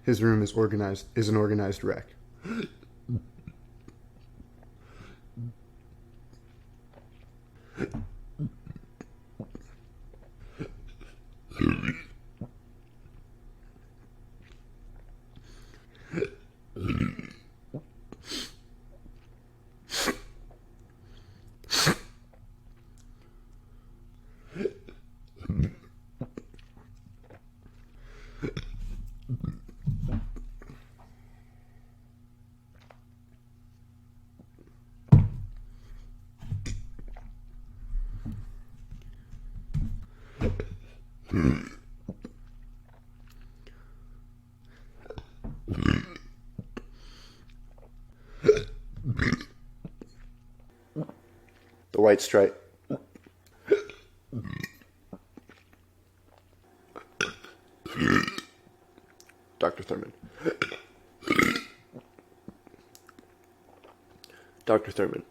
His room is an organized wreck. The white stripe. Dr. Thurman. Dr. Thurman.